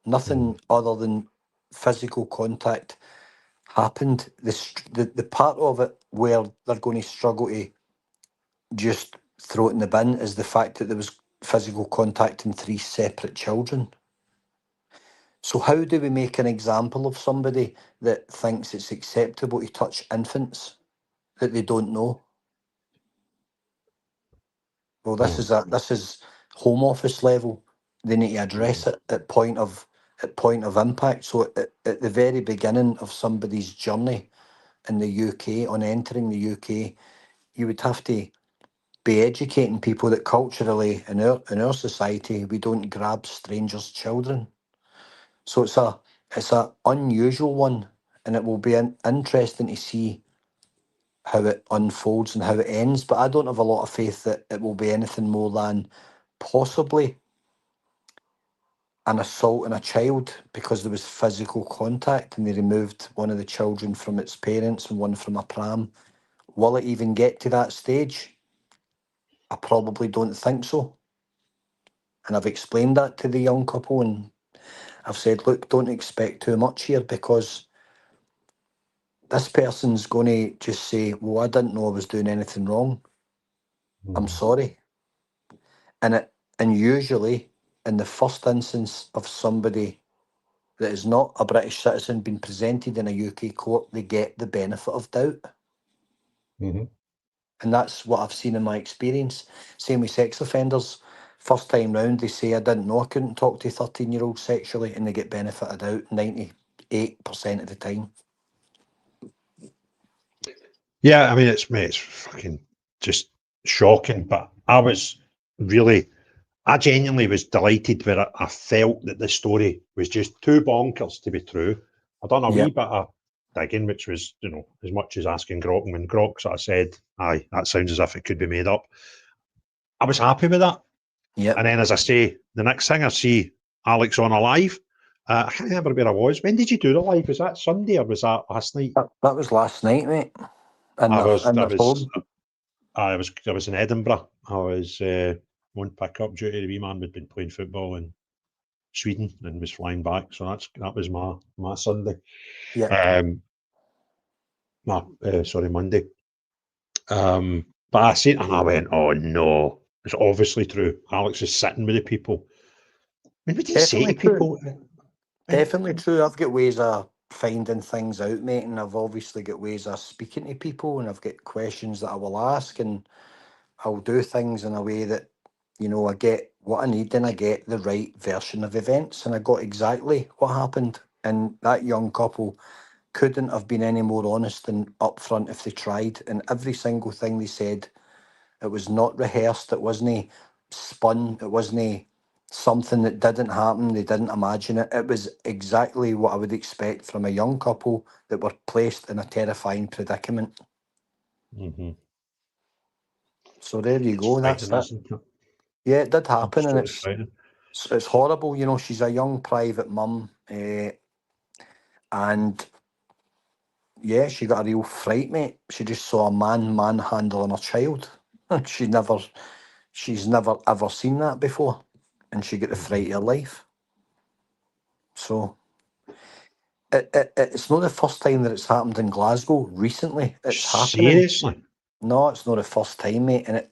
Nothing other than physical contact happened. The part of it where they're going to struggle to just throw it in the bin is the fact that there was physical contact in 3 separate children. So how do we make an example of somebody that thinks it's acceptable to touch infants that they don't know? Well, this is Home Office level. They need to address it at point of impact. So at the very beginning of somebody's journey in the UK, on entering the UK, you would have to be educating people that culturally in our society we don't grab strangers' children. So it's a unusual one, and it will be interesting to see how it unfolds and how it ends. But I don't have a lot of faith that it will be anything more than possibly an assault on a child because there was physical contact and they removed one of the children from its parents and one from a pram. Will it even get to that stage? I probably don't think so. And I've explained that to the young couple and I've said, look, don't expect too much here because this person's going to just say, well, I didn't know I was doing anything wrong. I'm sorry. And usually in the first instance of somebody that is not a British citizen being presented in a UK court, they get the benefit of doubt. Mhm. And that's what I've seen in my experience. Same with sex offenders. First time round, they say, I didn't know I couldn't talk to 13-year-olds sexually, and they get benefit of doubt 98% of the time. Yeah, I mean, it's fucking just shocking. But I genuinely was delighted where I felt that the story was just too bonkers to be true. I done a Yeah, wee bit of digging, which was, as much as asking Grok. And when Grok sort of said, aye, that sounds as if it could be made up, I was happy with that. yeah. And then, as I say, the next thing I see Alex on a live, I can't remember where I was. When did you do the live? Was that Sunday or was that last night? That was last night, mate. In I their, was, in I their was, home. I was in Edinburgh. I was on pick-up duty. The wee man had been playing football in Sweden and was flying back. So that was my Sunday. Yeah, Monday. But I seen it and I went, oh no, it's obviously true. Alex is sitting with the people. I mean, what do you say definitely to true. people? Definitely true. I've got ways of finding things out, mate, and I've obviously got ways of speaking to people, and I've got questions that I will ask, and I'll do things in a way that, I get what I need and I get the right version of events, and I got exactly what happened. And that young couple couldn't have been any more honest and upfront if they tried. And every single thing they said, it was not rehearsed. It wasn't spun. It wasn't something that didn't happen. They didn't imagine it. It was exactly what I would expect from a young couple that were placed in a terrifying predicament. Mm-hmm. So there you It's go. That's frightening, it. isn't it? Yeah, it did happen, and Absolutely it's frightening. it's horrible. She's a young private mum, and yeah, she got a real fright, mate. She just saw a man manhandling her child. She's never ever seen that before. and she got the fright of her life. So it's not the first time that it's happened in Glasgow recently. It's happening. Seriously? No, it's not the first time, mate. And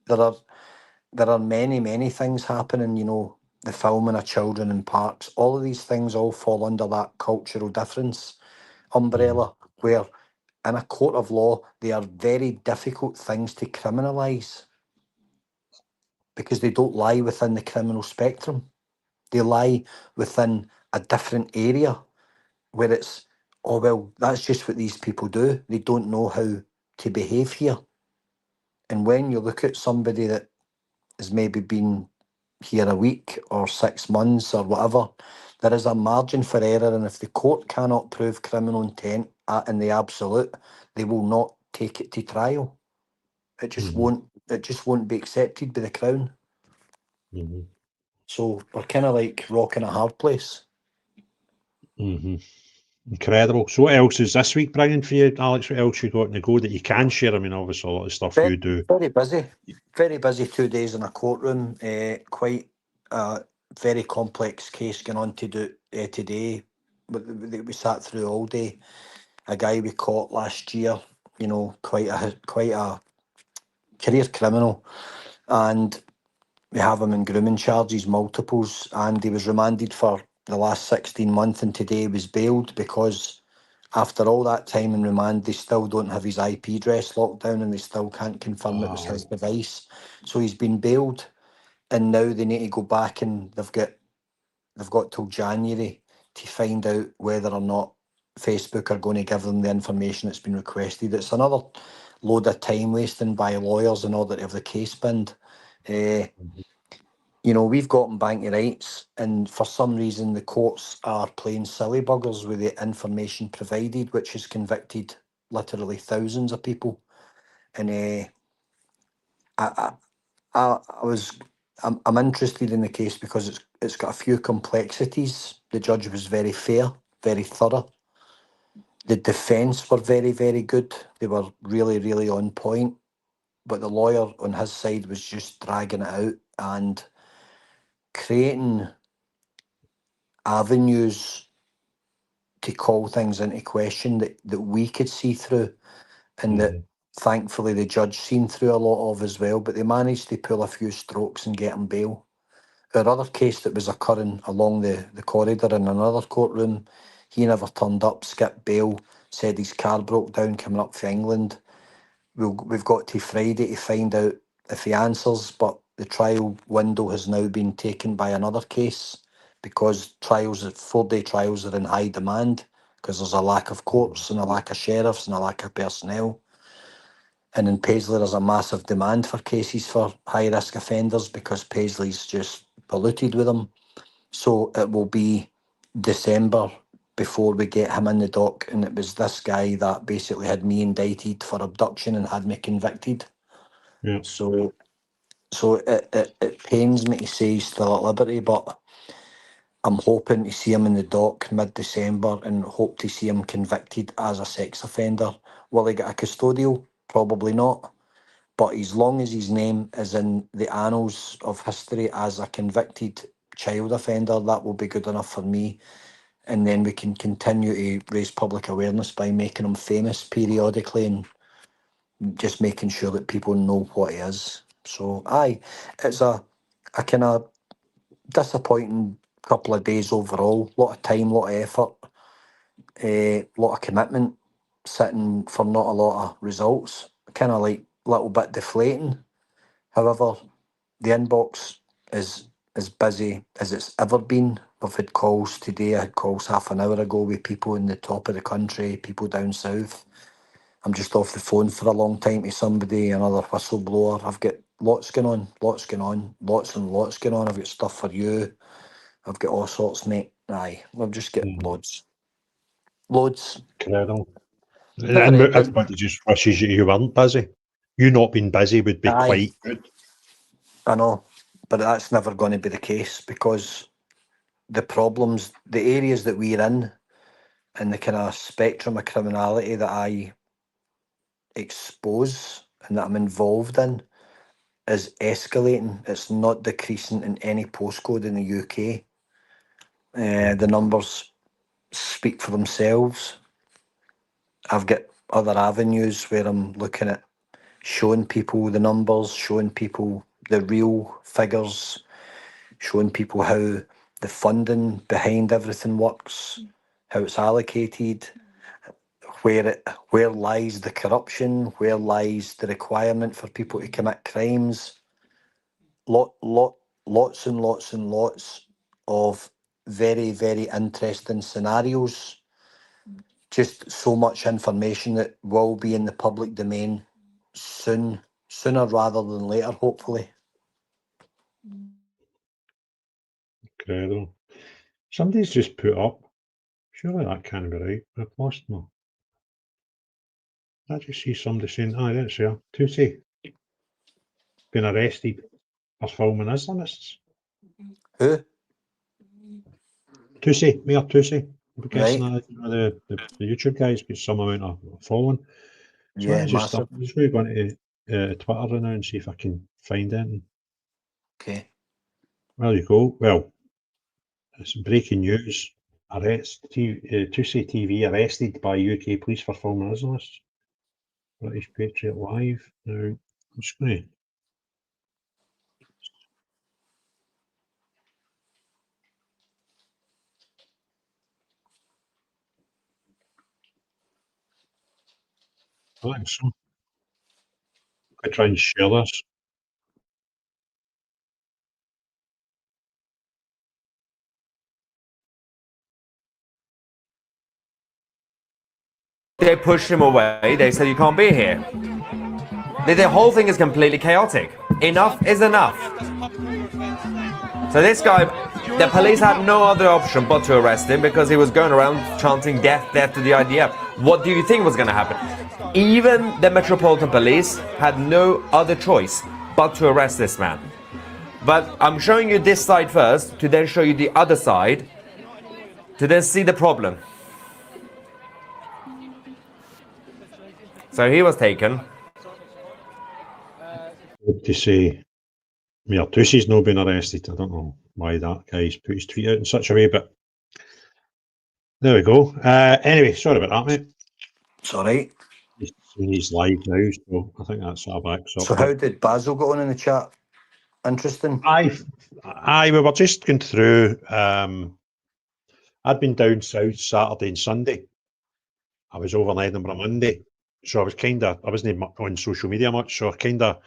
there are many things happening. You know, the filming of children in parks. All of these things all fall under that cultural difference umbrella, where in a court of law they are very difficult things to criminalise because they don't lie within the criminal spectrum. They lie within a different area where it's, oh, well, that's just what these people do. They don't know how to behave here. And when you look at somebody that has maybe been here a week or 6 months or whatever, there is a margin for error. And if the court cannot prove criminal intent in the absolute, they will not take it to trial. It just won't. It just won't be accepted by the Crown. So we're kind of like rocking a hard place. Incredible. So what else is this week bringing for you, Alex? What else you got on the go that you can share? I mean, obviously a lot of stuff you do. Very busy. Very busy 2 days in a courtroom. Quite a very complex case going on to do today. We sat through all day. A guy we caught last year, you know, quite a career criminal, and we have him in grooming charges, multiples, and he was remanded for the last 16 months, and today he was bailed because after all that time in remand, they still don't have his IP address locked down and they still can't confirm it was his device. So he's been bailed, and now they need to go back, and they've got till January to find out whether or not Facebook are going to give them the information that's been requested. It's another load of time wasting by lawyers in order to have the case binned. You know, we've gotten bank rights, and for some reason the courts are playing silly buggers with the information provided, which has convicted literally thousands of people. And I'm interested in the case because it's got a few complexities. The judge was very fair, very thorough. The defence were very good. They were really on point. But the lawyer on his side was just dragging it out and creating avenues to call things into question that we could see through, and that thankfully the judge seen through a lot of as well. But they managed to pull a few strokes and get him bail. Our other case that was occurring along the corridor in another courtroom, he never turned up, skipped bail, said his car broke down coming up from England. We've got to Friday to find out if he answers, but the trial window has now been taken by another case because 4-day trials are in high demand because there's a lack of courts and a lack of sheriffs and a lack of personnel. And in Paisley, there's a massive demand for cases for high-risk offenders because Paisley's just polluted with them. So it will be December before we get him in the dock. And it was this guy that basically had me indicted for abduction and had me convicted. Yeah. So it pains me to say he's still at liberty, but I'm hoping to see him in the dock mid-December and hope to see him convicted as a sex offender. Will he get a custodial? Probably not. But as long as his name is in the annals of history as a convicted child offender, that will be good enough for me. And then we can continue to raise public awareness by making him famous periodically and just making sure that people know what he is. So, aye, it's a kind of disappointing couple of days overall. A lot of time, a lot of effort, a lot of commitment, sitting for not a lot of results. Kind of like a little bit deflating. However, the inbox is as busy as it's ever been. We've had calls today. I had calls half an hour ago with people in the top of the country, people down south. I'm just off the phone for a long time to somebody, another whistleblower. I've got lots going on, lots and lots going on. I've got stuff for you. I've got all sorts, mate. Aye, we've just got loads. Incredible. And Never ending. everybody just wishes you weren't busy. You not being busy would be Aye. quite good. I know, but that's never going to be the case because the problems, the areas that we're in, and the kind of spectrum of criminality that I expose and that I'm involved in is escalating. It's not decreasing in any postcode in the UK. The numbers speak for themselves. I've got other avenues where I'm looking at showing people the numbers, showing people the real figures, showing people how the funding behind everything works, how it's allocated, where lies the corruption, where lies the requirement for people to commit crimes. Lots and lots and lots of very, very interesting scenarios. Just so much information that will be in the public domain sooner rather than later, hopefully. Incredible. Somebody's just put up. Surely that can't be right. I've lost my. I just see somebody saying, "Ah, that's here. Tootsie been arrested for filming Islamists." Who? Tootsie, Mayor Tootsie. I'm guessing Right. that the YouTube guy's got some amount of following. So Yeah, I'm just massive. going to Twitter now and see if I can find anything. Okay. There you go. Well, it's breaking news. Tootsie TV arrested by UK police for filming Islamists. British Patriot Live. Now, I'm just going to. I think so. I try and share this. They pushed him away. They said, you can't be here. The whole thing is completely chaotic. Enough is enough. So this guy, the police had no other option but to arrest him because he was going around chanting death, death to the IDF. What do you think was going to happen? Even the Metropolitan Police had no other choice but to arrest this man. But I'm showing you this side first to then show you the other side to then see the problem. So he was taken. To say Mayor Toosie's not been arrested. I don't know why that guy's put his tweet out in such a way, but there we go. Anyway, sorry about that, mate. It's all right. He's live now, so I think that's sort of backs up. So how did Basil get on in the chat? Interesting. We were just going through. I'd been down south Saturday and Sunday. I was over in Edinburgh Monday, so I wasn't on social media much, so I kind of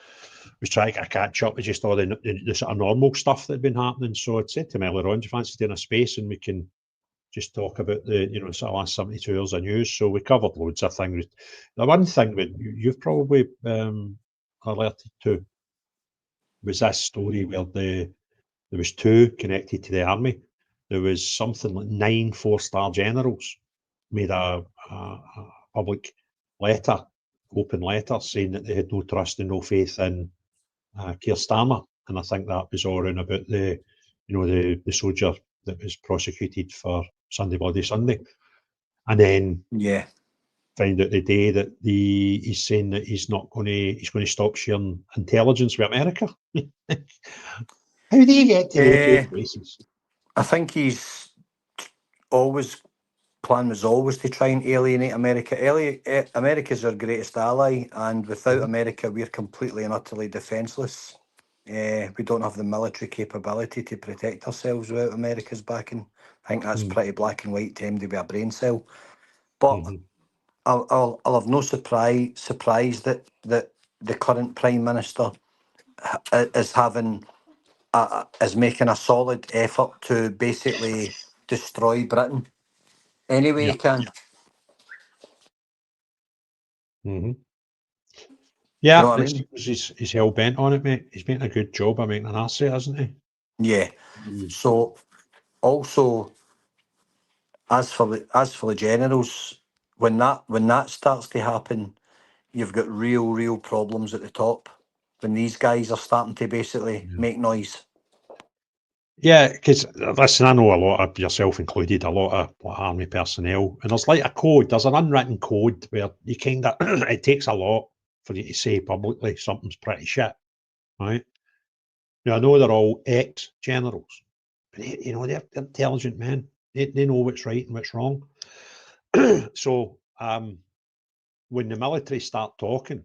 was trying to catch up with just all the sort of normal stuff that had been happening. So I'd said to him earlier on, do you fancy doing a space and we can just talk about the sort of last 72 hours of news? So we covered loads of things. The one thing that you've probably alerted to was this story where there was two connected to the army. There was something like 9 4-star generals made a public letter, open letter, saying that they had no trust and no faith in Keir Starmer, and I think that was all around about the soldier that was prosecuted for Sunday Bloody Sunday, and then find out the day that he's saying that he's going to stop sharing intelligence with America. How do you get to those two places? I think his plan was always to try and alienate America. America's our greatest ally, and without America, we're completely and utterly defenceless. We don't have the military capability to protect ourselves without America's backing. I think that's pretty black and white to him to be a brain cell. But I'll have no surprise that the current Prime Minister is making a solid effort to basically destroy Britain. Anyway, he can. Yeah, You know what I mean? he's hell bent on it, mate. He's making a good job of making an ass of it, hasn't he? Yeah. So, also, as for the generals, when that starts to happen, you've got real problems at the top. When these guys are starting to basically make noise. Yeah, because listen, I know a lot of, yourself included, a lot of army personnel, and there's like a code. There's an unwritten code where you kind of it takes a lot for you to say publicly something's pretty shit. right? Now, I know they're all ex-generals, but they're intelligent men. They know what's right and what's wrong. So when the military start talking,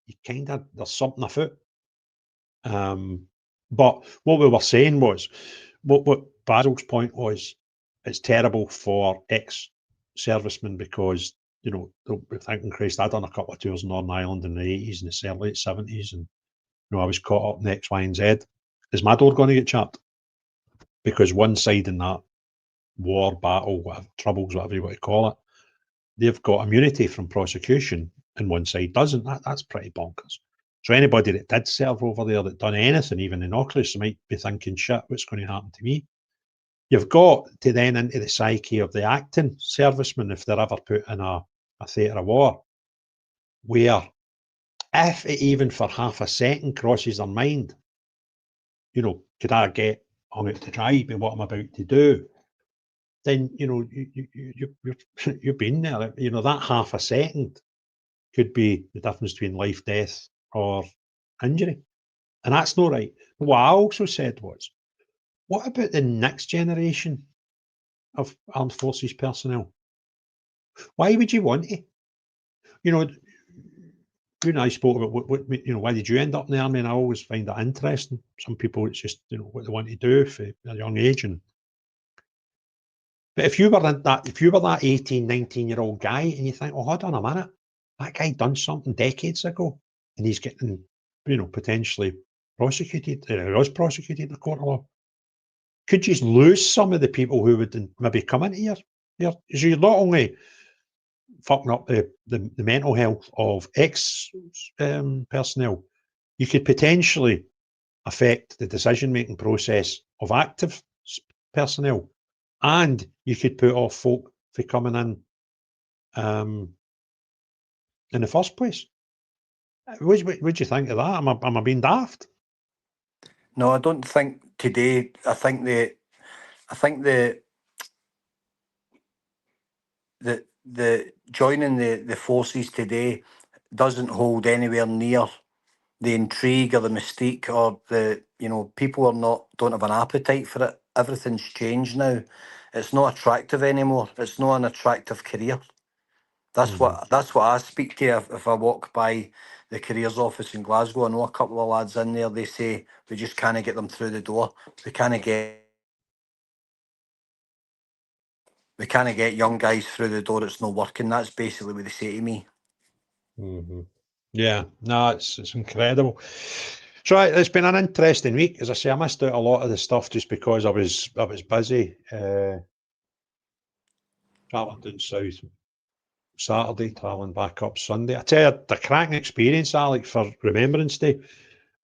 you there's something afoot. But what we were saying was, what Basil's point was, it's terrible for ex-servicemen because, they'll be thinking, Christ, I'd done a couple of tours in Northern Ireland in the 80s and the late 70s, and I was caught up in X, Y, and Z. Is my door going to get chapped? Because one side in that war, battle, whatever, troubles, whatever you want to call it, they've got immunity from prosecution and one side doesn't. That's pretty bonkers. So anybody that did serve over there that done anything, even innocuous, might be thinking, shit, what's going to happen to me? You've got to then into the psyche of the acting servicemen if they're ever put in a theatre of war, where if it even for half a second crosses their mind, could I get hung out to dry by what I'm about to do? Then, you've been there. That half a second could be the difference between life, death, or injury. And that's not right. But what I also said was, what about the next generation of armed forces personnel? Why would you want to? You and I spoke about why did you end up in the army? And I always find that interesting. Some people, it's just, what they want to do for a young age. But if you were that 18, 19-year-old guy and you think, oh, hold on a minute, that guy done something decades ago and he's getting, potentially prosecuted, was prosecuted in a court of law. Could you lose some of the people who would maybe come into your so you're not only fucking up the mental health of personnel, you could potentially affect the decision-making process of active personnel, and you could put off folk for coming in the first place. What do you think of that? Am I being daft? No, I don't think today. I think the joining the forces today doesn't hold anywhere near the intrigue or the mystique or the people don't have an appetite for it. Everything's changed now. It's not attractive anymore. It's not an attractive career. That's what I speak to if I walk by the careers office in Glasgow. I know a couple of lads in there. They say we just can't get them through the door. We can't get young guys through the door. It's not working. That's basically what they say to me. Yeah, no, it's incredible. So it's been an interesting week. As I say, I missed out a lot of the stuff just because I was busy. Travelling down south Saturday, travelling back up Sunday. I tell you, the cracking experience, Alec, for Remembrance Day.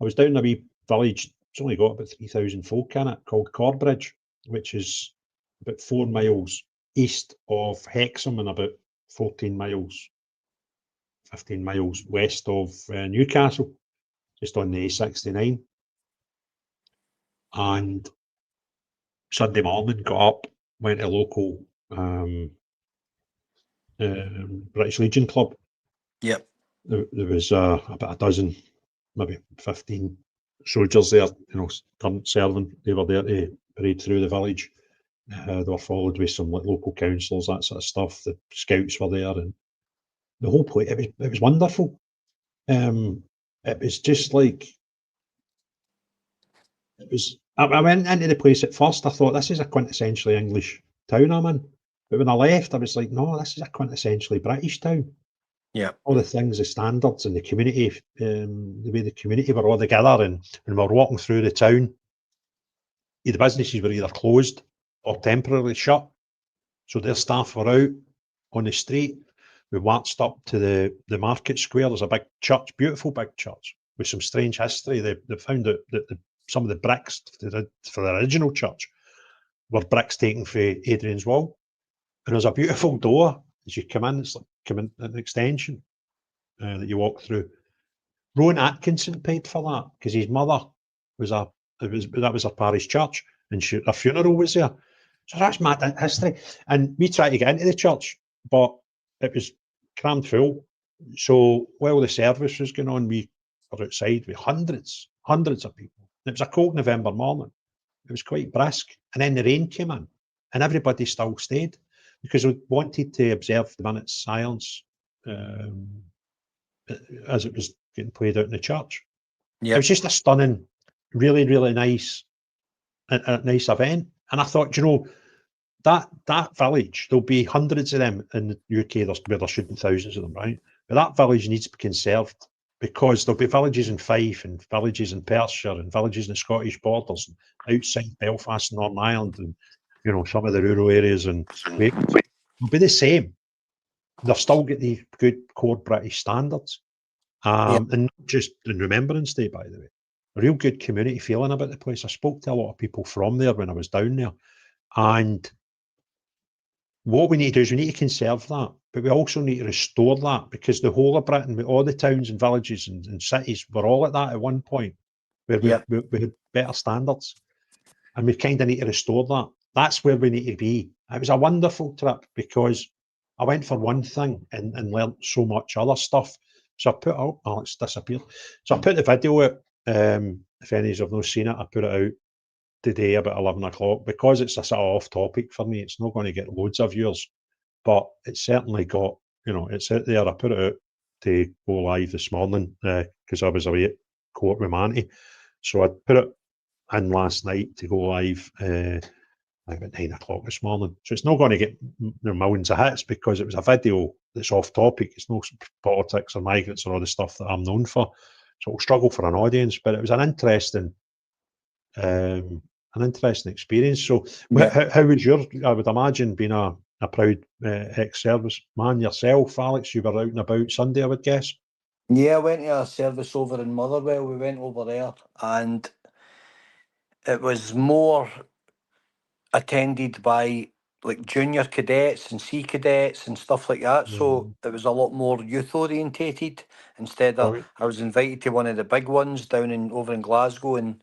I was down in a wee village. It's only got about 3,000 folk in it, called Corbridge, which is about 4 miles east of Hexham and about 15 miles west of Newcastle, just on the A69. And Sunday morning, got up, went to a local British Legion club. Yep. There was about a dozen, maybe 15 soldiers there, current serving. They were there to parade through the village. They were followed with some local councillors, that sort of stuff. The scouts were there, and the whole place. It was wonderful. It was just like it was. I went into the place at first. I thought, this is a quintessentially English town I'm in. But when I left, I was like, no, this is a quintessentially British town. Yeah. All the things, the standards, and the community, the way the community were all together, and when we were walking through the town, the businesses were either closed or temporarily shut. So their staff were out on the street. We marched up to the market square. There's a big church, beautiful big church, with some strange history. They found that some of the bricks for the original church were bricks taken for Adrian's Wall. And there's a beautiful door as you come in. It's like an extension that you walk through. Rowan Atkinson paid for that because his mother that was her parish church, and her funeral was there. So that's mad history. And we tried to get into the church, but it was crammed full. So while the service was going on, we were outside with hundreds of people. And it was a cold November morning. It was quite brisk. And then the rain came in and everybody still stayed because we wanted to observe the minute's silence as it was getting played out in the church. It was just a stunning, really, really nice, a nice event. And I thought, you know, that village, there'll be hundreds of them in the UK where there should be thousands of them, right? But that village needs to be conserved because there'll be villages in Fife and villages in Perthshire and villages in the Scottish borders and outside Belfast and Northern Ireland and, you know, some of the rural areas and they'll be the same. They'll still get the good core British standards. And not just in Remembrance Day, by the way. A real good community feeling about the place. I spoke to a lot of people from there when I was down there. And what we need to do is we need to conserve that, but we also need to restore that because the whole of Britain, with all the towns and villages and cities, were all at that at one point where we had better standards. And we kind of need to restore that. That's where we need to be. It was a wonderful trip because I went for one thing and learnt so much other stuff. So I put out, oh, it's disappeared. So I put the video out. If any of you have not seen it, I put it out today about 11 o'clock because it's a sort of off topic for me. It's not going to get loads of viewers, but it's certainly got, you know, it's out there. I put it out to go live this morning because I was away at court with Manty. So I put it in last night to go live about 9 o'clock this morning. So it's not going to get millions of hits because it was a video that's off topic. It's no politics or migrants or all the stuff that I'm known for. So it'll struggle for an audience, but it was an interesting experience. So how was your, I would imagine, being a proud ex-service man yourself, Alex, you were out and about Sunday, I would guess? Yeah, I went to a service over in Motherwell. We went over there and it was more attended by like junior cadets and sea cadets and stuff like that. So it was a lot more youth orientated instead of, I was invited to one of the big ones down over in Glasgow, and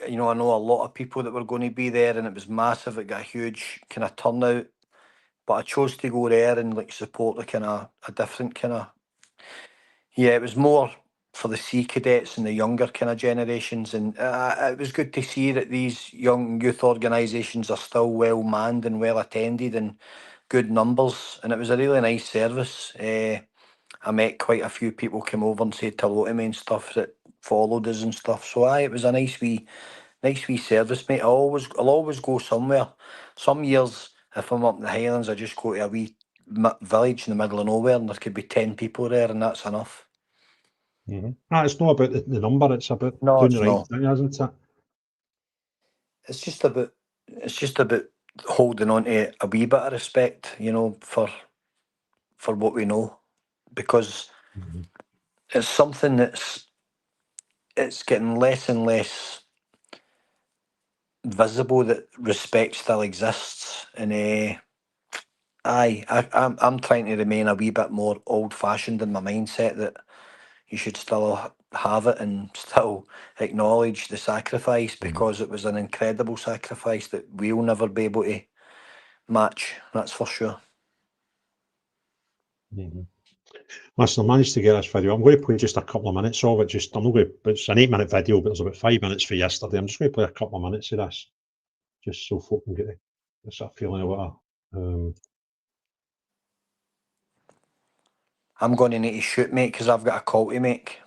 you know, I know a lot of people that were going to be there and it was massive. It got a huge kind of turnout, but I chose to go there and like support the kind of a different kind of, it was more for the sea cadets and the younger kind of generations, and it was good to see that these young youth organisations are still well manned and well attended and good numbers, and it was a really nice service. I met quite a few people come over and said hello to me and stuff that followed us and stuff. So it was a nice wee service, mate. I'll always go somewhere. Some years, if I'm up in the Highlands, I just go to a wee village in the middle of nowhere, and there could be 10 people there, and that's enough. It's not about the number; it's about doing the right thing, isn't it? It's just about holding on to a wee bit of respect, you know, for what we know, because it's something it's getting less and less visible that respect still exists, and I'm trying to remain a wee bit more old-fashioned in my mindset that you should still have it and still acknowledge the sacrifice, because it was an incredible sacrifice that we'll never be able to match, that's for sure. Listen, I managed to get this video. I'm going to play just a couple of minutes of it. I'm not going to, it's an 8-minute video, but there's about 5 minutes for yesterday. I'm just going to play a couple of minutes of this, just so folk can get a feeling of what I'm going to need to shoot, mate, because I've got a call to make.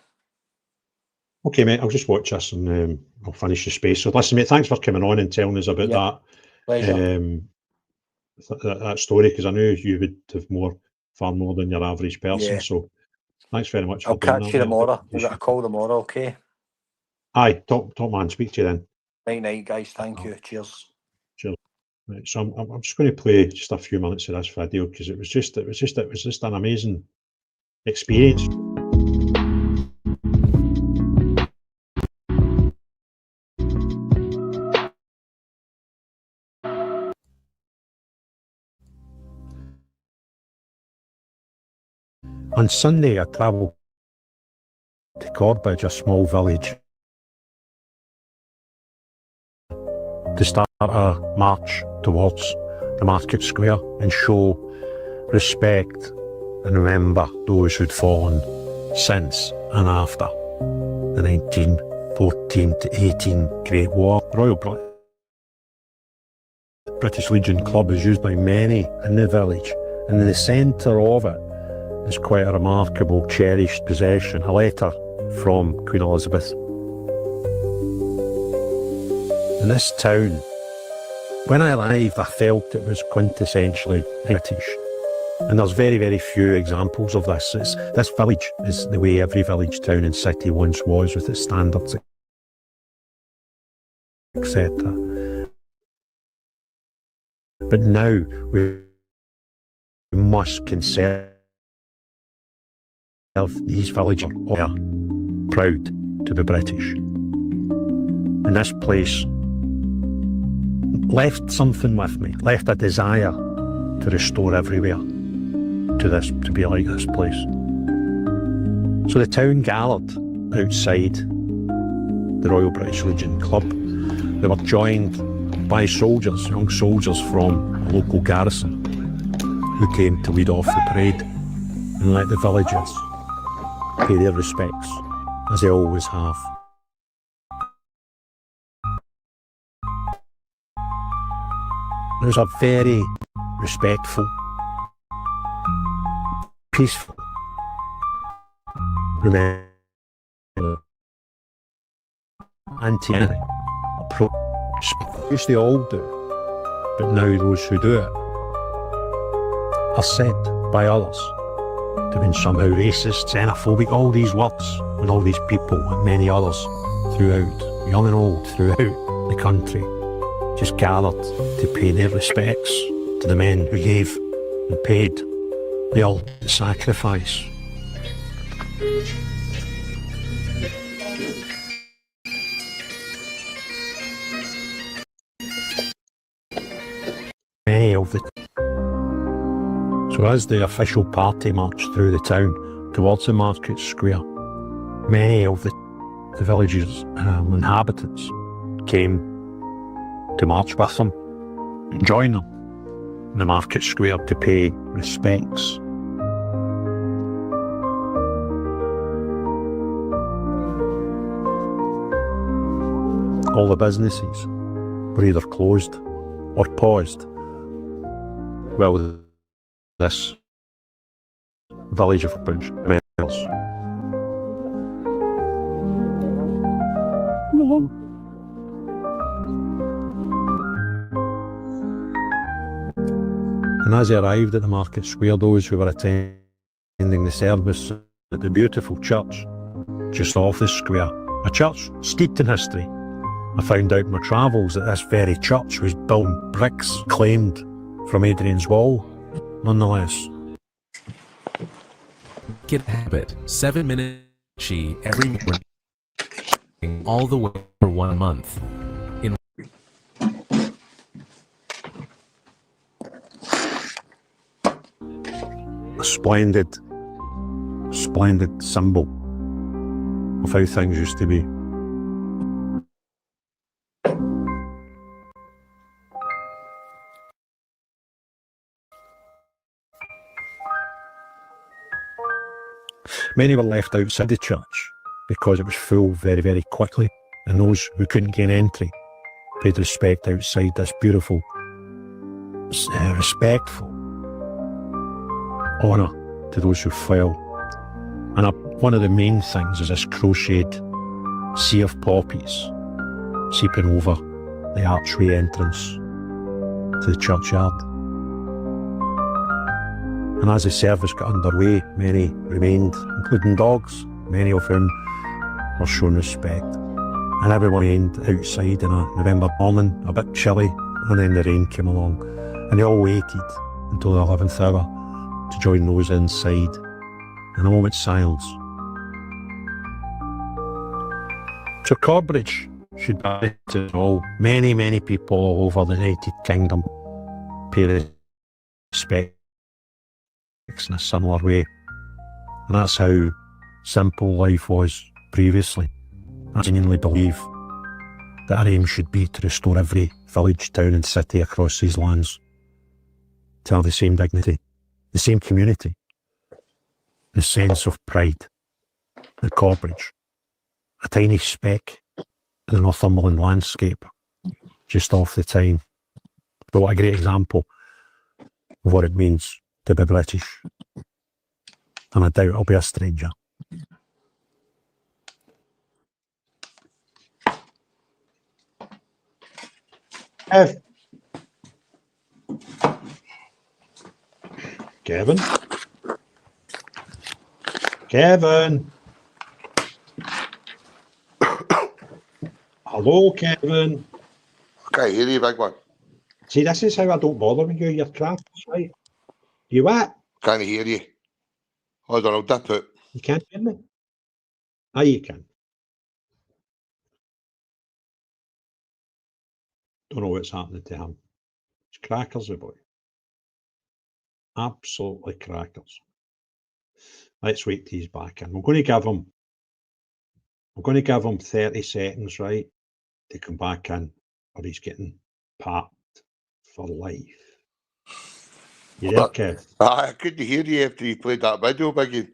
Okay, mate, I'll just watch this and I'll finish the space. So listen, mate, thanks for coming on and telling us about that. Pleasure. That story, because I knew you would have far more than your average person. So thanks very much for doing that. I'll catch you tomorrow. I've got a call tomorrow, okay? Aye, top man, speak to you then. Night, guys. Thank you. Cheers. Cheers. Right, so I'm just going to play just a few minutes of this video because it was just an amazing experience. On Sunday, I travelled to Corbridge, a small village, to start a march towards the market square and show respect and remember those who'd fallen since and after the 1914 to 18 Great War. Royal British Legion Club is used by many in the village, and in the centre of it is quite a remarkable cherished possession, a letter from Queen Elizabeth. In this town, when I arrived, I felt it was quintessentially British. And there's very, very few examples of this. This village is the way every village, town and city once was, with its standards, etc. But now we must conserve these villagers who are proud to be British. And this place left something with me, left a desire to restore everywhere to be like this place. So the town gathered outside the Royal British Legion Club. They were joined by soldiers, young soldiers from a local garrison, who came to lead off the parade and let the villagers pay their respects, as they always have. It was a very respectful, peaceful, remember, anti-enemy approach, which they all do, but now those who do it are said by others to have been somehow racist, xenophobic, all these words, and all these people and many others throughout, young and old, throughout the country, just gathered to pay their respects to the men who gave and paid the ultimate sacrifice. Many of the So as the official party marched through the town towards the market square, many of the village's inhabitants came to march with them and join them in the market square to pay respects. All the businesses were either closed or paused while this village of remains. And as they arrived at the market square, those who were attending the service at the beautiful church just off the square, a church steeped in history. I found out in my travels that this very church was built in bricks claimed from Adrian's Wall, nonetheless. Get a habit. 7 minute chi every morning, all the way for 1 month. A splendid symbol of how things used to be. Many were left outside the church because it was full very, very quickly, and those who couldn't gain entry paid respect outside this beautiful, respectful honour to those who fell. And one of the main things is this crocheted sea of poppies seeping over the archway entrance to the churchyard. And as the service got underway, many remained, including dogs, many of whom were shown respect. And everyone remained outside in a November morning, a bit chilly, and then the rain came along. And they all waited until the 11th hour to join those inside in a moment's silence. So Corbridge should be to all. Many, many people all over the United Kingdom pay respect in a similar way. And that's how simple life was previously. I genuinely believe that our aim should be to restore every village, town and city across these lands to have the same dignity, the same community, the sense of pride the Corbridge, a tiny speck in the Northumberland landscape, just off the Tyne. But what a great example of what it means to be British. And I doubt I'll be a stranger. Kevin? Kevin? Hello, Kevin? I can't hear you, big one. See, this is how I don't bother with you. You're crap, right? You what? Can't hear you. Hold on, I'll dip it. You can't hear me? Ah, you can. Don't know what's happening to him. It's crackers, the boy. Absolutely crackers. Let's wait till he's back in. We're going to give him 30 seconds, right, to come back in, or he's getting packed for life. You there, Kev? I couldn't hear you after you played that video, Biggie.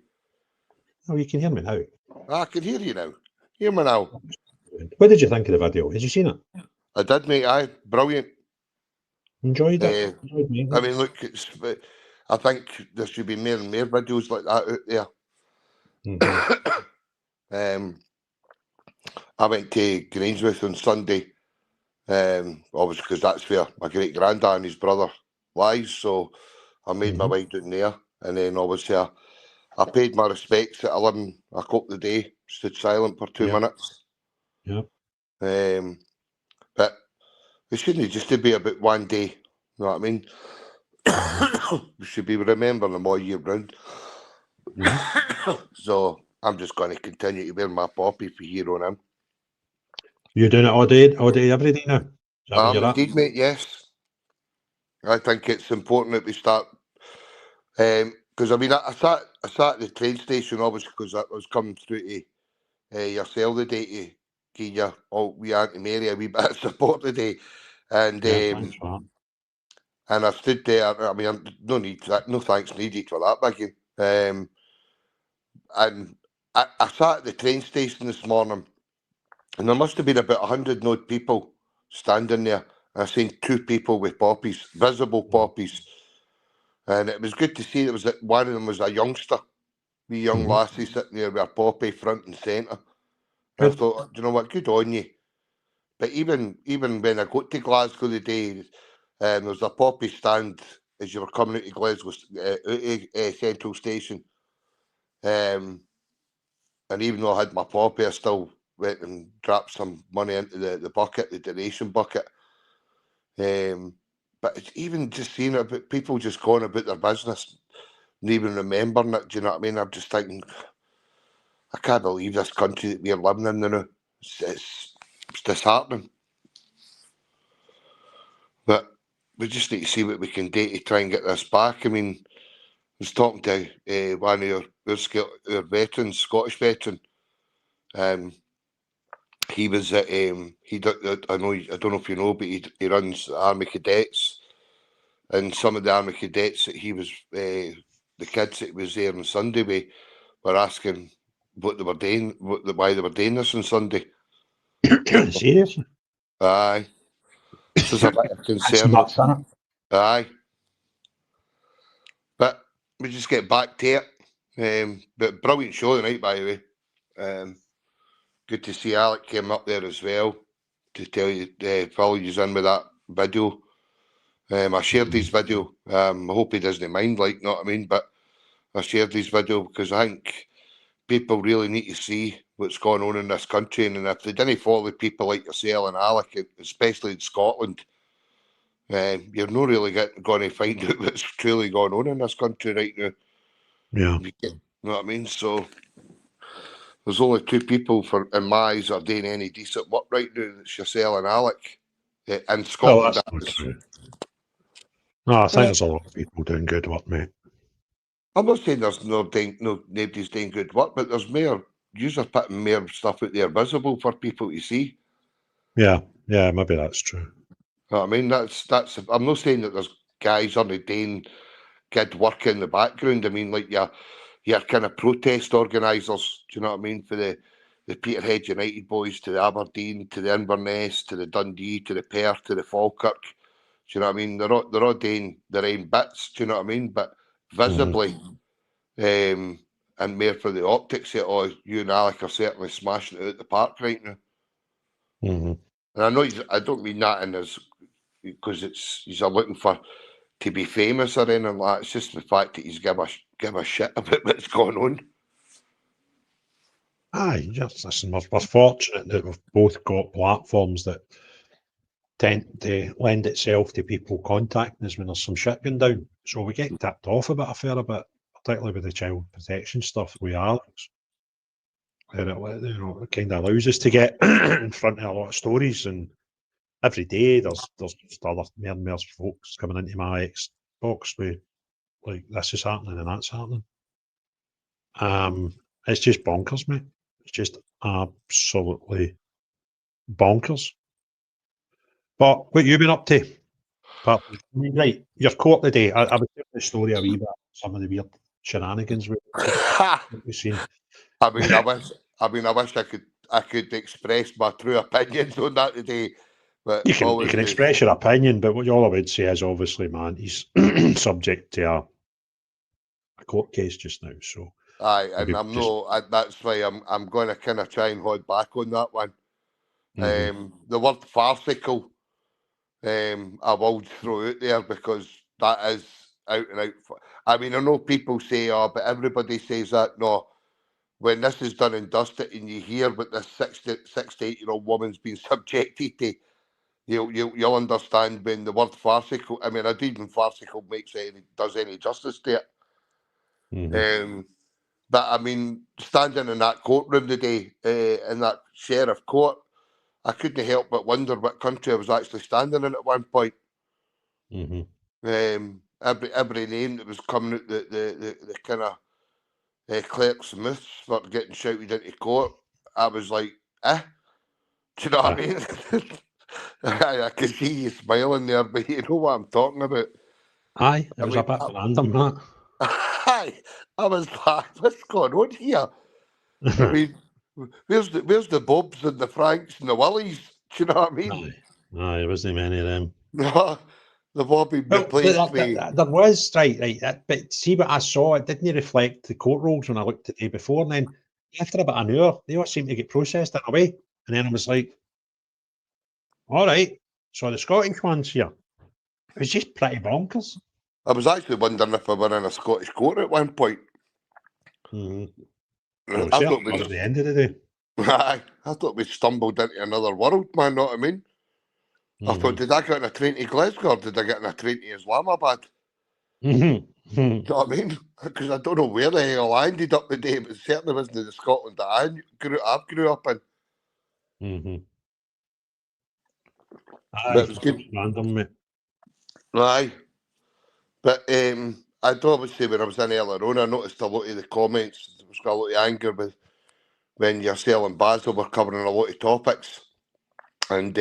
Oh, you can hear me now. I can hear you now. Hear me now. What did you think of the video? Had you seen it? I did, mate. Aye, brilliant. Enjoyed it? Enjoyed I mean, look, I think there should be more and more videos like that out there. Mm-hmm. I went to Grangemouth on Sunday, obviously because that's where my great granddad and his brother lies. So I made my way down there, and then obviously I paid my respects at 11 o'clock the day, stood silent for 2 minutes. Yeah. But it shouldn't just to be about one day. You know what I mean? We should be remembering them all year round. So I'm just going to continue to wear my poppy for here on in. You're doing it all day, every day now? Indeed, mate, yes. I think it's important that we start, because I mean, I sat at the train station, obviously, because I was coming through to yourself the day to give you all wee Auntie Mary a wee bit of support today. And and I stood there. I mean, no thanks needed for that, Biggie. And I sat at the train station this morning, and there must have been about 100 odd people standing there. And I seen 2 people with poppies, visible poppies, and it was good to see. It was that one of them was a youngster, wee young lassie sitting there with a poppy front and centre. And I thought, you know what, good on you. But even when I got to Glasgow the day, there was a poppy stand as you were coming out of Glasgow Central Station. And even though I had my poppy, I still went and dropped some money into the bucket, the donation bucket. But it's even just seeing it about people just going about their business and even remembering it, do you know what I mean? I'm just thinking, I can't believe this country that we're living in now. It's disheartening. But we just need to see what we can do to try and get this back. I mean, I was talking to one of our veterans, Scottish veteran. He was at I don't know if you know, but he runs Army Cadets, and some of the Army Cadets that he was the kids that was there on Sunday were asking what they were doing, why they were doing this on Sunday. Seriously? Aye. This is a bit of concern. That's nuts, aye. But we just get back to it. But brilliant show tonight, by the way. Good to see Alec came up there as well to tell you, follow you in with that video. I shared his video. I hope he doesn't mind, like, know what I mean? But I shared his video because I think people really need to see what's going on in this country. And if they didn't follow people like yourself and Alec, especially in Scotland, you're not really going to find out what's truly going on in this country right now. Yeah. You know what I mean? So there's only 2 people in my eyes are doing any decent work right now. It's yourself and Alec in Scotland. Oh, that's true. No, I think there's a lot of people doing good work, mate. I'm not saying there's nobody's doing good work, but there's more. You're putting more stuff out there visible for people to see. Yeah, maybe that's true. You know what I mean, that's. I'm not saying that there's guys only doing good work in the background. I mean, like your your kind of protest organisers. Do you know what I mean? For the Peterhead United boys, to the Aberdeen, to the Inverness, to the Dundee, to the Perth, to the Falkirk. Do you know what I mean? They're all doing their own bits. Do you know what I mean? But visibly, and more for the optics that you and Alec are certainly smashing it out the park right now. And I know I don't mean that in as because he's looking for to be famous or anything like that. It's just the fact that he's give a shit about what's going on. Aye, just listen, we're fortunate that we've both got platforms that tend to lend itself to people contacting us when there's some shit going down. So we get tipped off a fair bit, particularly with the child protection stuff with Alex. Where it kind of allows us to get in front of a lot of stories, and every day there's just other more and more folks coming into my Xbox with like this is happening and that's happening. It's just bonkers, mate. It's just absolutely bonkers. But what you been up to? But, right, your court today. I was telling the story a wee bit. Some of the weird shenanigans we've seen. I mean, I wish I could express my true opinions on that today. But You can express your opinion, but all I would say is obviously, man, he's subject to a court case just now. So aye, and that's why I'm going to kind of try and hold back on that one. The word farcical, I will throw out there because that is out and out. I mean, I know people say, but everybody says that. No, when this is done and dusted, and you hear what this 68-year-old woman's been subjected to, you'll understand when the word farcical. I mean, I don't even farcical does any justice to it. But I mean, standing in that courtroom today, in that sheriff court, I couldn't help but wonder what country I was actually standing in at one point. Every name that was coming out, the kind of clerks' myths for getting shouted into court, I was like, do you know what I mean? I can see you smiling there, but you know what I'm talking about. Aye, it was a bit random, that. Aye, I was like, what's going on here? I mean, where's the Bobs and the Franks and the Willies? Do you know what I mean? Aye, there wasn't many of them. No, they've all been replaced with... There was, right, but see what I saw, it didn't reflect the court rolls when I looked the day before, and then after about an hour, they all seemed to get processed in a way, and then I was like, all right, so the Scottish ones here, it was just pretty bonkers. I was actually wondering if I were in a Scottish court at one point. Well, I thought we at the end of the day. I thought we stumbled into another world, man, know what I mean? I thought, did I get on a train to Glasgow, or did I get on a train to Islamabad? You know what I mean? Because I don't know where the hell I ended up today, but it certainly wasn't the Scotland that I grew up in. Aye, but it was good. Random, mate. Aye. But I'd obviously, when I was in earlier on, I noticed a lot of the comments. There was a lot of anger with when yourself and Basil were covering a lot of topics. And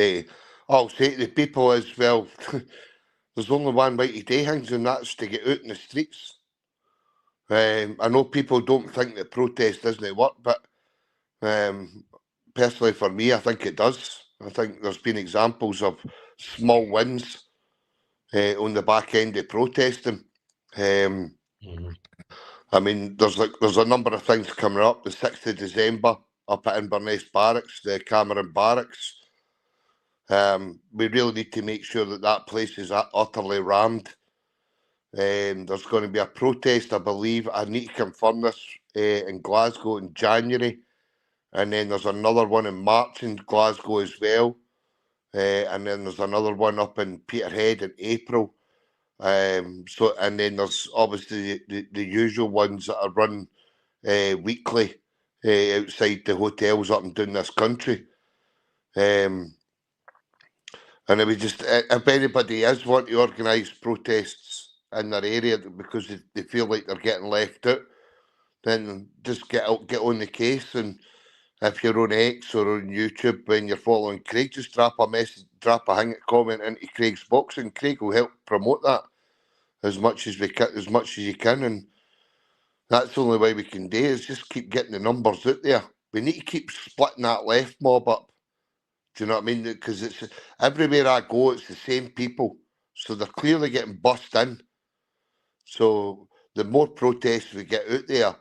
I'll say to the people as well, there's only one way to do things, and that's to get out in the streets. I know people don't think that protest doesn't work, but personally for me, I think it does. I think there's been examples of small wins on the back end of protesting. I mean, there's a number of things coming up. The 6th of December up at Inverness Barracks, the Cameron Barracks. We really need to make sure that place is utterly rammed. There's going to be a protest, I believe. I need to confirm this in Glasgow in January. And then there's another one in March in Glasgow as well. And then there's another one up in Peterhead in April. And then there's obviously the usual ones that are run weekly outside the hotels up and down this country. And it was just, if anybody is wanting to organise protests in their area because they feel like they're getting left out, then just get on the case. And if you're on X or on YouTube when you're following Craig, just drop a comment into Craig's box, and Craig will help promote that as much as you can. And That's the only way we can do is just keep getting the numbers out there. We need to keep splitting that left mob up. Do you know what I mean? Because it's everywhere I go, it's the same people. So they're clearly getting bussed in. So the more protests we get out there,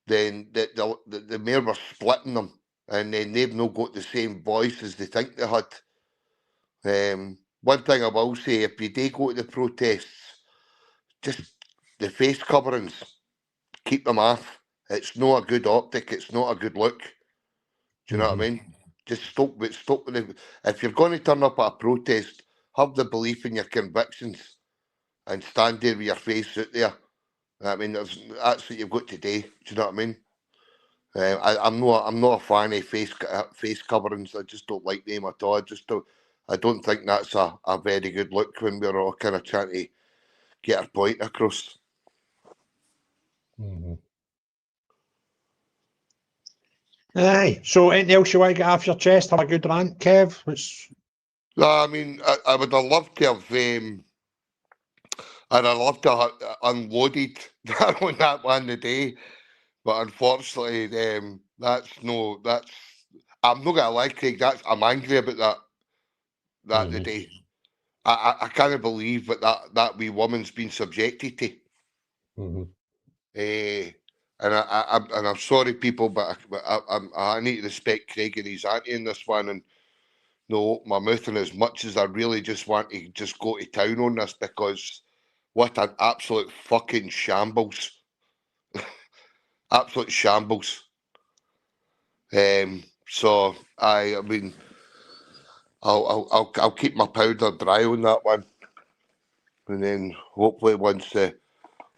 then the more we're splitting them. And then they've not got the same voice as they think they had. One thing I will say, if you do go to the protests, just the face coverings, keep them off. It's not a good optic. It's not a good look. Do you know what I mean? Just stop with it. If you're going to turn up at a protest, have the belief in your convictions and stand there with your face out there. I mean, that's what you've got to do. Do you know what I mean? I'm not a fan of face coverings. I just don't like them at all. I don't think that's a very good look when we're all kind of trying to get our point across. Aye. So anything else you want to get off your chest? Have a good rant, Kev? No, I mean, I would have loved to have, and I'd love to have unloaded on that one today, but unfortunately, I'm not gonna lie, Craig. I'm angry about that today. I can't believe that wee woman's been subjected to. And I'm sorry, people, but I need to respect Craig and his auntie in this one, and no, my mouth in as much as I really just want to just go to town on this, because what an absolute fucking shambles, absolute shambles. So I mean, I'll keep my powder dry on that one, and then hopefully once it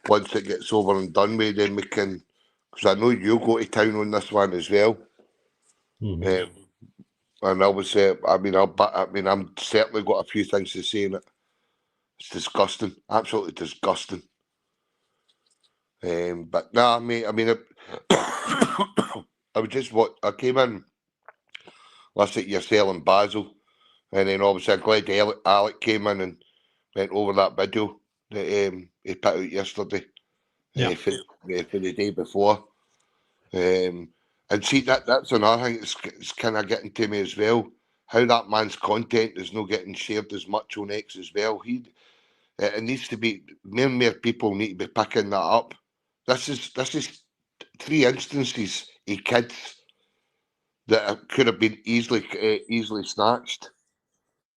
gets over and done with, then we can. Because I know you go to town on this one as well. And I was, I'm certainly got a few things to say in it. It's disgusting, absolutely disgusting. But nah, mate. I mean, I came in last week. You're selling Basil, and then obviously I'm glad Alec came in and went over that video that he put out yesterday. For the day before. And see, that's another thing that's kind of getting to me as well. How that man's content is not getting shared as much on X as well. It needs to be, more and more people need to be picking that up. This is 3 instances of kids that could have been easily snatched.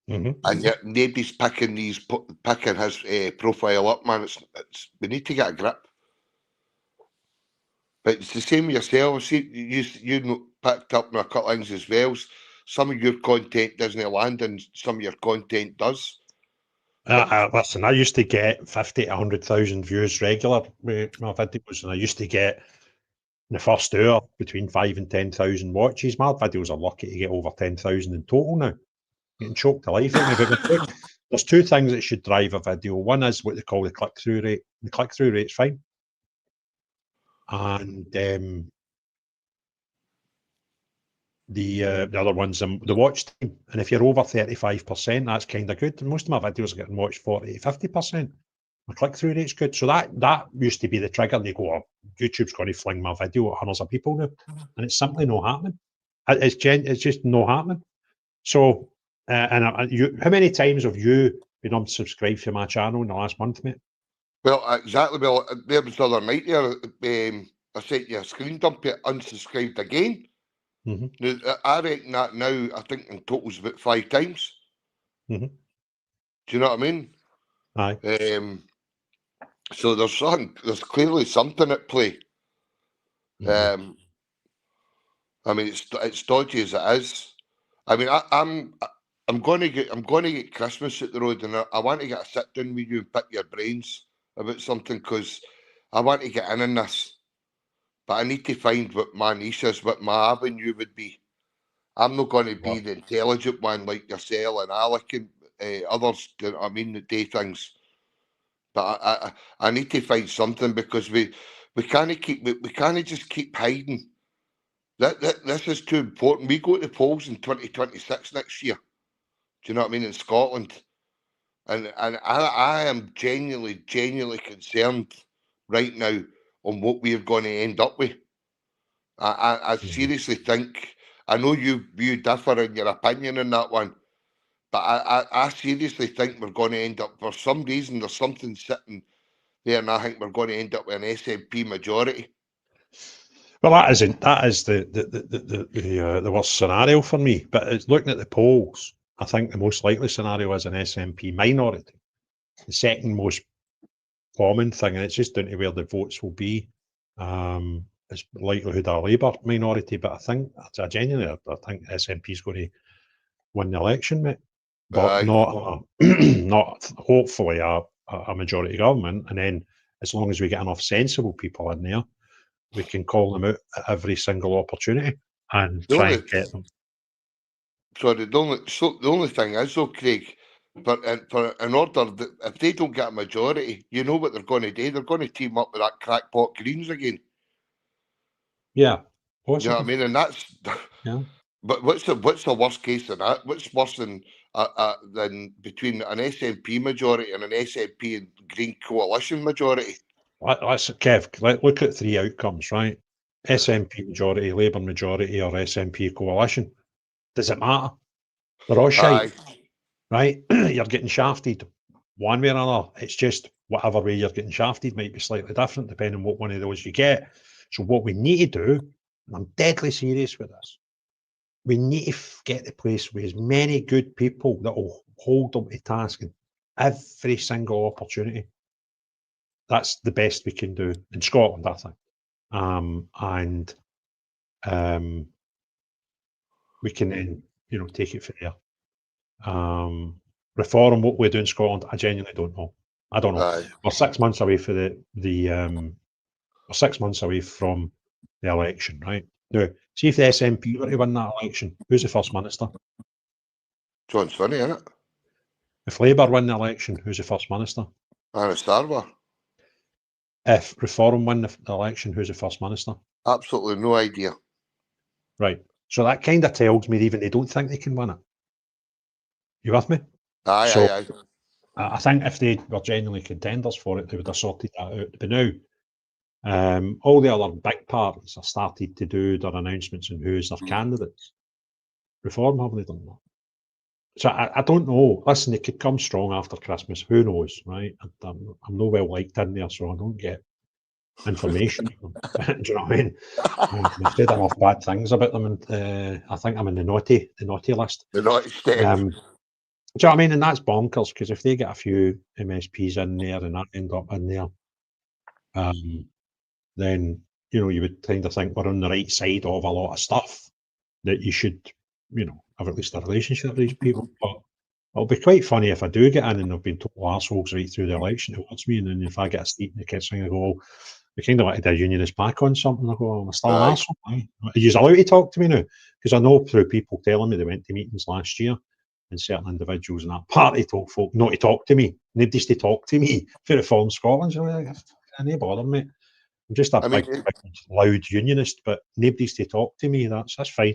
And yet nobody's picking his profile up, man. We need to get a grip. But it's the same with yourself. See, you picked up on a couple of things as well. Some of your content doesn't land, and some of your content does. Listen, I used to get 50 to 100,000 views regular with my videos, and I used to get in the first hour between 5 and 10,000 watches. My videos are lucky to get over 10,000 in total now. Getting choked to life at me. But there's 2 things that should drive a video. One is what they call the click-through rate. The click-through rate's fine. And the other one's the watch time. And if you're over 35%, that's kind of good. And most of my videos are getting watched 40 to 50%. My click-through rate's good. So that used to be the trigger. And they go, oh, YouTube's going to fling my video at hundreds of people now. And it's simply not happening. It's just not happening. So, how many times have you been unsubscribed from my channel in the last month, mate? Well, exactly. Well, there was the other night there. I sent you a screen dump. You unsubscribed again. Now, I reckon that now, I think in total is about 5 times. Do you know what I mean? Aye. So there's clearly something at play. I mean, it's dodgy as it is. I mean, I'm going to get Christmas at the road, and I want to get a sit down with you and pick your brains about something, because I want to get in this, but I need to find what my niche is, what my avenue would be. I'm not going to be the intelligent one like yourself and Alec and others. You know what I mean, that do things. But I need to find something, because we can't just keep hiding. This is too important. We go to the polls in 2026 next year. Do you know what I mean, in Scotland? And I am genuinely concerned right now on what we're going to end up with. I seriously think, I know you differ in your opinion on that one, but I seriously think we're going to end up, for some reason, there's something sitting there, and I think we're going to end up with an SNP majority. Well, that is the worst scenario for me. But it's looking at the polls, I think the most likely scenario is an SNP minority. The second most common thing, and it's just down to where the votes will be, is likelihood of a Labour minority. But I genuinely think SNP is going to win the election, mate. But not hopefully a majority government. And then as long as we get enough sensible people in there, we can call them out at every single opportunity and try and get them. Sorry, the only thing is though, Craig, in order that if they don't get a majority, you know what they're going to do? They're going to team up with that crackpot Greens again. Yeah, you know what I mean, and that's yeah. But what's the worst case of that? What's worse than between an SNP majority and an SNP and Green coalition majority? Let's Kev, look at three outcomes, right? SNP majority, Labour majority, or SNP coalition. Does it matter? They're all shite, right? You're getting shafted one way or another. It's just whatever way you're getting shafted might be slightly different depending on what one of those you get. So what we need to do, and I'm deadly serious with this, we need to get the place with as many good people that will hold them to task in every single opportunity. That's the best we can do in Scotland, I think. We can then, take it from there. Reform, what we do in Scotland, I genuinely don't know. I don't know. We're 6 months away for we're 6 months away from the election, right? Now, see if the SNP were to win that election, who's the First Minister? John Swinney, isn't it? If Labour win the election, who's the First Minister? Anna Starver. If Reform win the election, who's the First Minister? Absolutely no idea. Right. So that kind of tells me even they don't think they can win it. You with me? Aye. I think if they were genuinely contenders for it, they would have sorted that out. But now, all the other big parties have started to do their announcements on who's their candidates. Reform haven't done that. So I don't know. Listen, they could come strong after Christmas. Who knows, right? I'm not well liked in there, so I don't get information. Do you know what I mean? I've said enough bad things about them, and I think I'm in the naughty list. The naughty step. Do you know what I mean? And that's bonkers, because if they get a few MSPs in there and that end up in there, then you would kind of think we're on the right side of a lot of stuff that you should, have at least a relationship with these people. But it'll be quite funny if I do get in and they've been total arseholes right through the election towards me, and then if I get a seat in the kitchen, I go, well, we kind of wanted a unionist back on something. I go, I'm still an arsehole. Are you allowed to talk to me now? Because I know through people telling me they went to meetings last year, and certain individuals in that party told folk not to talk to me. Nobody's to talk to me for Reform Scotland. So I can't bother, mate. I'm just a big, loud unionist, but nobody's to talk to me. That's fine.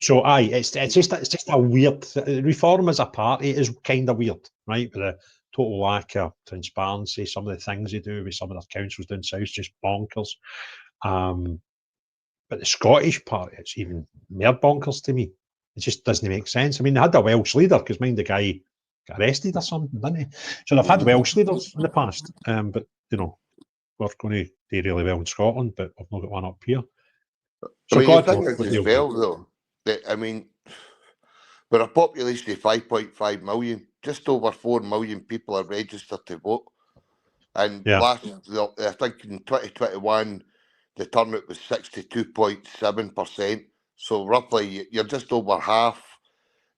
So aye, it's just a weird Reform as a party is kind of weird, right? With the total lack of transparency, some of the things they do with some of their councils down south, just bonkers. But the Scottish party, it's even more bonkers to me. It just doesn't make sense. I mean, they had a Welsh leader, because mind the guy got arrested or something, didn't he? So they've had Welsh leaders in the past, but we're going to do really well in Scotland, but we've not got one up here. So the thing is as well, though, that, we're a population of 5.5 million. Just over 4 million people are registered to vote. And I think in 2021, the turnout was 62.7%. So roughly, you're just over half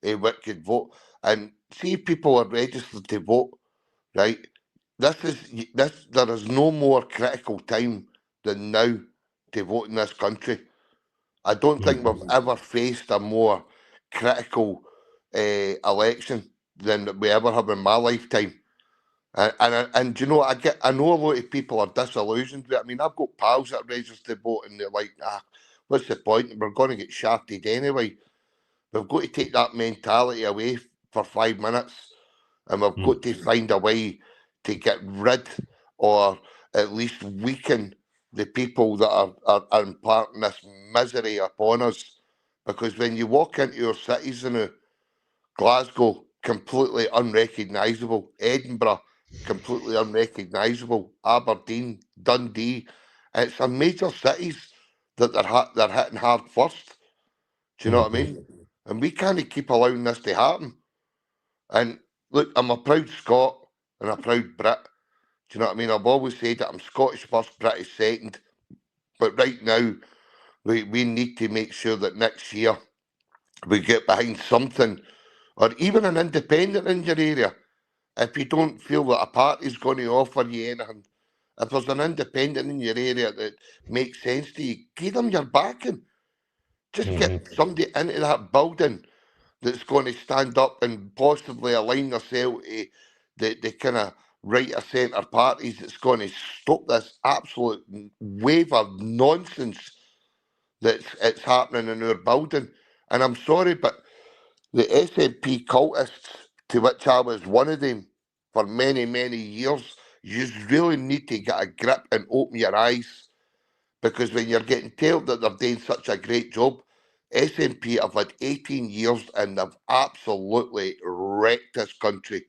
what could vote. And see, people are registered to vote, right? There is no more critical time than now to vote in this country. I don't think we've ever faced a more critical election than we ever have in my lifetime. And you know, I know a lot of people are disillusioned with it. I mean, I've got pals that are registered to vote, and they're like, what's the point? We're going to get shafted anyway. We've got to take that mentality away for 5 minutes, and we've got to find a way to get rid or at least weaken the people that are imparting this misery upon us. Because when you walk into your cities now, Glasgow, completely unrecognisable. Edinburgh, completely unrecognisable. Aberdeen, Dundee. It's our major cities that they're hitting hard first. Do you know what I mean? And we can't keep allowing this to happen. And look, I'm a proud Scot and a proud Brit. Do you know what I mean? I've always said that I'm Scottish first, British second. But right now, we need to make sure that next year we get behind something, or even an independent in your area. If you don't feel that a party's going to offer you anything, if there's an independent in your area that makes sense to you, give them your backing. Just get somebody into that building that's going to stand up and possibly align themselves to the kind of right of centre parties that's going to stop this absolute wave of nonsense that's happening in our building. And I'm sorry, but the SNP cultists, to which I was one of them for many, many years, you really need to get a grip and open your eyes, because when you're getting told that they're doing such a great job, SNP have had 18 years and they've absolutely wrecked this country.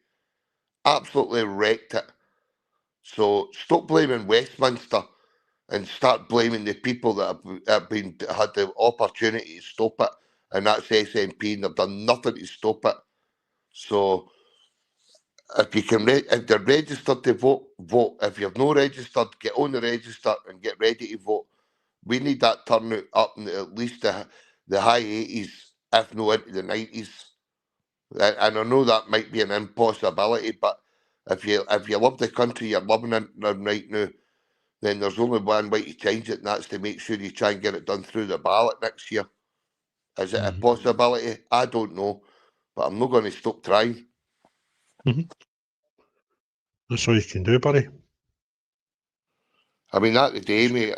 Absolutely wrecked it. So stop blaming Westminster and start blaming the people that have had the opportunity to stop it, and that's SNP, and they've done nothing to stop it. So if you can, if they're registered to vote, vote. If you've no registered, get on the register and get ready to vote. We need that turnout up in at least the high 80s, if not into the 90s. And I know that might be an impossibility, but if you love the country you're living in right now, then there's only one way to change it, and that's to make sure you try and get it done through the ballot next year. Is it a possibility? I don't know, but I'm not going to stop trying. That's all you can do, buddy. I mean, at the day, mate,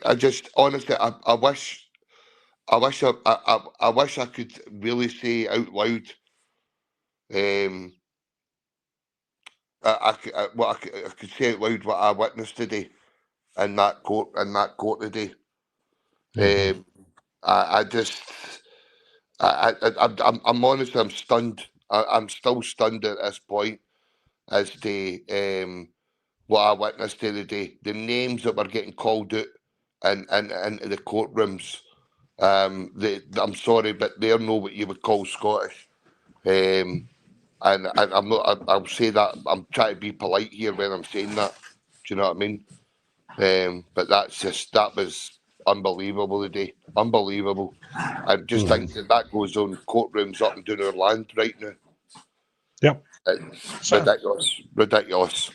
I just honestly, I wish I could really say out loud, I could say out loud what I witnessed today in that court today. I'm honestly, I'm stunned. I'm still stunned at this point as to what I witnessed the other day. The names that were getting called out and into the courtrooms. I'm sorry, but they're not what you would call Scottish. And I'm not. I'll say that I'm trying to be polite here when I'm saying that. Do you know what I mean? But that was unbelievable today. Unbelievable. I just think that goes on courtrooms up and down our land right now. Yep. It's ridiculous. Ridiculous.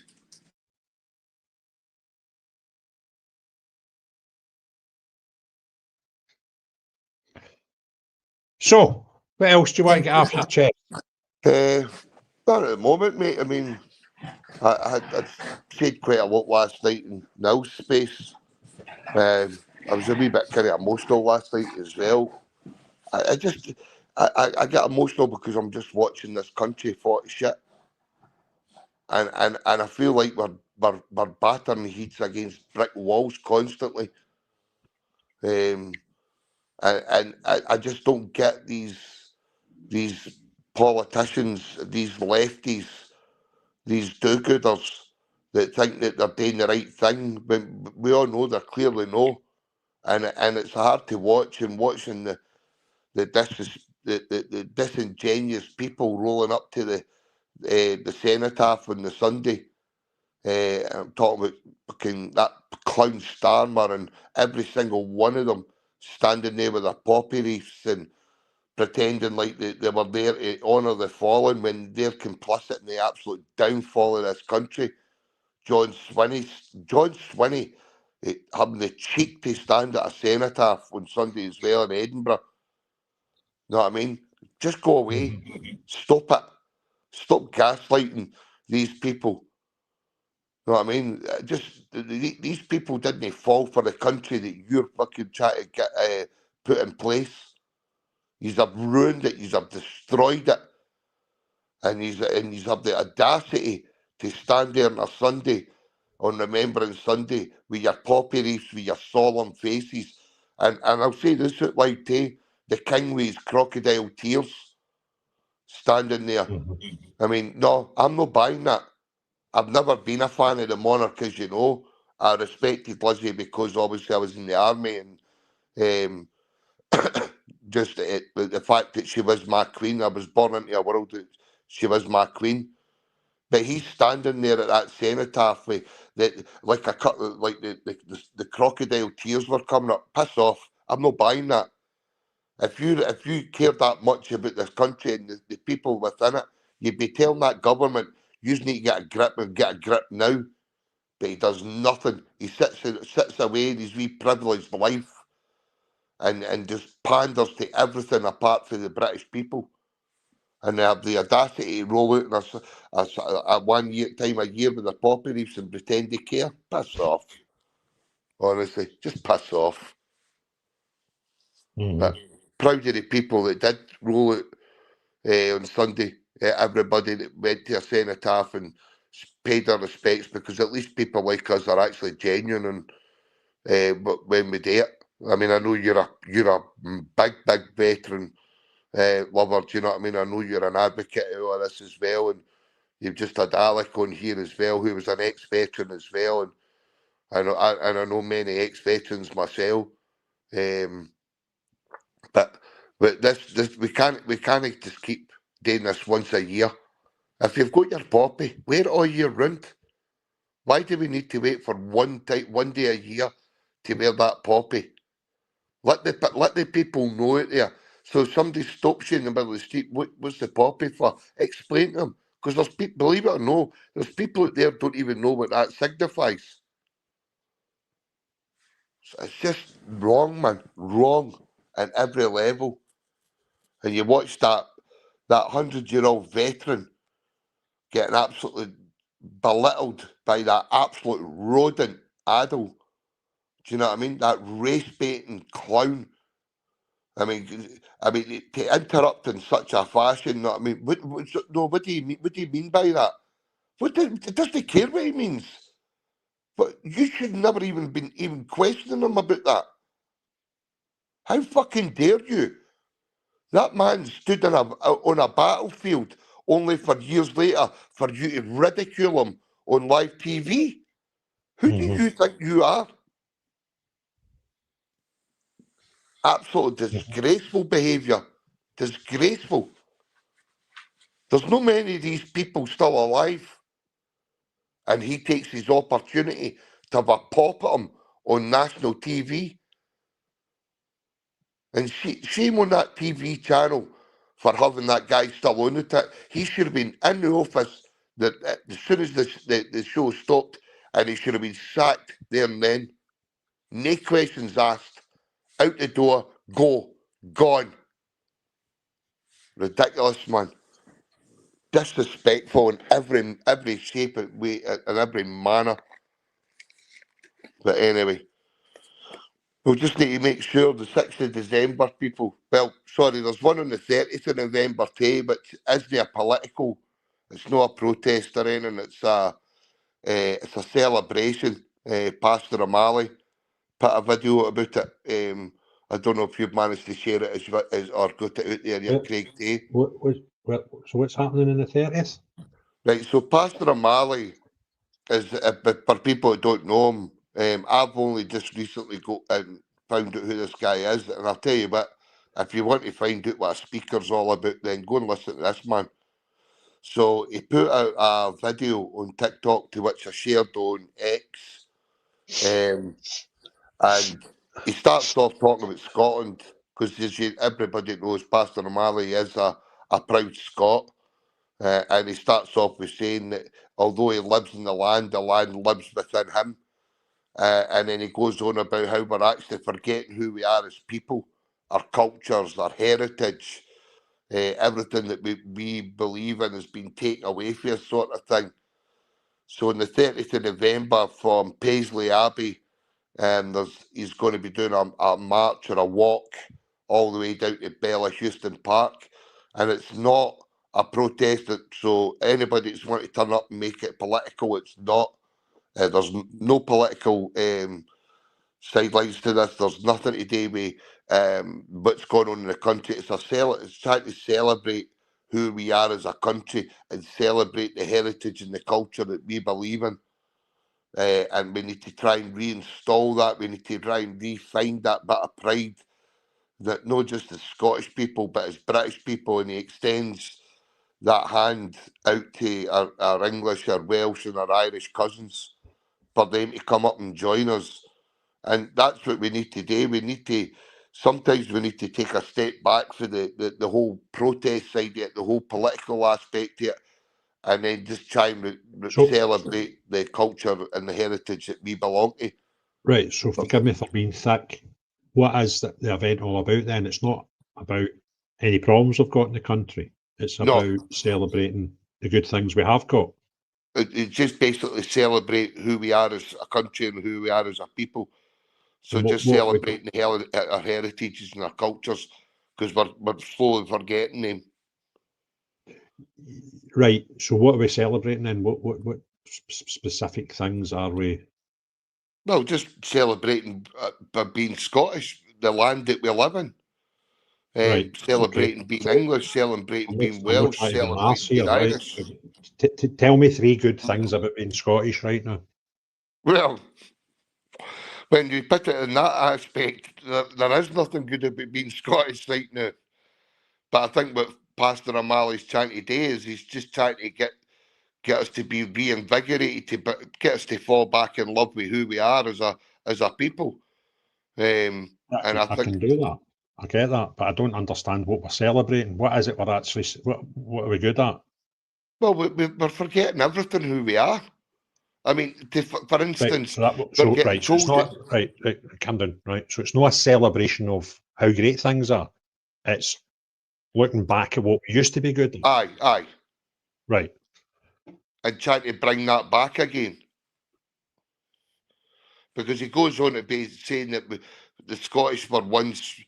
So, what else do you want to get off your chest? Not at the moment, mate. I mean, I said quite a lot last night in Nil's space. I was a wee bit kind of emotional last night as well. I get emotional because I'm just watching this country fall to shit, and I feel like we're battering heads against brick walls constantly. And I just don't get these politicians, these lefties, these do-gooders that think that they're doing the right thing when we all know they're clearly no. And it's hard to watch, and watching the disingenuous people rolling up to the cenotaph on the Sunday. I'm talking about fucking that clown Starmer and every single one of them standing there with their poppy wreaths and pretending like they were there to honour the fallen when they're complicit in the absolute downfall of this country. John Swinney having the cheek to stand at a cenotaph on Sunday as well in Edinburgh. Know what I mean? Just go away. Stop it. Stop gaslighting these people. Know what I mean? These people didn't fall for the country that you're fucking trying to get put in place. You have ruined it. You have destroyed it. And you have the audacity to stand there on a Sunday, on Remembrance Sunday, with your poppy wreaths, with your solemn faces. And I'll say this out loud too, the king with his crocodile tears standing there. I mean, no, I'm not buying that. I've never been a fan of the monarch, as you know. I respected Lizzie because obviously I was in the army, and just the fact that she was my queen. I was born into a world that she was my queen. But he's standing there at that cenotaph with that, like like the crocodile tears were coming up. Piss off! I'm not buying that. If you care that much about this country and the people within it, you'd be telling that government you need to get a grip and get a grip now. But he does nothing. He sits away in his wee privileged life and just panders to everything apart from the British people. And they have the audacity to roll out a 1 year time a year with their poppy wreaths and pretend they care. Piss off. Honestly, just piss off. But proud of the people that did roll out on Sunday. Everybody that went to a cenotaph and paid their respects, because at least people like us are actually genuine and when we do it. I mean, I know you're a big veteran lover. Do you know what I mean? I know you're an advocate of all this as well, and you've just had Alec on here as well, who was an ex-veteran as well, and I know many ex-veterans myself. But this we can't just keep doing this once a year. If you've got your poppy, wear it all year round. Why do we need to wait for one day a year to wear that poppy? Let the people know it there. So if somebody stops you in the middle of the street, what's the poppy for? Explain to them. Because there's people, believe it or no, there's people out there don't even know what that signifies. It's just wrong, man. Wrong at every level. And you watch that 100-year-old veteran getting absolutely belittled by that absolute rodent adult. Do you know what I mean? That race-baiting clown. I mean, to interrupt in such a fashion. What I mean, what do you mean? What do you mean by that? Does he care what he means? But you should never even been questioning him about that. How fucking dare you? That man stood on a battlefield only for years later for you to ridicule him on live TV. Who do you think you are? Absolutely disgraceful behaviour. Disgraceful. There's no many of these people still alive. And he takes his opportunity to have a pop at him on national TV. And shame on that TV channel for having that guy still on it. He should have been in the office as soon as the show stopped, and he should have been sacked there and then. No questions asked. Out the door, gone. Ridiculous, man. Disrespectful in every shape and way and every manner. But anyway, we'll just need to make sure the 6th of December, people. Well, sorry, there's one on the 30th of November too, but isn't a political. It's not a protest or anything. It's a celebration. Pastor O'Malley put a video about it. I don't know if you've managed to share it as or got it out there yet, Craig T. So what's happening on the 30th? Right, so Pastor O'Malley is, for people who don't know him, I've only just recently got and found out who this guy is, and I'll tell you what, if you want to find out what a speaker's all about, then go and listen to this man. So he put out a video on TikTok, to which I shared on X, and he starts off talking about Scotland, because everybody knows Pastor O'Malley is a proud Scot. And he starts off with saying that although he lives in the land lives within him. And then he goes on about how we're actually forgetting who we are as people, our cultures, our heritage, everything that we believe in has been taken away from us, sort of thing. So on the 30th of November from Paisley Abbey, he's going to be doing a march or a walk all the way down to Bella Houston Park. And it's not a protest. So anybody that's want to turn up and make it political, it's not. There's no political sidelines to this. There's nothing to do with what's going on in the country. It's trying to celebrate who we are as a country and celebrate the heritage and the culture that we believe in. And we need to try and reinstall that. We need to try and re-find that bit of pride that not just as Scottish people, but as British people, and he extends that hand out to our English, our Welsh and our Irish cousins for them to come up and join us. And that's what we need to do. Sometimes we need to take a step back for the whole protest side of it, the whole political aspect of it, and then just try and celebrate the culture and the heritage that we belong to. Right, so forgive me for being thick. What is the event all about then? It's not about any problems we've got in the country. It's about celebrating the good things we have got. It's just basically celebrate who we are as a country and who we are as a people. So just celebrating our heritages and our cultures, because we're slowly forgetting them. Right. So what are we celebrating then? What specific things are we? Well, just celebrating by being Scottish, the land that we live in. Right. Celebrating being English, celebrating being Welsh, celebrating being Irish. Tell me 3 good things about being Scottish right now. Well, when you put it in that aspect, there is nothing good about being Scottish right now. But I think what Pastor O'Malley's trying to do is he's just trying to get us to be reinvigorated, to get us to fall back in love with who we are as a people. And I think can do that. I get that, but I don't understand what we're celebrating. What is it we're actually? What are we good at? Well, we're forgetting everything who we are. I mean, for instance, it's not right. Calm down, right? So it's not a celebration of how great things are. It's looking back at what we used to be good at. Aye. Right. And trying to bring that back again. Because he goes on to be saying that the Scottish were once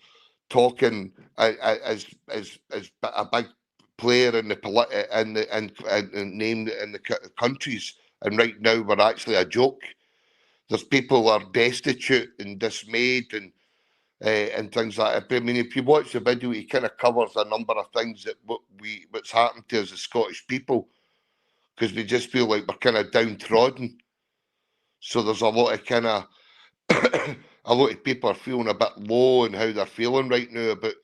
talking as a big player in the named in the countries, and right now we're actually a joke. There's people who are destitute and dismayed and things like that. I mean, if you watch the video, he kind of covers a number of things that what's happened to us as Scottish people, because we just feel like we're kind of downtrodden. So there's a lot of a lot of people are feeling a bit low and how they're feeling right now about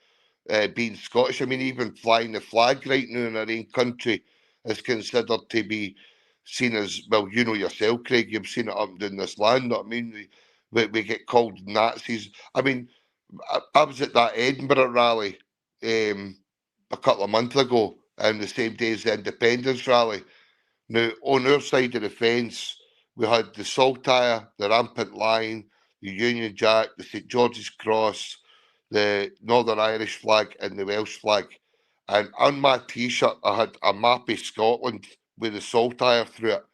being Scottish. I mean, even flying the flag right now in our own country is considered to be seen as, well, you know yourself, Craig, you've seen it up and down this land. I mean, we get called Nazis. I mean, I was at that Edinburgh rally a couple of months ago, and the same day as the Independence rally. Now, on our side of the fence, we had the Saltire, the Rampant Lion, the Union Jack, the St George's Cross, the Northern Irish flag, and the Welsh flag. And on my T-shirt, I had a map of Scotland with the Saltire through it,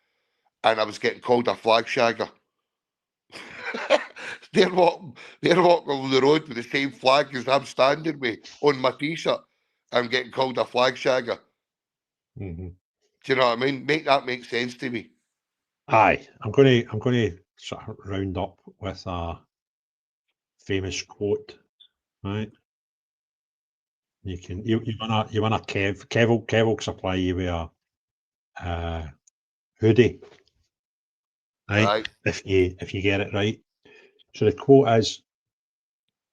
and I was getting called a flag shagger. They're walking on the road with the same flag as I'm standing with on my T-shirt. I'm getting called a flag shagger. Mm-hmm. Do you know what I mean? Make that make sense to me. Aye, I'm going to sort of round up with a famous quote, right? You want a Kev will supply you with a hoodie, right? If you get it right. So the quote is,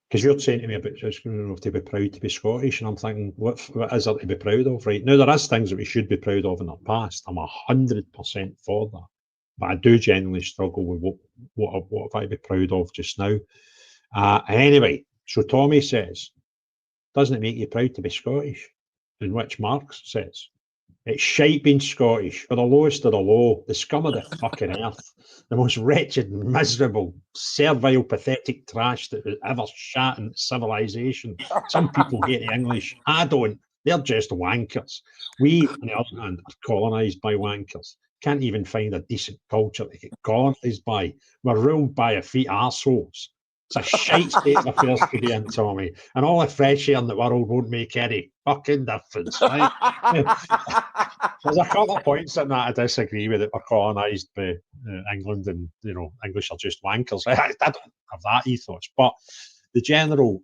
because you're saying to me about just to be proud to be Scottish, and I'm thinking, what is there to be proud of right now? There is things that we should be proud of in the past. I'm 100% for that, but I do genuinely struggle with what have I to be proud of just now. Anyway, so Tommy says, doesn't it make you proud to be Scottish? In which Marx says, it's shite being Scottish. We're the lowest of the low, the scum of the fucking earth, the most wretched, miserable, servile, pathetic trash that has ever shat in civilization. Some people hate the English. I don't. They're just wankers. We, on the other hand, are colonised by wankers. Can't even find a decent culture to get colonised by. We're ruled by a feet arseholes. It's a shite state of affairs to be in, Tommy. And all the fresh air in the world won't make any fucking difference, right? There's a couple of points in that I disagree with. That we're colonised by England, and English are just wankers. I don't have that ethos, but the general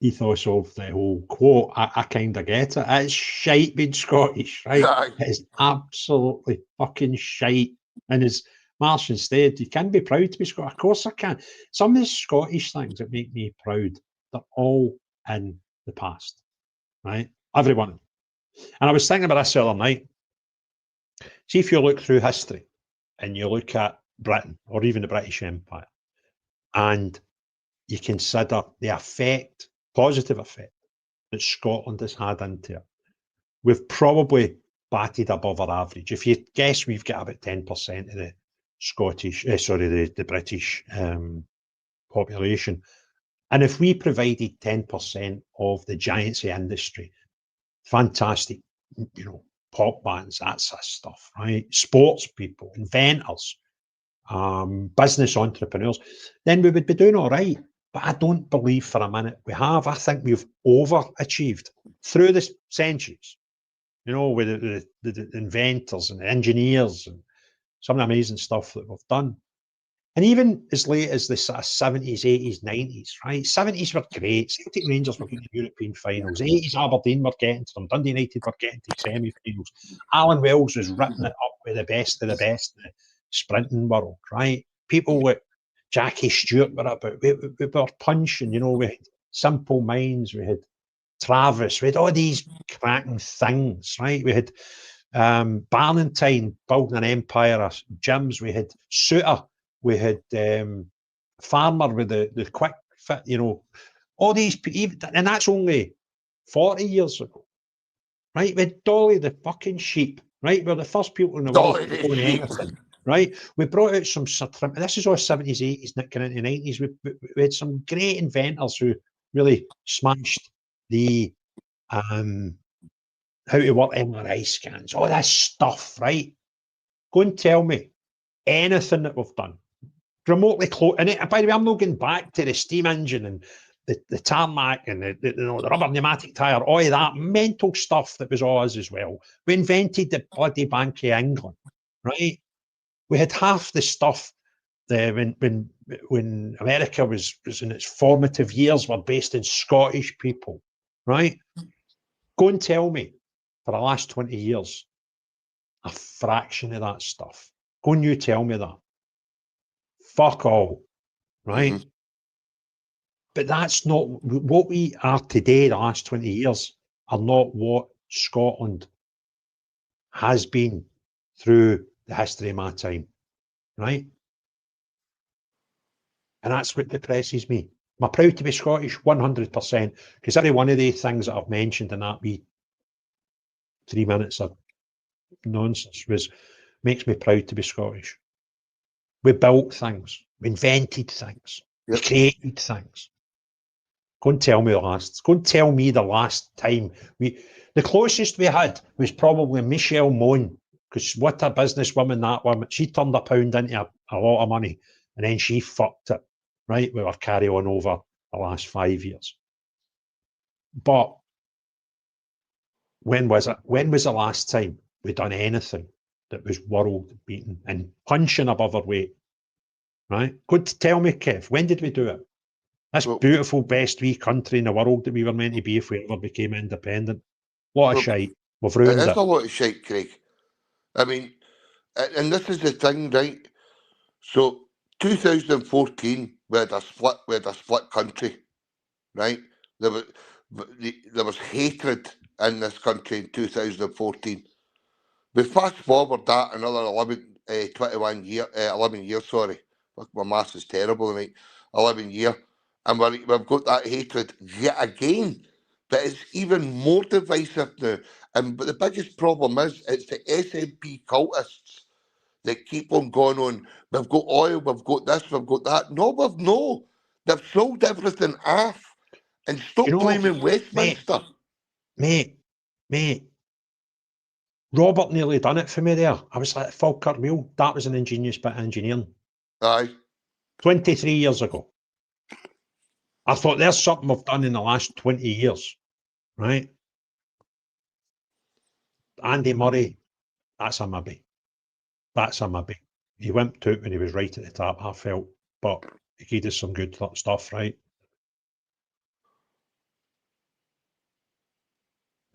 ethos of the whole quote, I kind of get it. It's shite being Scottish, right? Aye. It is absolutely fucking shite. And as Martian said, you can be proud to be Scottish. Of course I can. Some of the Scottish things that make me proud, they're all in the past, right? Everyone. And I was thinking about this the other night. See, if you look through history and you look at Britain or even the British Empire, and you consider the effect, positive effect, that Scotland has had into it, we've probably batted above our average. If you guess, we've got about 10% of the the British population. And if we provided 10% of the giants of industry, fantastic, pop bands, that sort of stuff, right? Sports people, inventors, business entrepreneurs, then we would be doing all right. But I don't believe for a minute we have. I think we've overachieved through the centuries, with the inventors and the engineers and some of the amazing stuff that we've done. And even as late as the sort of 70s, 80s, 90s, right? 70s were great. Celtic Rangers were getting to European finals. 80s, Aberdeen were getting to them. Dundee United were getting to semi-finals. Alan Wells was ripping it up with the best of the best in the sprinting world, right? People with Jackie Stewart were about. We were punching, we had Simple Minds, we had Travis, we had all these cracking things, right? We had Ballantyne building an empire of gyms. We had Suter. We had Farmer with the quick fit, all these people, and that's only 40 years ago, right? We had Dolly the fucking sheep, right? We're the first people in the world to own anything, right? We brought out some, this is all 70s, 80s, nicking into 90s. We had some great inventors who really smashed the how to work MRI scans, all this stuff, right? Go and tell me anything that we've done remotely close. And by the way, I'm not going back to the steam engine and the tarmac and the rubber pneumatic tyre, all of that mental stuff that was all us as well. We invented the bloody Bank of England, right? We had half the stuff when America was in its formative years were based in Scottish people, right? Go and tell me for the last 20 years a fraction of that stuff. Go and you tell me that. Fuck all, right? Mm-hmm. But that's not what we are today. The last 20 years are not what Scotland has been through the history of my time, right? And that's what depresses me. Am I proud to be Scottish? 100%. Because every one of the things that I've mentioned in that wee 3 minutes of nonsense makes me proud to be Scottish. We built things. We invented things. Yep. We created things. Go and tell me the last time the closest we had was probably Michelle Mone, because what a businesswoman that woman. She turned £1 into a lot of money, and then she fucked it, right? We were carry on over the last 5 years. But when was it? When was the last time we done anything that was world beating and punching above our weight? Right? Good to tell me, Kev, when did we do it? This beautiful, best wee country in the world that we were meant to be if we ever became independent. What a shite. We've ruined it. It's a lot of shite, Craig. I mean, and this is the thing, right? So, 2014, we had a split country, right? There was hatred in this country in 2014. We fast forward that another 11 years, sorry. My maths is terrible, mate. 11 years. And we've got that hatred yet again. But it's even more divisive now. But the biggest problem is it's the SNP cultists that keep on going on. We've got oil, we've got this, we've got that. No. They've sold everything off. And stop blaming Westminster. Mate. Robert nearly done it for me there. I was like, Falkirk Wheel. That was an ingenious bit of engineering. Aye. 23 years ago. I thought there's something we've done in the last 20 years, right? Andy Murray, that's a maybe. That's a maybe. He wimped out when he was right at the top, I felt, but he did some good stuff, right?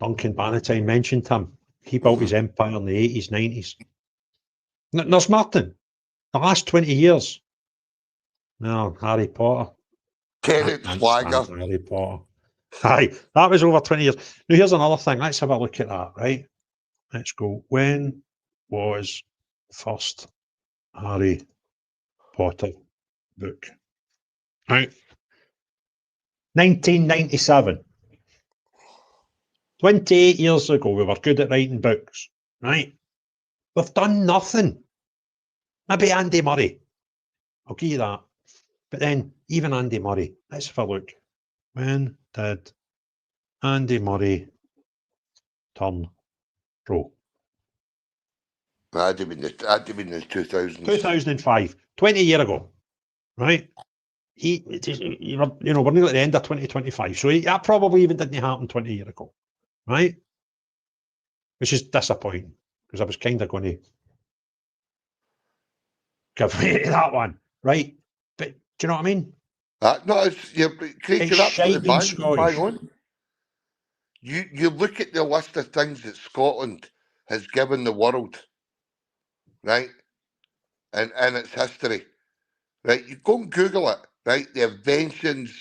Duncan Bannatyne mentioned him. He built his empire in the 80s, 90s. There's Martin. The last 20 years. No, Harry Potter. Kenneth I can't Swagger. stand Harry Potter. Aye, that was over 20 years. Now, here's another thing. Let's have a look at that, right? Let's go. When was first Harry Potter book? Right. 1997. 28 years ago, we were good at writing books, right? We've done nothing. Maybe Andy Murray. I'll give you that. But then, even Andy Murray, let's have a look. When did Andy Murray turn pro? I'd have been the 2000s. 2005, 20 years ago, right? We're nearly at the end of 2025, so that probably even didn't happen 20 years ago, right? Which is disappointing, because I was kind of going to give away that one, right? But do you know what I mean? No, Craig, It's you're absolutely shite being bang Scottish. on. You look at the list of things that Scotland has given the world, right? And its history, right? You go and Google it, right? The inventions,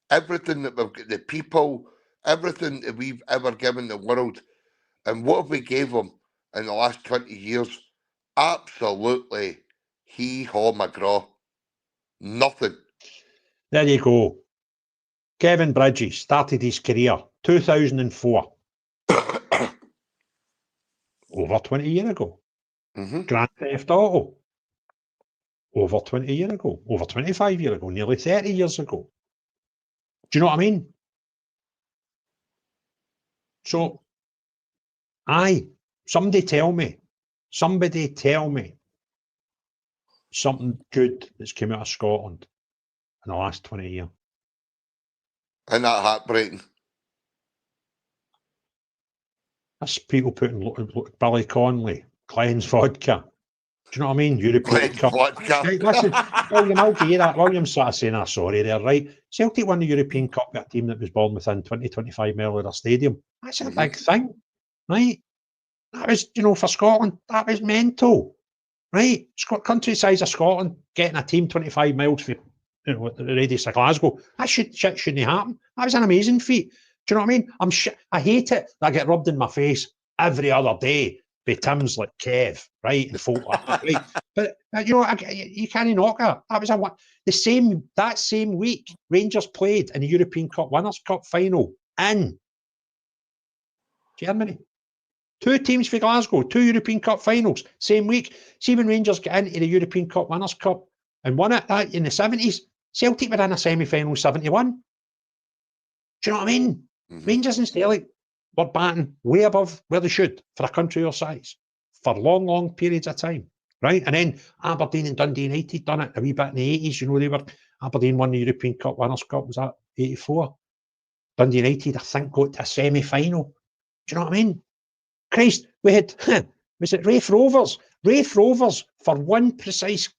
everything that we've got, the people, everything that we've ever given the world, and what have we gave them in the last 20 years? Absolutely hee-haw McGraw. Nothing. There you go. Kevin Bridges started his career 2004. Over 20 years ago. Grand Theft Auto. Over 20 years ago. Over 25 years ago. Nearly 30 years ago. Do you know what I mean? So, somebody tell me something good that's come out of Scotland in the last 20 years. And that heartbreaking. That's people putting Billy Connolly, Cleanse vodka. Do you know what I mean? European Cup. Vodka. Right, listen, William, I'll give you that. William's sort of saying, sorry there, right? Celtic won the European Cup with a team that was born within 20-25 miles of their stadium. That's a big thing, right? That was, for Scotland, that was mental, right? Country size of Scotland getting a team 25 miles from the radius of Glasgow. That shouldn't happen. That was an amazing feat. Do you know what I mean? I hate it that I get rubbed in my face every other day by Tims like Kev, right? And folk like that, right? But you can't knock it. That was that same week, Rangers played in the European Cup Winners' Cup final in Germany. 2 teams for Glasgow, 2 European Cup finals, same week. See, when Rangers get into the European Cup Winners' Cup and won it in the 70s, Celtic were in a semi-final 71. Do you know what I mean? Rangers and Celtic were batting way above where they should for a country your size for long, long periods of time, right? And then Aberdeen and Dundee United done it a wee bit in the 80s. Aberdeen won the European Cup Winners' Cup, was that 84? Dundee United, I think, got to a semi-final. Do you know what I mean? Christ, we had, was it Raith Rovers? Raith Rovers, for one precise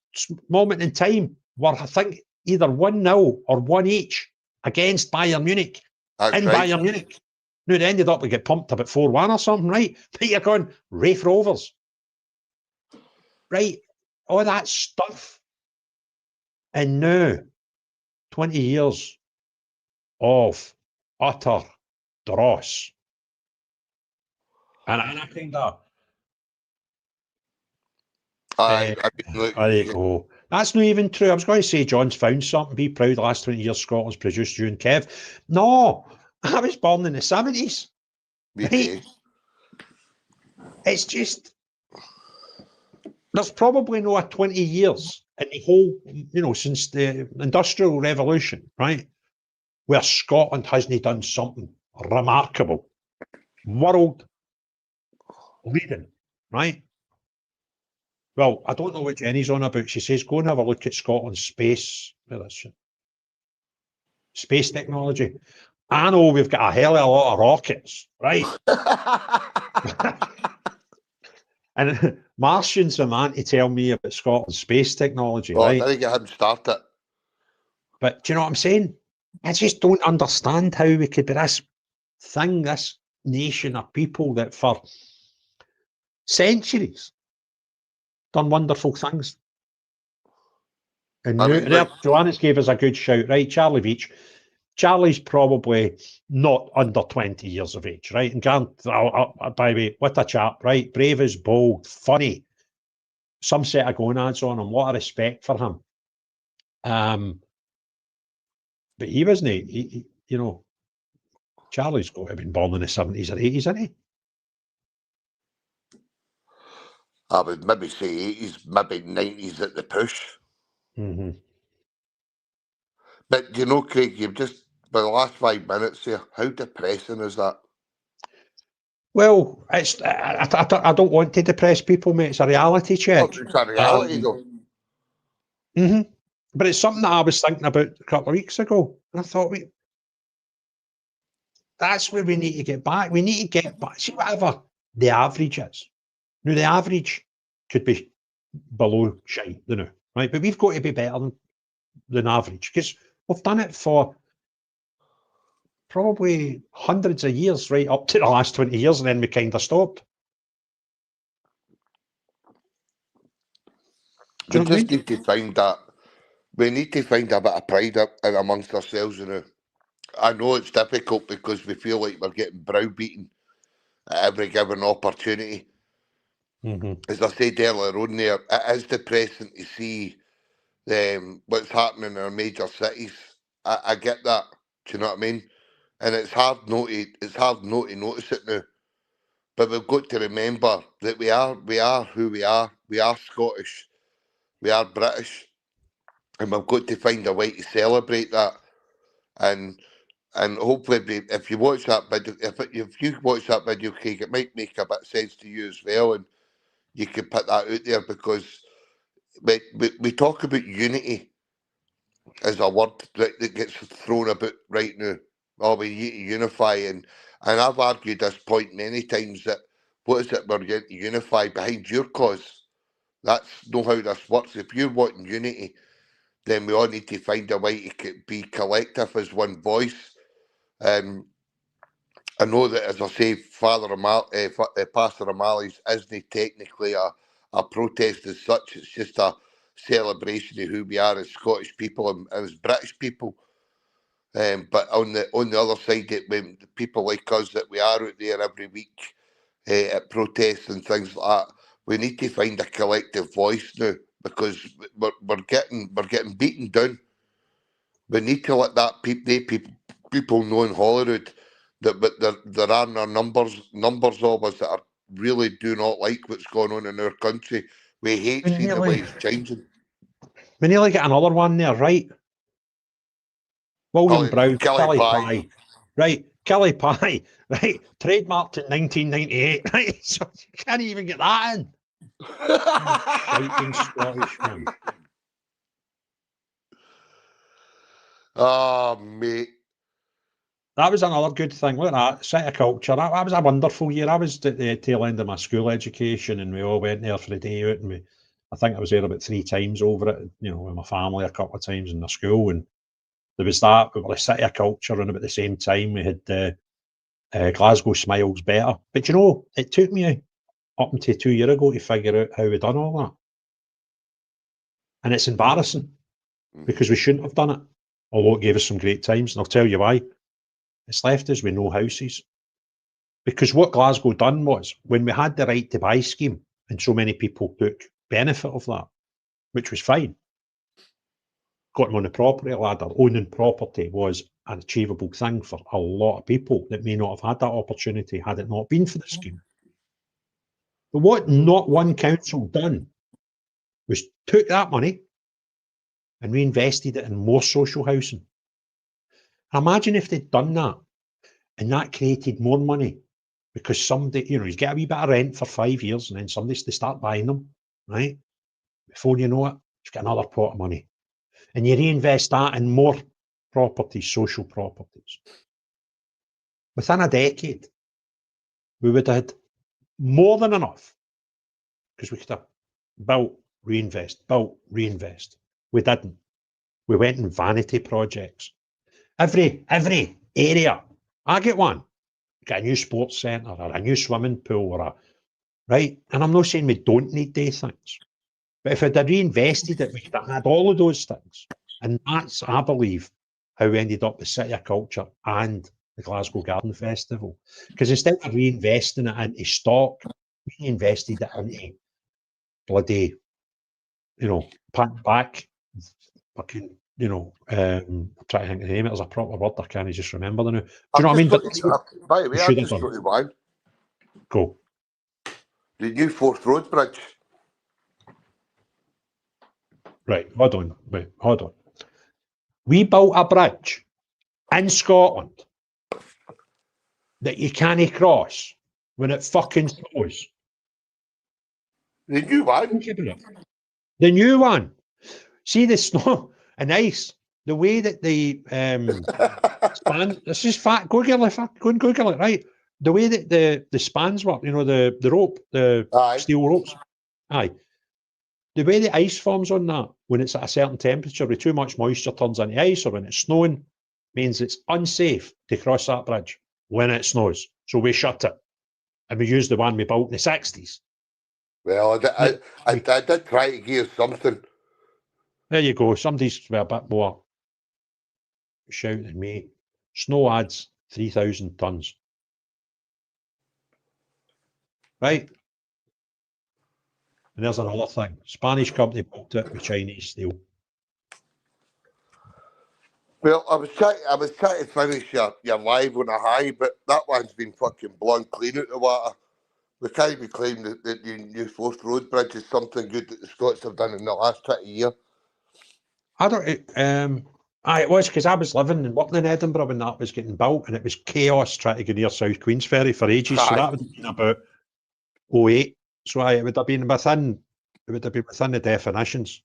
moment in time, were, I think, either 1-0 or 1 each against Bayern Munich. That's right. Bayern Munich. Now, they ended up, we get pumped about 4-1 or something, right? But you're going, Raith Rovers. Right? All that stuff. And now, 20 years of utter dross. And I kind of... there you go. That's not even true. I was going to say John's found something. Be proud the last 20 years Scotland's produced you and Kev. No, I was born in the 70s. Right? It's just, there's probably no 20 years in the whole, since the Industrial Revolution, right, where Scotland hasn't done something remarkable, world leading, right? Well, I don't know what Jenny's on about. She says, go and have a look at Scotland's space. Where is she? Space technology. I know we've got a hell of a lot of rockets, right? And Martian's the man to tell me about Scotland's space technology, Oh, right? didn't get him started. But do you know what I'm saying? I just don't understand how we could be this thing, this nation of people that for centuries done wonderful things. And I mean, there, like, Joannis gave us a good shout, right? Charlie Veach. Charlie's probably not under 20 years of age, right? And Grant, by the way, what a chap, right? Brave as bold, funny. Some set of gonads on him. What a respect for him. But he wasn't, you know, Charlie's got to have been born in the 70s or 80s, isn't he? I would maybe say 80s, maybe 90s at the push. Mm-hmm. But you know, Craig, you've just, by the last 5 minutes here, how depressing is that? Well, it's I don't want to depress people, mate. It's a reality check. Oh, it's a reality, though. Mm-hmm. But it's something that I was thinking about a couple of weeks ago. And I thought, wait, that's where we need to get back. We need to get back. See, whatever the average is. Now, the average could be below shite, you know, right? But we've got to be better than average because we've done it for probably hundreds of years, right up to the last 20 years, and then we kind of stopped. Do We you know what I just mean? need to find that. We need to find a bit of pride up in amongst ourselves, you know. I know it's difficult because we feel like we're getting browbeaten at every given opportunity. Mm-hmm. As I said earlier on there, it is depressing to see what's happening in our major cities. I get that. Do you know what I mean? And it's hard not to notice it now. But we've got to remember that we are who we are. We are Scottish. We are British. And we've got to find a way to celebrate that. And hopefully, if you watch that video, if you watch that video, Craig, it might make a bit of sense to you as well, and you can put that out there because we talk about unity as a word that gets thrown about right now. Oh, we need to unify, and I've argued this point many times that what is it we're going to unify behind your cause? That's not how this works. If you're wanting unity, then we all need to find a way to be collective as one voice. I know that, as I say, Pastor O'Malley's isn't technically a protest as such. It's just a celebration of who we are as Scottish people and as British people. But on the other side, when people like us that we are out there every week at protests and things like that, we need to find a collective voice now because we're getting beaten down. We need to let that people know in Holyrood that there are numbers of us that really do not like what's going on in our country. We hate We seeing the way nearly, it's changing. we nearly get another one there, right? William Brown, Kelly Pie. Right, Kelly Pie, right? Trademarked in 1998, right? So you can't even get that in. Shouting Scottish, man. Oh, mate. That was another good thing. Look at that, City of Culture. That was a wonderful year. I was at the tail end of my school education and we all went there for a day out and I think I was there about 3 times over it, you know, with my family a couple of times in the school. And there was that, we were the City of Culture and about the same time we had Glasgow Smiles Better. But you know, it took me up until 2 years ago to figure out how we done all that. And it's embarrassing because we shouldn't have done it, although it gave us some great times. And I'll tell you why. It's left us with no houses. Because what Glasgow done was, when we had the right to buy scheme, and so many people took benefit of that, which was fine, got them on the property ladder. Owning property was an achievable thing for a lot of people that may not have had that opportunity had it not been for the scheme. But what not one council done was took that money and reinvested it in more social housing. Imagine if they'd done that and that created more money because somebody, you know, you get a wee bit of rent for 5 years and then somebody's to start buying them, right? Before you know it, you've got another pot of money. And you reinvest that in more properties, social properties. Within a decade, we would have had more than enough, because we could have built, reinvest. We didn't. We went in vanity projects. Every area, I get one. Get a new sports centre or a new swimming pool or right? And I'm not saying we don't need these things, but if we'd have reinvested it, we could have had all of those things. And that's, I believe, how we ended up with City of Culture and the Glasgow Garden Festival. Because instead of reinvesting it into stock, we invested it into bloody, back, fucking, I'm trying to think of the name. There's a proper word I can't just remember the now. Do you know what I mean? By the way, should I have just done. got to one. Go. The new Forth Road Bridge. Right, hold on. We built a bridge in Scotland that you can't cross when it fucking snows. The new one? The new one. See the snow and ice. The way that the span. This is fat. Go Google it. Right. The way that the spans work. The rope, the steel ropes. Aye. The way the ice forms on that, when it's at a certain temperature, with too much moisture turns into ice, or when it's snowing, means it's unsafe to cross that bridge when it snows. So we shut it, and we used the one we built in the 60s. Well, I did try to give something. There you go. Somebody's a bit more shouting at me. Snow adds 3,000 tons. Right? And there's another thing. Spanish company built it with Chinese steel. Well, I was trying to finish your live on a high, but that one's been fucking blown clean out the water. We can't be claiming that the new Forth Road Bridge is something good that the Scots have done in the last 20 years. I don't. It was because I was living and working in Edinburgh when that was getting built, and it was chaos trying to get near South Queensferry for ages. So that would have been about 08. So it would have been within. It would have been within the definitions.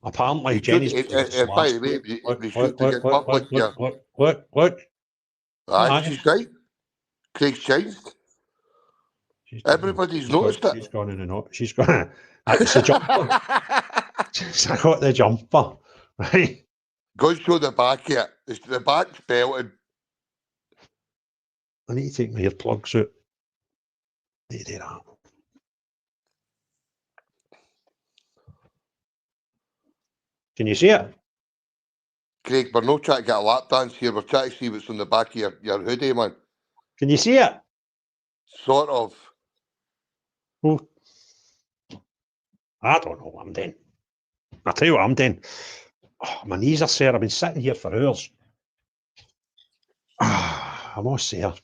Apparently, Jenny's. By the way, we should get public here. Look. Aye, she's right. Craig's changed. Everybody's noticed it. She's gone in and out. She's gone. It's the jumper. I got the jumper. Right. Go and show the back here. The back's belted. I need to take my earplugs out. Need to do that. Can you see it? Craig, we're not trying to get a lap dance here. We're trying to see what's on the back of your hoodie, man. Can you see it? Sort of. Oh, I don't know what I'm doing. I'll tell you what I'm doing. Oh, my knees are sore. I've been sitting here for hours. I'm all sore.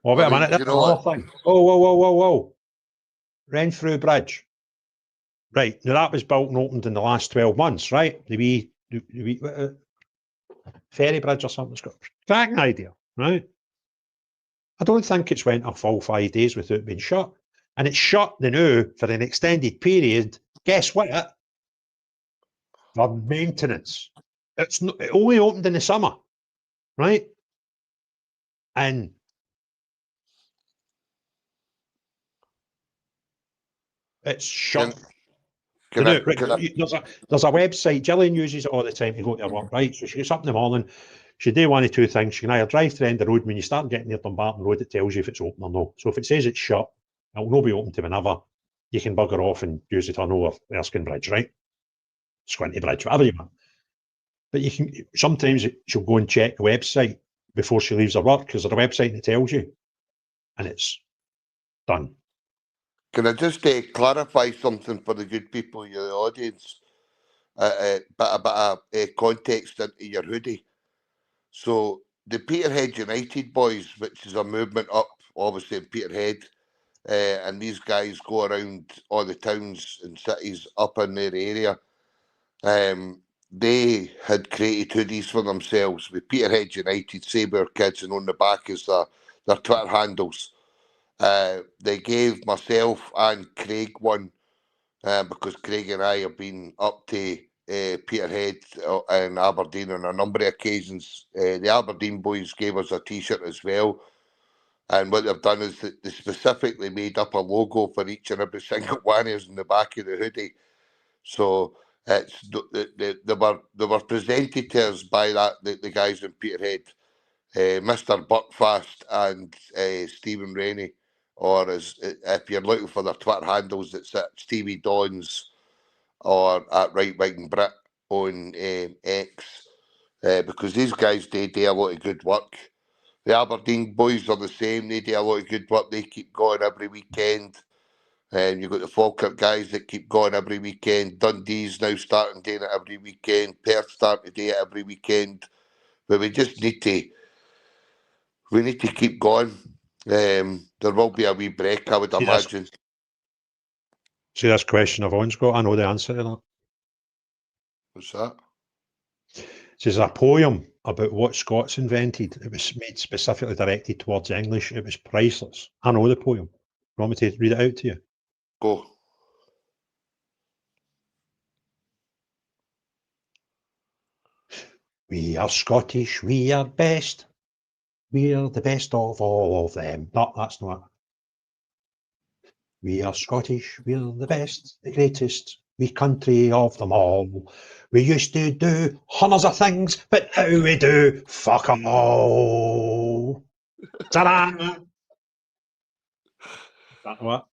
Oh, wait a minute. That's another thing. Whoa. Renfrew Bridge. Right. Now, that was built and opened in the last 12 months, right? The wee ferry bridge or something. It's got a cracking idea, right? I don't think it's went a full 5 days without being shut. And it's shut now for an extended period. Guess what? For maintenance. It only opened in the summer, right? And it's shut. There's a website. Gillian uses it all the time to go to her work, right? So she gets up in the morning. She do one of two things. She can either drive to the end of the road. When you start getting near Dumbarton Road, it tells you if it's open or no. So if it says it's shut, it'll not be open to whenever. You can bugger off and use it on over Erskine Bridge, right? Squinty Bridge, whatever you want. But you can sometimes she'll go and check the website before she leaves her work because there's a website that tells you, and it's done. Can I just clarify something for the good people in the audience? A bit of context into your hoodie. So the Peterhead United boys, which is a movement up, obviously in Peterhead, and these guys go around all the towns and cities up in their area. They had created hoodies for themselves with Peterhead United, Sabre Kids, and on the back is their Twitter handles. They gave myself and Craig one because Craig and I have been up to Peterhead and Aberdeen on a number of occasions. The Aberdeen boys gave us a T-shirt as well. And what they've done is that they specifically made up a logo for each and every single one of us in the back of the hoodie. So it's they were presented to us by the guys in Peterhead, Mr. Buckfast and Stephen Rainey, or as if you're looking for their Twitter handles, it's at Stevie Dons or at Right Wing Brit on X, because these guys do a lot of good work. The Aberdeen boys are the same. They do a lot of good work. They keep going every weekend. And you've got the Falkirk guys that keep going every weekend. Dundee's now starting doing it every weekend. Perth starting to do it every weekend. But we just need to keep going. There will be a wee break, I would imagine. See this question Yvonne's got? I know the answer to that. What's that? There's a poem about what Scots invented. It was made specifically directed towards English. It was priceless. I know the poem. You want me to read it out to you? Go. We are Scottish, we are best. We're the best of all of them. No, that's not it. We are Scottish, we're the best, the greatest, we country of them all. We used to do hundreds of things, but now we do fuck 'em all. Ta-da! That what?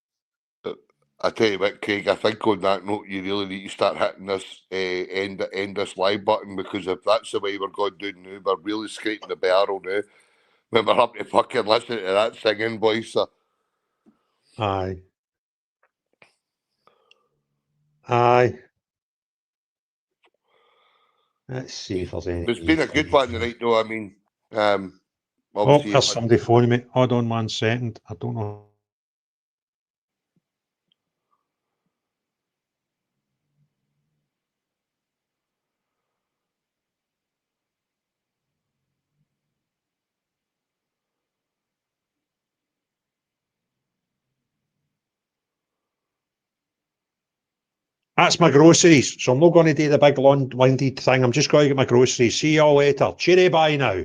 I tell you what, Craig, I think on that note, you really need to start hitting this end this live button, because if that's the way we're going down now, we're really scraping the barrel now. When we're up to fucking listen to that singing voice. Aye. Aye. Let's see if there's any. It's been a good one tonight, though. I mean, Oh, obviously. there's somebody phoning me. Hold on 1 second. I don't know. That's my groceries. So I'm not going to do the big long-winded thing. I'm just going to get my groceries. See you all later. Cheery bye now.